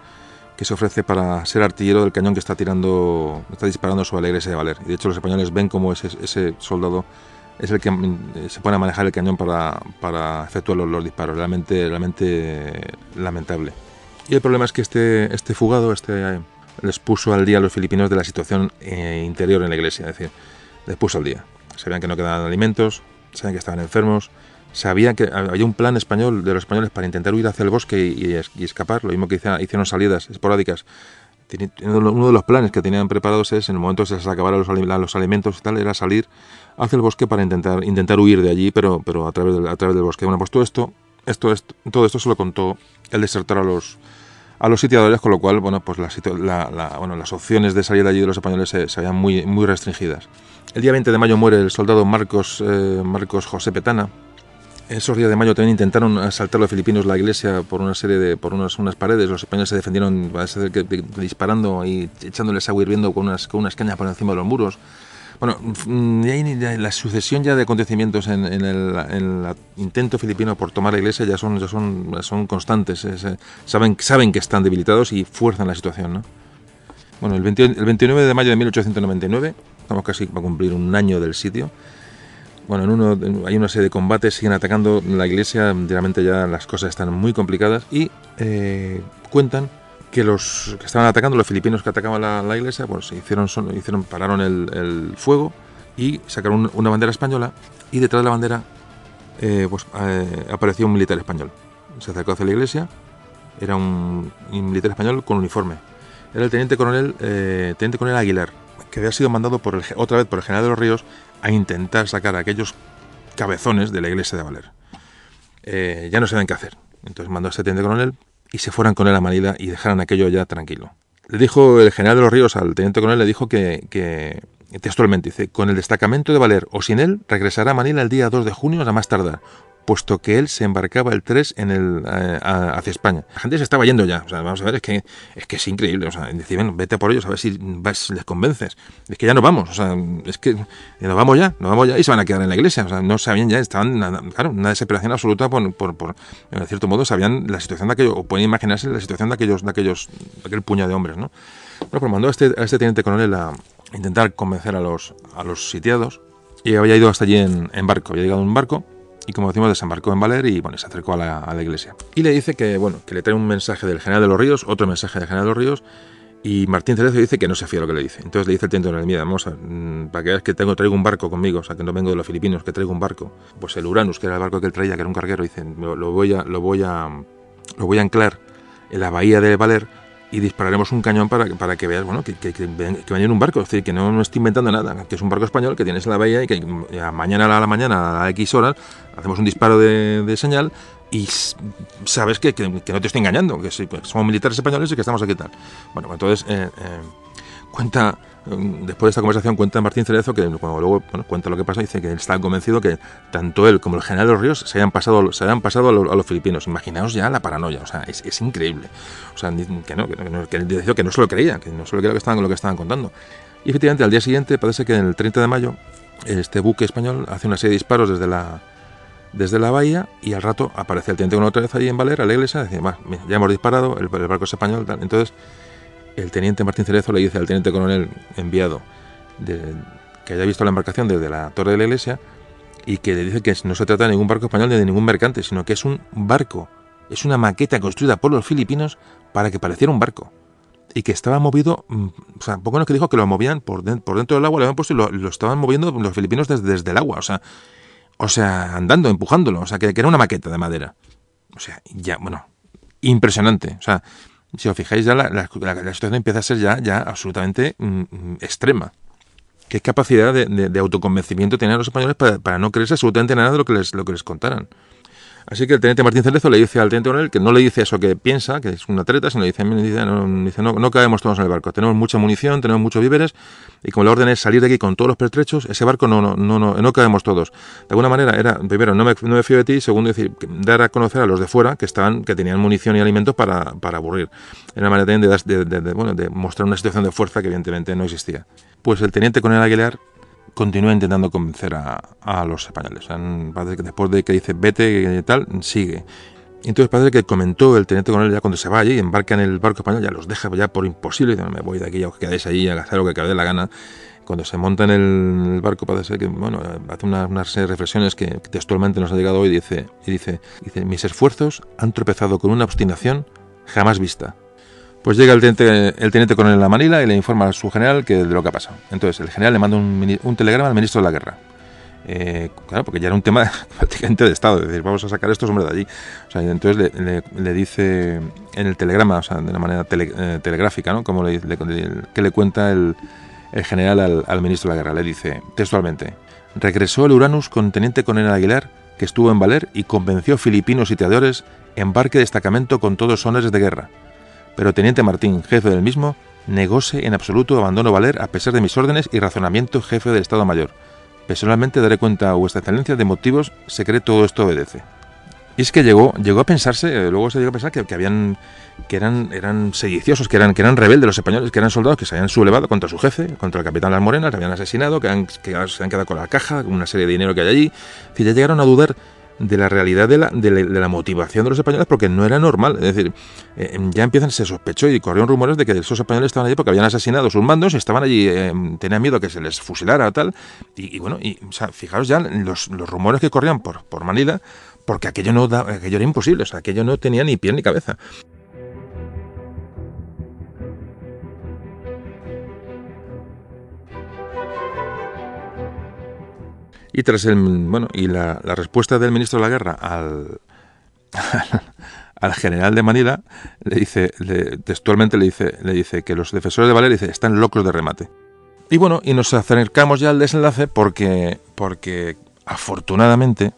que se ofrece para ser artillero del cañón que está disparando sobre la iglesia de Baler. Y de hecho los españoles ven como ese soldado es el que se pone a manejar el cañón para efectuar los disparos. Realmente lamentable. Y el problema es que este fugado les puso al día a los filipinos de la situación interior en la iglesia. Es decir, les puso al día. Sabían que no quedaban alimentos, sabían que estaban enfermos, sabían que había un plan español de los españoles para intentar huir hacia el bosque y escapar. Lo mismo que hicieron salidas esporádicas. Uno de los planes que tenían preparados es, en el momento que se les acabaran los alimentos y tal, era salir hacia el bosque para intentar huir de allí, pero a través del bosque. Bueno, pues todo esto se lo contó el desertor a los sitiadores, con lo cual, bueno, pues las opciones de salir de allí de los españoles se veían muy, muy restringidas. El día 20 de mayo muere el soldado Marcos José Petana. Esos días de mayo también intentaron asaltar los filipinos la iglesia por unas paredes. Los españoles se defendieron disparando y echándoles agua hirviendo con unas cañas por encima de los muros. Bueno, y ahí la sucesión ya de acontecimientos en el intento filipino por tomar la iglesia ya son constantes. Saben que están debilitados y fuerzan la situación, ¿no? Bueno, el 29 de mayo de 1899, estamos casi para cumplir un año del sitio. Bueno, hay una serie de combates, siguen atacando la iglesia, realmente ya las cosas están muy complicadas y cuentan que los que estaban atacando, los filipinos que atacaban la iglesia, pues pararon el fuego y sacaron una bandera española, y detrás de la bandera apareció un militar español. Se acercó hacia la iglesia, era un militar español con uniforme. Era el teniente coronel Aguilar, que había sido mandado otra vez por el general de los Ríos a intentar sacar a aquellos cabezones de la iglesia de Valer. Ya no sabían qué hacer. Entonces mandó a este teniente coronel y se fueran con él a Manila y dejaran aquello ya tranquilo. Le dijo el general de los Ríos al teniente coronel, le dijo que textualmente, dice: con el destacamento de Valer o sin él, regresará a Manila el día 2 de junio a más tardar, puesto que él se embarcaba el 3 hacia España. La gente se estaba yendo ya, o sea, vamos a ver, es que es increíble, o sea, decir, bueno, vete por ellos a ver si les convences, es que ya nos vamos, o sea, es que nos vamos ya, y se van a quedar en la iglesia, o sea, no sabían ya, estaban, claro, una desesperación absoluta por en cierto modo, sabían la situación de aquello, o pueden imaginarse la situación de aquel puñado de hombres, ¿no? Bueno, pues mandó a este teniente coronel a intentar convencer a los sitiados, y había ido hasta allí en barco, había llegado en un barco, y como decimos, desembarcó en Valer y bueno, se acercó a la iglesia. Y le dice que le trae un mensaje del general de los Ríos, otro mensaje del general de los Ríos, y Martín Cerezo dice que no se fía de lo que le dice. Entonces le dice el teniente coronel: mira, vamos para que veas que traigo un barco conmigo, o sea, que no vengo de los filipinos, que traigo un barco. Pues el Uranus, que era el barco que él traía, que era un carguero, dice: lo voy a anclar en la bahía de Valer y dispararemos un cañón para que veas, bueno, que venía en un barco, es decir, que no estoy inventando nada, que es un barco español que tienes en la bahía y que mañana a la mañana a X horas hacemos un disparo de señal y sabes que no te estoy engañando, que somos militares españoles y que estamos aquí tal. Bueno, entonces cuenta, después de esta conversación, cuenta Martín Cerezo que cuando luego cuenta lo que pasa, dice que él estaba convencido que tanto él como el general de los Ríos se habían pasado a los filipinos. Imaginaos ya la paranoia, o sea, es increíble. O sea, que él decía que no se lo creía, lo que estaban contando. Y efectivamente, al día siguiente, parece que en el 30 de mayo, este buque español hace una serie de disparos desde la bahía, y al rato aparece el teniente coronel otra vez allí en Valer, a la iglesia, y dice: ya hemos disparado, el barco es español, tal. Entonces el teniente Martín Cerezo le dice al teniente coronel enviado que haya visto la embarcación desde la torre de la iglesia, y que le dice que no se trata de ningún barco español ni de ningún mercante, sino que es un barco, es una maqueta construida por los filipinos para que pareciera un barco, y que estaba movido, o sea, poco menos que dijo que lo movían por dentro del agua, lo habían puesto y lo estaban moviendo los filipinos desde el agua, o sea, andando, empujándolo, o sea, que era una maqueta de madera. O sea, ya, bueno, impresionante, o sea, si os fijáis, ya la situación empieza a ser ya absolutamente extrema. ¿Qué capacidad de autoconvencimiento tenían los españoles para no creerse absolutamente nada de lo que les contaran? Así que el teniente Martín Cerezo le dice al teniente coronel que no le dice eso que piensa, que es una treta, sino le dice no caemos todos en el barco. Tenemos mucha munición, tenemos muchos víveres, y como la orden es salir de aquí con todos los pertrechos, ese barco no caemos todos. De alguna manera era, primero, no me fío de ti, segundo, decir, dar a conocer a los de fuera que tenían munición y alimentos para aburrir. Era una manera también de mostrar una situación de fuerza que evidentemente no existía. Pues el teniente coronel Aguilar continúa intentando convencer a los españoles. Parece que después de que dice vete y tal, sigue. Entonces parece que comentó el teniente coronel, ya cuando se va allí y embarca en el barco español, ya los deja ya por imposible, y dice: no me voy de aquí, ya os quedáis ahí a hacer lo que os dé la gana. Cuando se monta en el barco, parece que hace unas reflexiones que textualmente nos ha llegado hoy, dice: mis esfuerzos han tropezado con una obstinación jamás vista. Pues llega el teniente coronel a Manila y le informa a su general de lo que ha pasado. Entonces el general le manda un telegrama al ministro de la guerra. Claro, porque ya era un tema prácticamente de Estado, es decir, vamos a sacar a estos hombres de allí. O sea, entonces le dice en el telegrama, o sea, de una manera telegráfica, ¿no? Como que le cuenta el general al ministro de la guerra. Le dice textualmente: regresó el Uranus con teniente coronel Aguilar, que estuvo en Valer y convenció filipinos sitiadores, embarque de destacamento con todos honores de guerra. Pero teniente Martín, jefe del mismo, negóse en absoluto abandono Valer a pesar de mis órdenes y razonamiento, jefe del Estado Mayor. Personalmente daré cuenta a vuestra excelencia de motivos secretos todo esto obedece. Y es que llegó a pensarse, luego se llegó a pensar que eran sediciosos, que eran rebeldes los españoles, que eran soldados que se habían sublevado contra su jefe, contra el capitán Las Morenas, le habían asesinado, que se han quedado con la caja, con una serie de dinero que hay allí. Es decir, ya llegaron a dudar de la realidad de la motivación de los españoles, porque no era normal. Es decir, ya se sospechó y corrieron rumores de que esos españoles estaban allí porque habían asesinado a sus mandos y estaban allí, tenían miedo a que se les fusilara o tal. Y bueno, o sea, fijaros ya los rumores que corrían por Manila, porque aquello era imposible, o sea, aquello no tenía ni pie ni cabeza. Y tras la respuesta del ministro de la Guerra al general de Manila, textualmente le dice que los defensores de Valer están locos de remate. Y bueno, y nos acercamos ya al desenlace porque afortunadamente,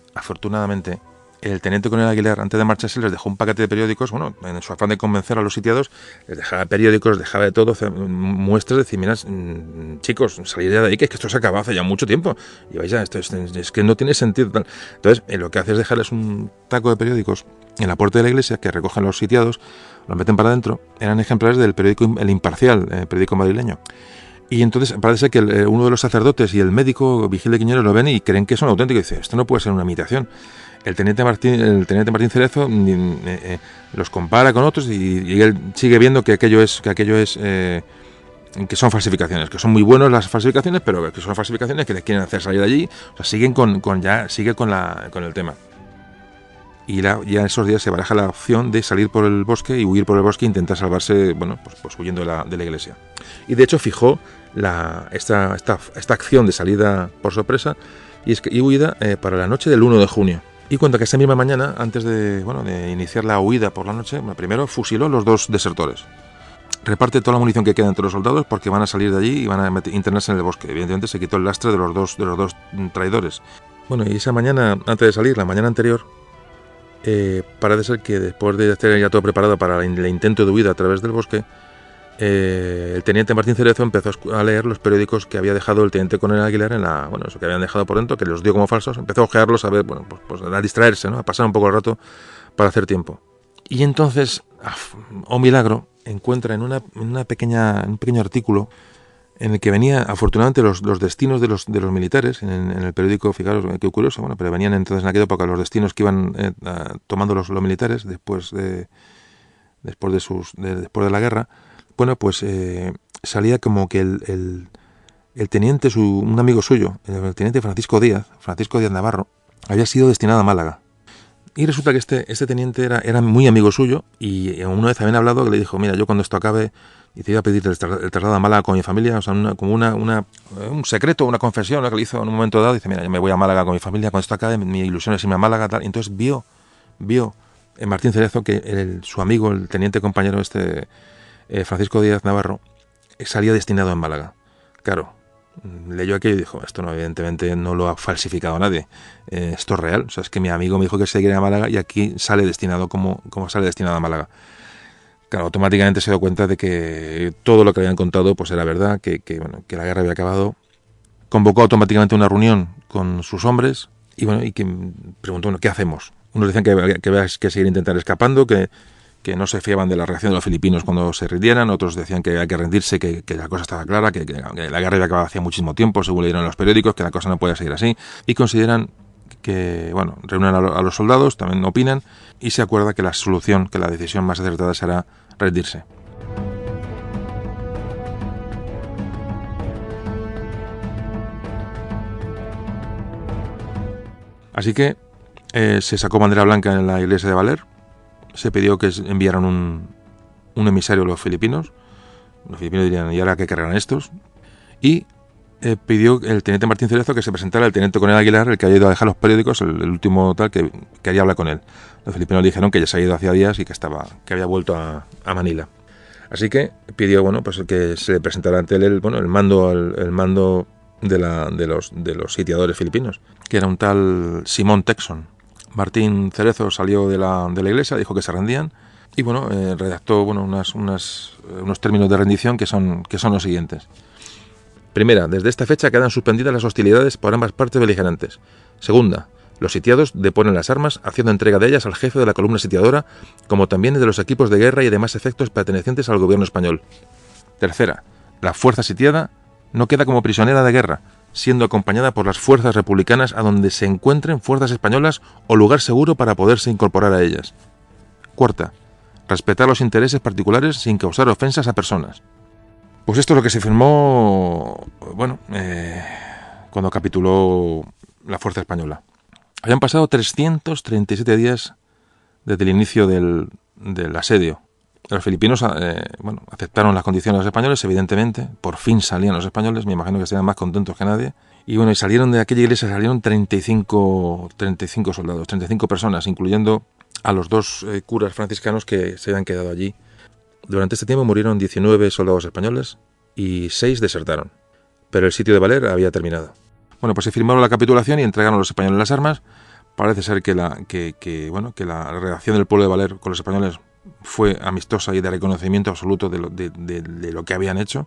el teniente coronel Aguilar, antes de marcharse, les dejó un paquete de periódicos. Bueno, en su afán de convencer a los sitiados, les dejaba periódicos, dejaba de todo, muestras de decir, mirad, chicos, salid de ahí, que esto se acabó hace ya mucho tiempo. Y vais ya, esto es que no tiene sentido. Tal. Entonces, lo que hace es dejarles un taco de periódicos en la puerta de la iglesia que recogen los sitiados, los meten para adentro. Eran ejemplares del periódico El Imparcial, el periódico madrileño. Y entonces parece que uno de los sacerdotes y el médico Vigil de Quiñones lo ven y creen que son auténticos. Y dice, esto no puede ser una imitación. El teniente Martín Cerezo los compara con otros y él sigue viendo que aquello es que son falsificaciones, que son muy buenas las falsificaciones, pero que son falsificaciones que les quieren hacer salir de allí. O sea, sigue con el tema. Y ya esos días se baraja la opción de salir por el bosque y huir por el bosque e intentar salvarse, pues huyendo de la iglesia. Y de hecho fijó esta acción de salida por sorpresa y huida para la noche del 1 de junio. Y cuenta que esa misma mañana, antes de iniciar la huida por la noche, primero fusiló a los 2 desertores. Reparte toda la munición que queda entre los soldados porque van a salir de allí y van a internarse en el bosque. Evidentemente se quitó el lastre de los dos traidores. Bueno, y esa mañana, antes de salir, la mañana anterior, parece ser que después de estar ya todo preparado para el intento de huida a través del bosque, el teniente Martín Cerezo empezó a leer los periódicos que había dejado el teniente coronel Aguilar eso que habían dejado por dentro, que los dio como falsos. Empezó a ojearlos, a ver, pues a distraerse, ¿no? A pasar un poco el rato para hacer tiempo. Y entonces, milagro, encuentra en un pequeño artículo en el que venía, afortunadamente, los destinos de los militares en el periódico. Fijaros qué curioso, pero venían entonces en aquella época los destinos que iban tomando los militares después de la guerra. Bueno, pues salía como que el teniente, un amigo suyo, el teniente Francisco Díaz Navarro, había sido destinado a Málaga. Y resulta que este teniente era muy amigo suyo y una vez habían hablado que le dijo, mira, yo cuando esto acabe, y te iba a pedir el traslado a Málaga con mi familia, o sea, un secreto, una confesión, lo que le hizo en un momento dado. Dice, mira, yo me voy a Málaga con mi familia, cuando esto acabe, mi ilusión es irme a Málaga, tal. Y entonces vio en Martín Cerezo que su amigo, el teniente compañero Francisco Díaz Navarro, salía destinado en Málaga. Claro, leyó aquello y dijo, esto no, evidentemente no lo ha falsificado nadie, esto es real, o sea, es que mi amigo me dijo que se iría a Málaga y aquí sale destinado como sale destinado a Málaga. Claro, automáticamente se dio cuenta de que todo lo que habían contado pues era verdad, que la guerra había acabado. Convocó automáticamente una reunión con sus hombres y que preguntó, ¿qué hacemos? Unos decían que había que seguir intentando escapando, que no se fiaban de la reacción de los filipinos cuando se rindieran. Otros decían que había que rendirse, que la cosa estaba clara, que la guerra había acabado hacía muchísimo tiempo, según leyeron en los periódicos, que la cosa no podía seguir así. Y consideran que, reúnen a los soldados, también opinan, y se acuerda que la decisión más acertada será rendirse. Así que se sacó bandera blanca en la iglesia de Valer. Se pidió que enviaran un emisario a los filipinos. Los filipinos dirían, ¿y ahora qué querrán estos? Y pidió el teniente Martín Cerezo que se presentara el teniente coronel Aguilar, el que había ido a dejar los periódicos, el último tal, que quería hablar con él. Los filipinos dijeron que ya se había ido hacía días y que había vuelto a Manila. Así que pidió que se le presentara ante él el mando de los sitiadores filipinos, que era un tal Simón Texon. Martín Cerezo salió de la iglesia, dijo que se rendían y redactó unos términos de rendición que son los siguientes. Primera, desde esta fecha quedan suspendidas las hostilidades por ambas partes beligerantes. Segunda, los sitiados deponen las armas, haciendo entrega de ellas al jefe de la columna sitiadora, como también de los equipos de guerra y demás efectos pertenecientes al gobierno español. Tercera, la fuerza sitiada no queda como prisionera de guerra, siendo acompañada por las fuerzas republicanas a donde se encuentren fuerzas españolas o lugar seguro para poderse incorporar a ellas. Cuarta, respetar los intereses particulares sin causar ofensas a personas. Pues esto es lo que se firmó, cuando capituló la fuerza española. Habían pasado 337 días desde el inicio del asedio. Los filipinos aceptaron las condiciones de los españoles, evidentemente. Por fin salían los españoles, me imagino que estaban más contentos que nadie. Y bueno, y salieron de aquella iglesia, 35 soldados, 35 personas, incluyendo a los 2 curas franciscanos que se habían quedado allí. Durante este tiempo murieron 19 soldados españoles y 6 desertaron. Pero el sitio de Baler había terminado. Bueno, pues se firmaron la capitulación y entregaron a los españoles las armas. Parece ser que la relación del pueblo de Baler con los españoles fue amistosa y de reconocimiento absoluto de lo que habían hecho.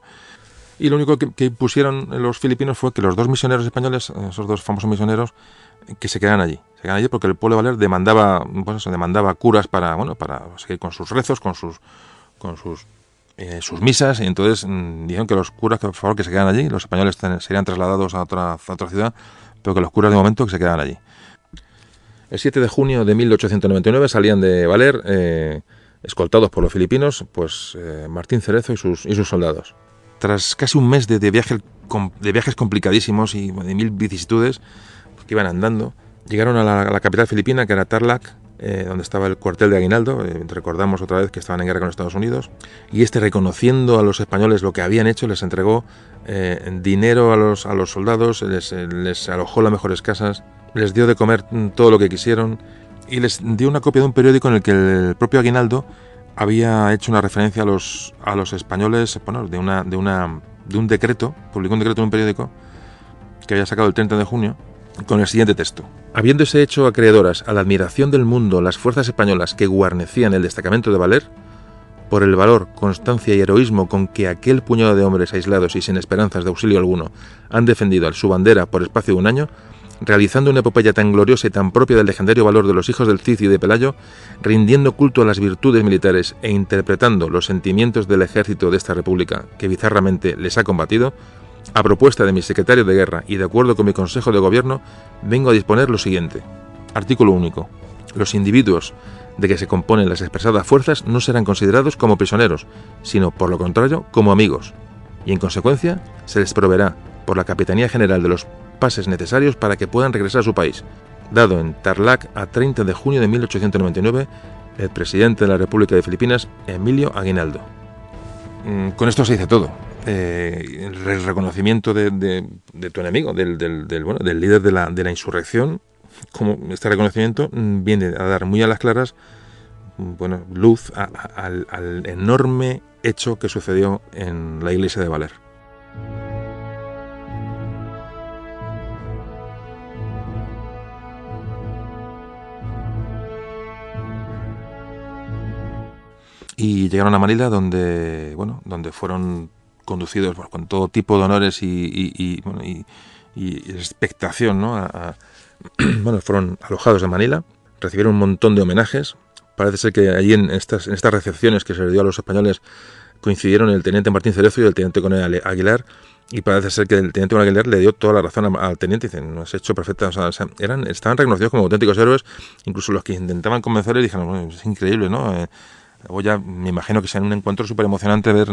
Y lo único que pusieron los filipinos fue que los 2 misioneros españoles, esos 2 famosos misioneros, que se quedaran allí. Se quedaran allí porque el pueblo de Baler demandaba curas para seguir con sus rezos, con sus misas, y entonces dijeron que los curas, que por favor que se quedaran allí. Los españoles serían trasladados a otra ciudad, pero que los curas de momento que se quedaran allí. El 7 de junio de 1899 salían de Baler, escoltados por los filipinos, Martín Cerezo y sus soldados. Tras casi un mes de viajes complicadísimos y de 1000 vicisitudes que iban andando, llegaron a la capital filipina, que era Tarlac, donde estaba el cuartel de Aguinaldo. Recordamos otra vez que estaban en guerra con Estados Unidos, y reconociendo a los españoles lo que habían hecho, les entregó dinero a los soldados, les alojó las mejores casas, les dio de comer todo lo que quisieron, y les dio una copia de un periódico en el que el propio Aguinaldo había hecho una referencia a los españoles, de un decreto, publicó un decreto en un periódico que había sacado el 30 de junio, con el siguiente texto: habiéndose hecho acreedoras a la admiración del mundo las fuerzas españolas que guarnecían el destacamento de Baler, por el valor, constancia y heroísmo con que aquel puñado de hombres aislados y sin esperanzas de auxilio alguno han defendido a su bandera por espacio de un año, realizando una epopeya tan gloriosa y tan propia del legendario valor de los hijos del Cid y de Pelayo, rindiendo culto a las virtudes militares e interpretando los sentimientos del ejército de esta república que bizarramente les ha combatido, a propuesta de mi secretario de guerra y de acuerdo con mi consejo de gobierno, vengo a disponer lo siguiente. Artículo único. Los individuos de que se componen las expresadas fuerzas no serán considerados como prisioneros, sino, por lo contrario, como amigos, y en consecuencia se les proveerá por la Capitanía General de los pases necesarios para que puedan regresar a su país. Dado en Tarlac a 30 de junio de 1899, el presidente de la República de Filipinas, Emilio Aguinaldo. Con esto se dice todo. El reconocimiento de tu enemigo, del líder de la insurrección, como este reconocimiento viene a dar muy a las claras luz al enorme hecho que sucedió en la iglesia de Baler. Y llegaron a Manila, donde fueron conducidos con todo tipo de honores y expectación, ¿no? Fueron alojados en Manila, recibieron un montón de homenajes. Parece ser que allí en estas recepciones que se les dio a los españoles coincidieron el teniente Martín Cerezo y el teniente coronel Aguilar, y parece ser que el teniente coronel Aguilar le dio toda la razón al teniente. Dicen, no has hecho perfecta, estaban reconocidos como auténticos héroes. Incluso los que intentaban convencerles dijeron, bueno, es increíble, ¿no? Luego ya me imagino que sea un encuentro súper emocionante ver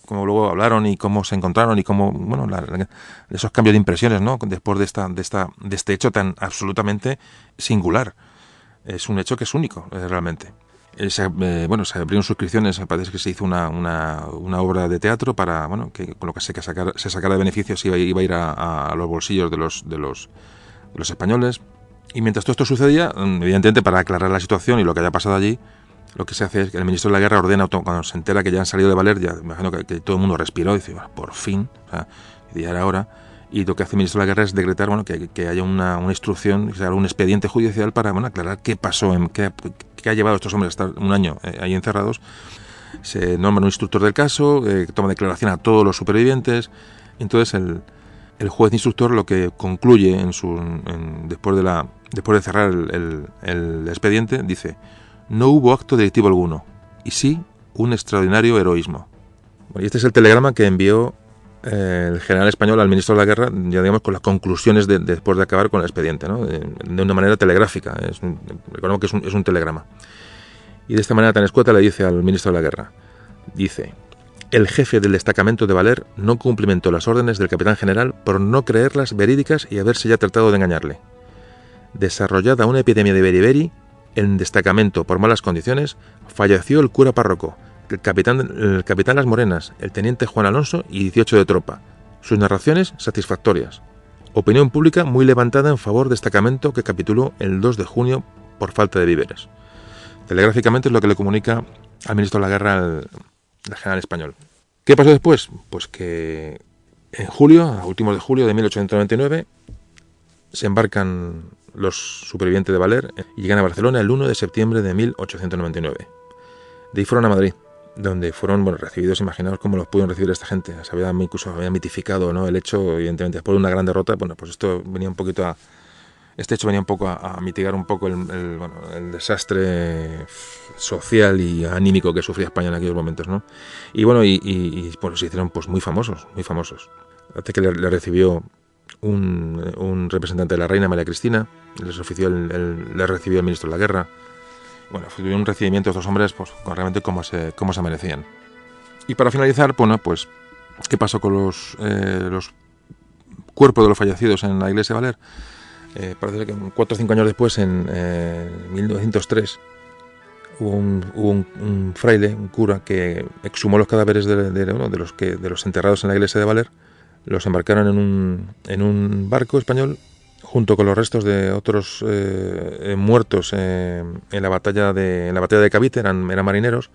cómo luego hablaron y cómo se encontraron y cómo, esos cambios de impresiones, ¿no? Después de este hecho tan absolutamente singular. Es un hecho que es único, realmente. Se abrieron suscripciones, parece que se hizo una obra de teatro para, que con lo que se sacara de beneficios iba a ir a los bolsillos de los españoles. Y mientras todo esto sucedía, evidentemente para aclarar la situación y lo que haya pasado allí, lo que se hace es que el ministro de la Guerra ordena, cuando se entera que ya han salido de Baler, ya me imagino que todo el mundo respiró y dice, por fin, ya era hora. Y lo que hace el ministro de la Guerra es decretar que haya una instrucción, que se haga un expediente judicial para aclarar qué pasó, qué ha llevado a estos hombres a estar un año ahí encerrados. Se nombra un instructor del caso, toma declaración a todos los supervivientes. Entonces el juez instructor lo que concluye después de cerrar el expediente, dice: no hubo acto delictivo alguno, y sí un extraordinario heroísmo. Y este es el telegrama que envió el general español al ministro de la guerra, ya digamos, con las conclusiones después de acabar con el expediente, ¿no? De una manera telegráfica. Recordemos que es un telegrama. Y de esta manera tan escueta le dice al ministro de la guerra, dice: el jefe del destacamento de Valer no cumplimentó las órdenes del capitán general por no creerlas verídicas y haberse ya tratado de engañarle. Desarrollada una epidemia de beriberi, en destacamento por malas condiciones, falleció el cura párroco, el capitán Las Morenas, el teniente Juan Alonso y 18 de tropa. Sus narraciones satisfactorias. Opinión pública muy levantada en favor de destacamento que capituló el 2 de junio por falta de víveres. Telegráficamente es lo que le comunica al ministro de la guerra el general español. ¿Qué pasó después? Pues que en julio, a últimos de julio de 1899, se embarcan los supervivientes de Valer y llegan a Barcelona el 1 de septiembre de 1899. De ahí fueron a Madrid, donde fueron recibidos. Imaginaos cómo los pudieron recibir esta gente. Se había mitificado, ¿no?, el hecho, evidentemente, después de una gran derrota. Bueno, pues este hecho venía un poco a mitigar un poco el desastre social y anímico que sufría España en aquellos momentos, ¿no? Y bueno, pues se hicieron pues muy famosos. Hasta que le recibió un representante de la reina, María Cristina, le recibió el ministro de la guerra. Bueno, fue un recibimiento de estos hombres pues realmente como se merecían. Y para finalizar, bueno, pues ¿qué pasó con los cuerpos de los fallecidos en la iglesia de Valer? Parece que 4 o 5 años después, en 1903, hubo un fraile, un cura, que exhumó los cadáveres de los enterrados en la iglesia de Valer. Los embarcaron en un barco español junto con los restos de otros muertos en la batalla de Cavite. Eran marineros.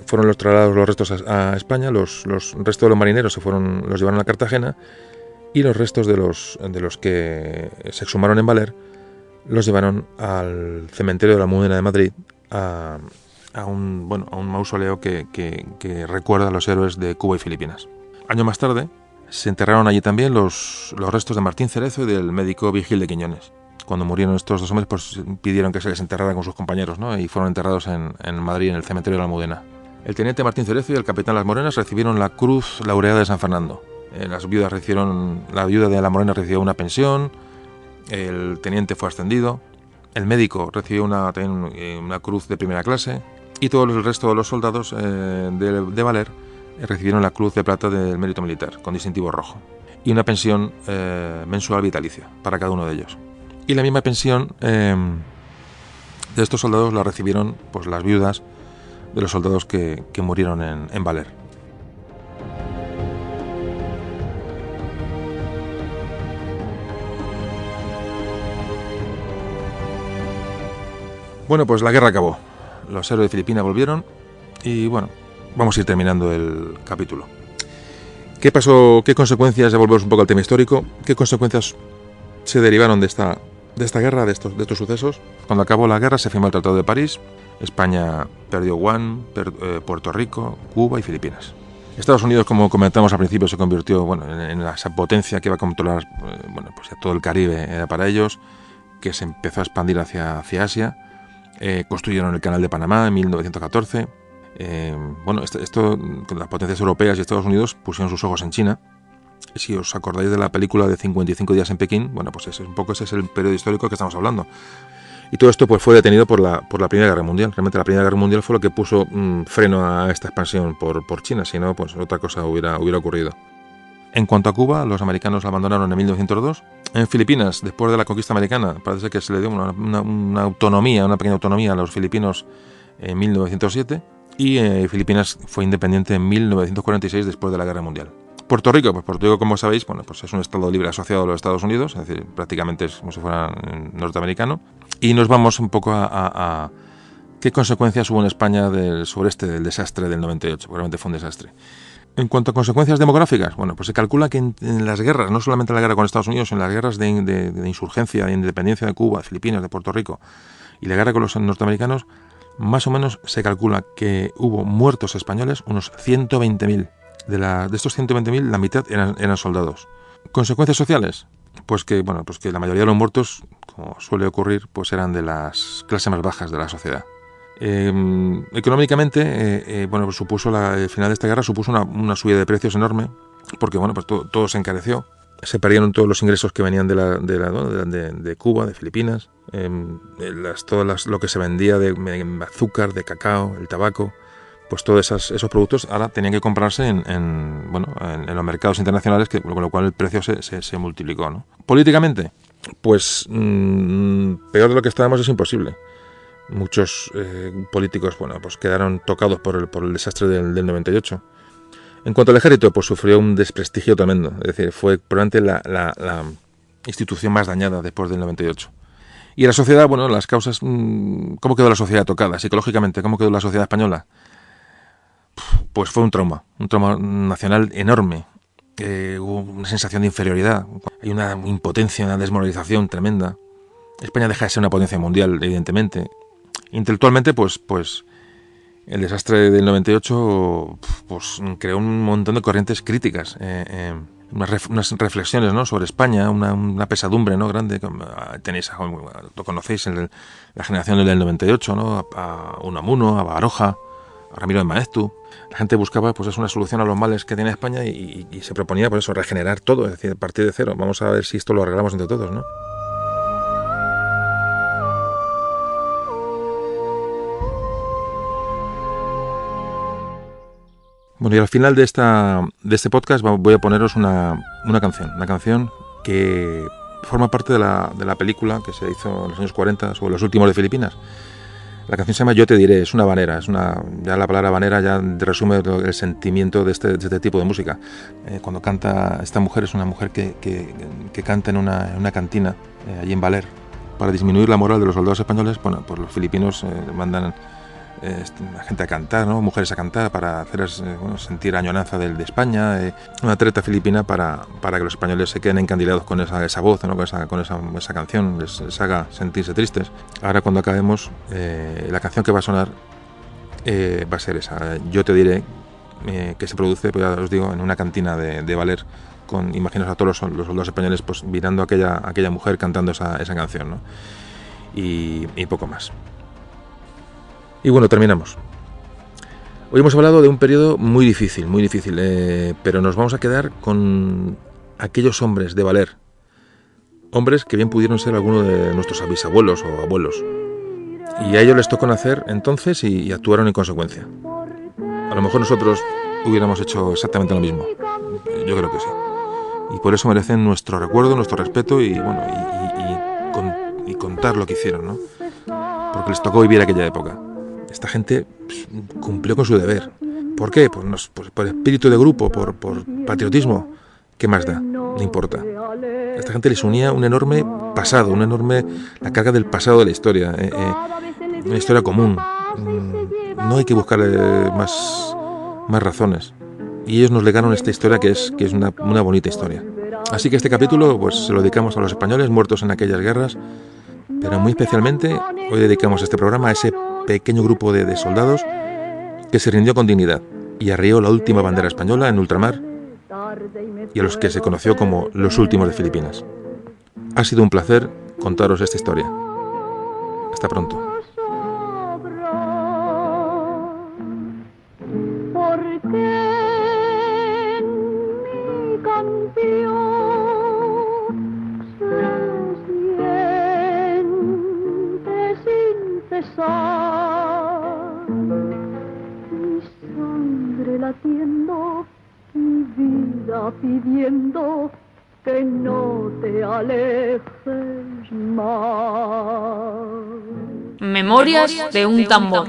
Fueron trasladados los restos a España. Los restos de los marineros los llevaron a Cartagena, y los restos de los que se exhumaron en Valer los llevaron al cementerio de la Almudena de Madrid, a un mausoleo que recuerda a los héroes de Cuba y Filipinas. Años más tarde se enterraron allí también los restos de Martín Cerezo y del médico Vigil de Quiñones. Cuando murieron estos dos hombres, pues pidieron que se les enterrara con sus compañeros, ¿no? Y fueron enterrados en Madrid, en el cementerio de la Almudena. El teniente Martín Cerezo y el capitán Las Morenas recibieron la Cruz Laureada de San Fernando. La viuda de La Morena recibió una pensión, el teniente fue ascendido, el médico recibió una cruz de primera clase, y todo el resto de los soldados de Valer recibieron la Cruz de Plata del Mérito Militar, con distintivo rojo, y una pensión mensual vitalicia para cada uno de ellos. Y la misma pensión de estos soldados la recibieron pues las viudas de los soldados que murieron en Valer. Bueno, pues la guerra acabó. Los héroes de Filipinas volvieron y bueno, vamos a ir terminando el capítulo. ¿Qué pasó? ¿Qué consecuencias? Ya volvemos un poco al tema histórico. ¿Qué consecuencias se derivaron de esta guerra, de estos sucesos? Cuando acabó la guerra se firmó el Tratado de París. España perdió Guam, Puerto Rico, Cuba y Filipinas. Estados Unidos, como comentamos al principio, se convirtió en esa potencia que iba a controlar pues todo el Caribe. Era para ellos, que se empezó a expandir hacia Asia. Construyeron el Canal de Panamá en 1914. Las potencias europeas y Estados Unidos pusieron sus ojos en China. Si os acordáis de la película de 55 días en Pekín, bueno, pues ese es el periodo histórico que estamos hablando. Y todo esto pues fue detenido por la Primera Guerra Mundial. Realmente la Primera Guerra Mundial fue lo que puso freno a esta expansión por China. Si no, pues otra cosa hubiera ocurrido. En cuanto a Cuba, los americanos la abandonaron en 1902. En Filipinas, después de la conquista americana, parece que se le dio una pequeña autonomía a los filipinos en 1907. Y Filipinas fue independiente en 1946, después de la Guerra Mundial. Puerto Rico, como sabéis, pues es un estado libre asociado a los Estados Unidos, es decir, prácticamente es como si fuera norteamericano. Y nos vamos un poco a qué consecuencias hubo en España del desastre del 98, realmente fue un desastre. En cuanto a consecuencias demográficas, pues se calcula que en las guerras, no solamente en la guerra con Estados Unidos, en las guerras de insurgencia, de independencia de Cuba, de Filipinas, de Puerto Rico y la guerra con los norteamericanos, más o menos se calcula que hubo muertos españoles, unos 120.000. De estos 120.000, la mitad eran soldados. ¿Consecuencias sociales? Pues que la mayoría de los muertos, como suele ocurrir, pues eran de las clases más bajas de la sociedad. Económicamente, bueno, pues el final de esta guerra supuso una subida de precios enorme, porque bueno, pues todo se encareció. Se perdieron todos los ingresos que venían de Cuba, de Filipinas, lo que se vendía de azúcar, de cacao, el tabaco, pues todos esos productos ahora tenían que comprarse en los mercados internacionales, con lo cual el precio se multiplicó, ¿no? Políticamente, pues peor de lo que estábamos es imposible. Muchos políticos, bueno, pues quedaron tocados por el desastre del 98. En cuanto al ejército, pues sufrió un desprestigio tremendo. Es decir, fue probablemente la institución más dañada después del 98. Y la sociedad, bueno, las causas... ¿Cómo quedó la sociedad tocada psicológicamente? ¿Cómo quedó la sociedad española? Pues fue un trauma nacional enorme. Hubo una sensación de inferioridad. Hay una impotencia, una desmoralización tremenda. España deja de ser una potencia mundial, evidentemente. Intelectualmente, pues el desastre del 98 pues creó un montón de corrientes críticas, unas reflexiones, ¿no?, sobre España, una pesadumbre, ¿no?, grande. Tenéis, lo conocéis, la generación del 98, ¿no?, a Unamuno, a Baroja, a Ramiro de Maeztu. La gente buscaba, pues, una solución a los males que tiene España y se proponía, por eso, regenerar todo, es decir, partir de cero. Vamos a ver si esto lo arreglamos entre todos, ¿no? Bueno, y al final de este podcast voy a poneros una canción que forma parte de la película que se hizo en los años 40 sobre los últimos de Filipinas. La canción se llama Yo te diré, es una habanera, ya la palabra habanera ya resume el sentimiento de este tipo de música. Cuando canta esta mujer, es una mujer que canta en una cantina allí en Baler. Para disminuir la moral de los soldados españoles, bueno, pues los filipinos mandan la gente a cantar, ¿no?, mujeres a cantar para hacer sentir añoranza de España, una treta filipina para que los españoles se queden encandilados con esa voz, ¿no?, con esa canción, les haga sentirse tristes. Ahora, cuando acabemos, la canción que va a sonar va a ser esa, Yo te diré, que se produce, pues ya os digo, en una cantina de Baler, imaginaos a todos los soldados españoles pues mirando a aquella mujer cantando esa canción, ¿no? Y poco más. Y bueno, terminamos. Hoy hemos hablado de un periodo muy difícil, pero nos vamos a quedar con aquellos hombres de Baler. Hombres que bien pudieron ser algunos de nuestros bisabuelos o abuelos. Y a ellos les tocó nacer entonces y actuaron en consecuencia. A lo mejor nosotros hubiéramos hecho exactamente lo mismo. Yo creo que sí. Y por eso merecen nuestro recuerdo, nuestro respeto y contar lo que hicieron, ¿no? Porque les tocó vivir aquella época. Esta gente cumplió con su deber. ¿Por qué? Pues por espíritu de grupo, por patriotismo. ¿Qué más da? No importa. A esta gente les unía un enorme pasado, la carga del pasado de la historia, una historia común. No hay que buscarle más razones. Y ellos nos legaron esta historia que es una bonita historia. Así que este capítulo pues se lo dedicamos a los españoles muertos en aquellas guerras, pero muy especialmente hoy dedicamos este programa a ese pequeño grupo de soldados que se rindió con dignidad y arrió la última bandera española en ultramar, y a los que se conoció como los últimos de Filipinas. Ha sido un placer contaros esta historia. Hasta pronto. Latiendo, mi vida pidiendo que no te alejes más. Memorias de un tambor.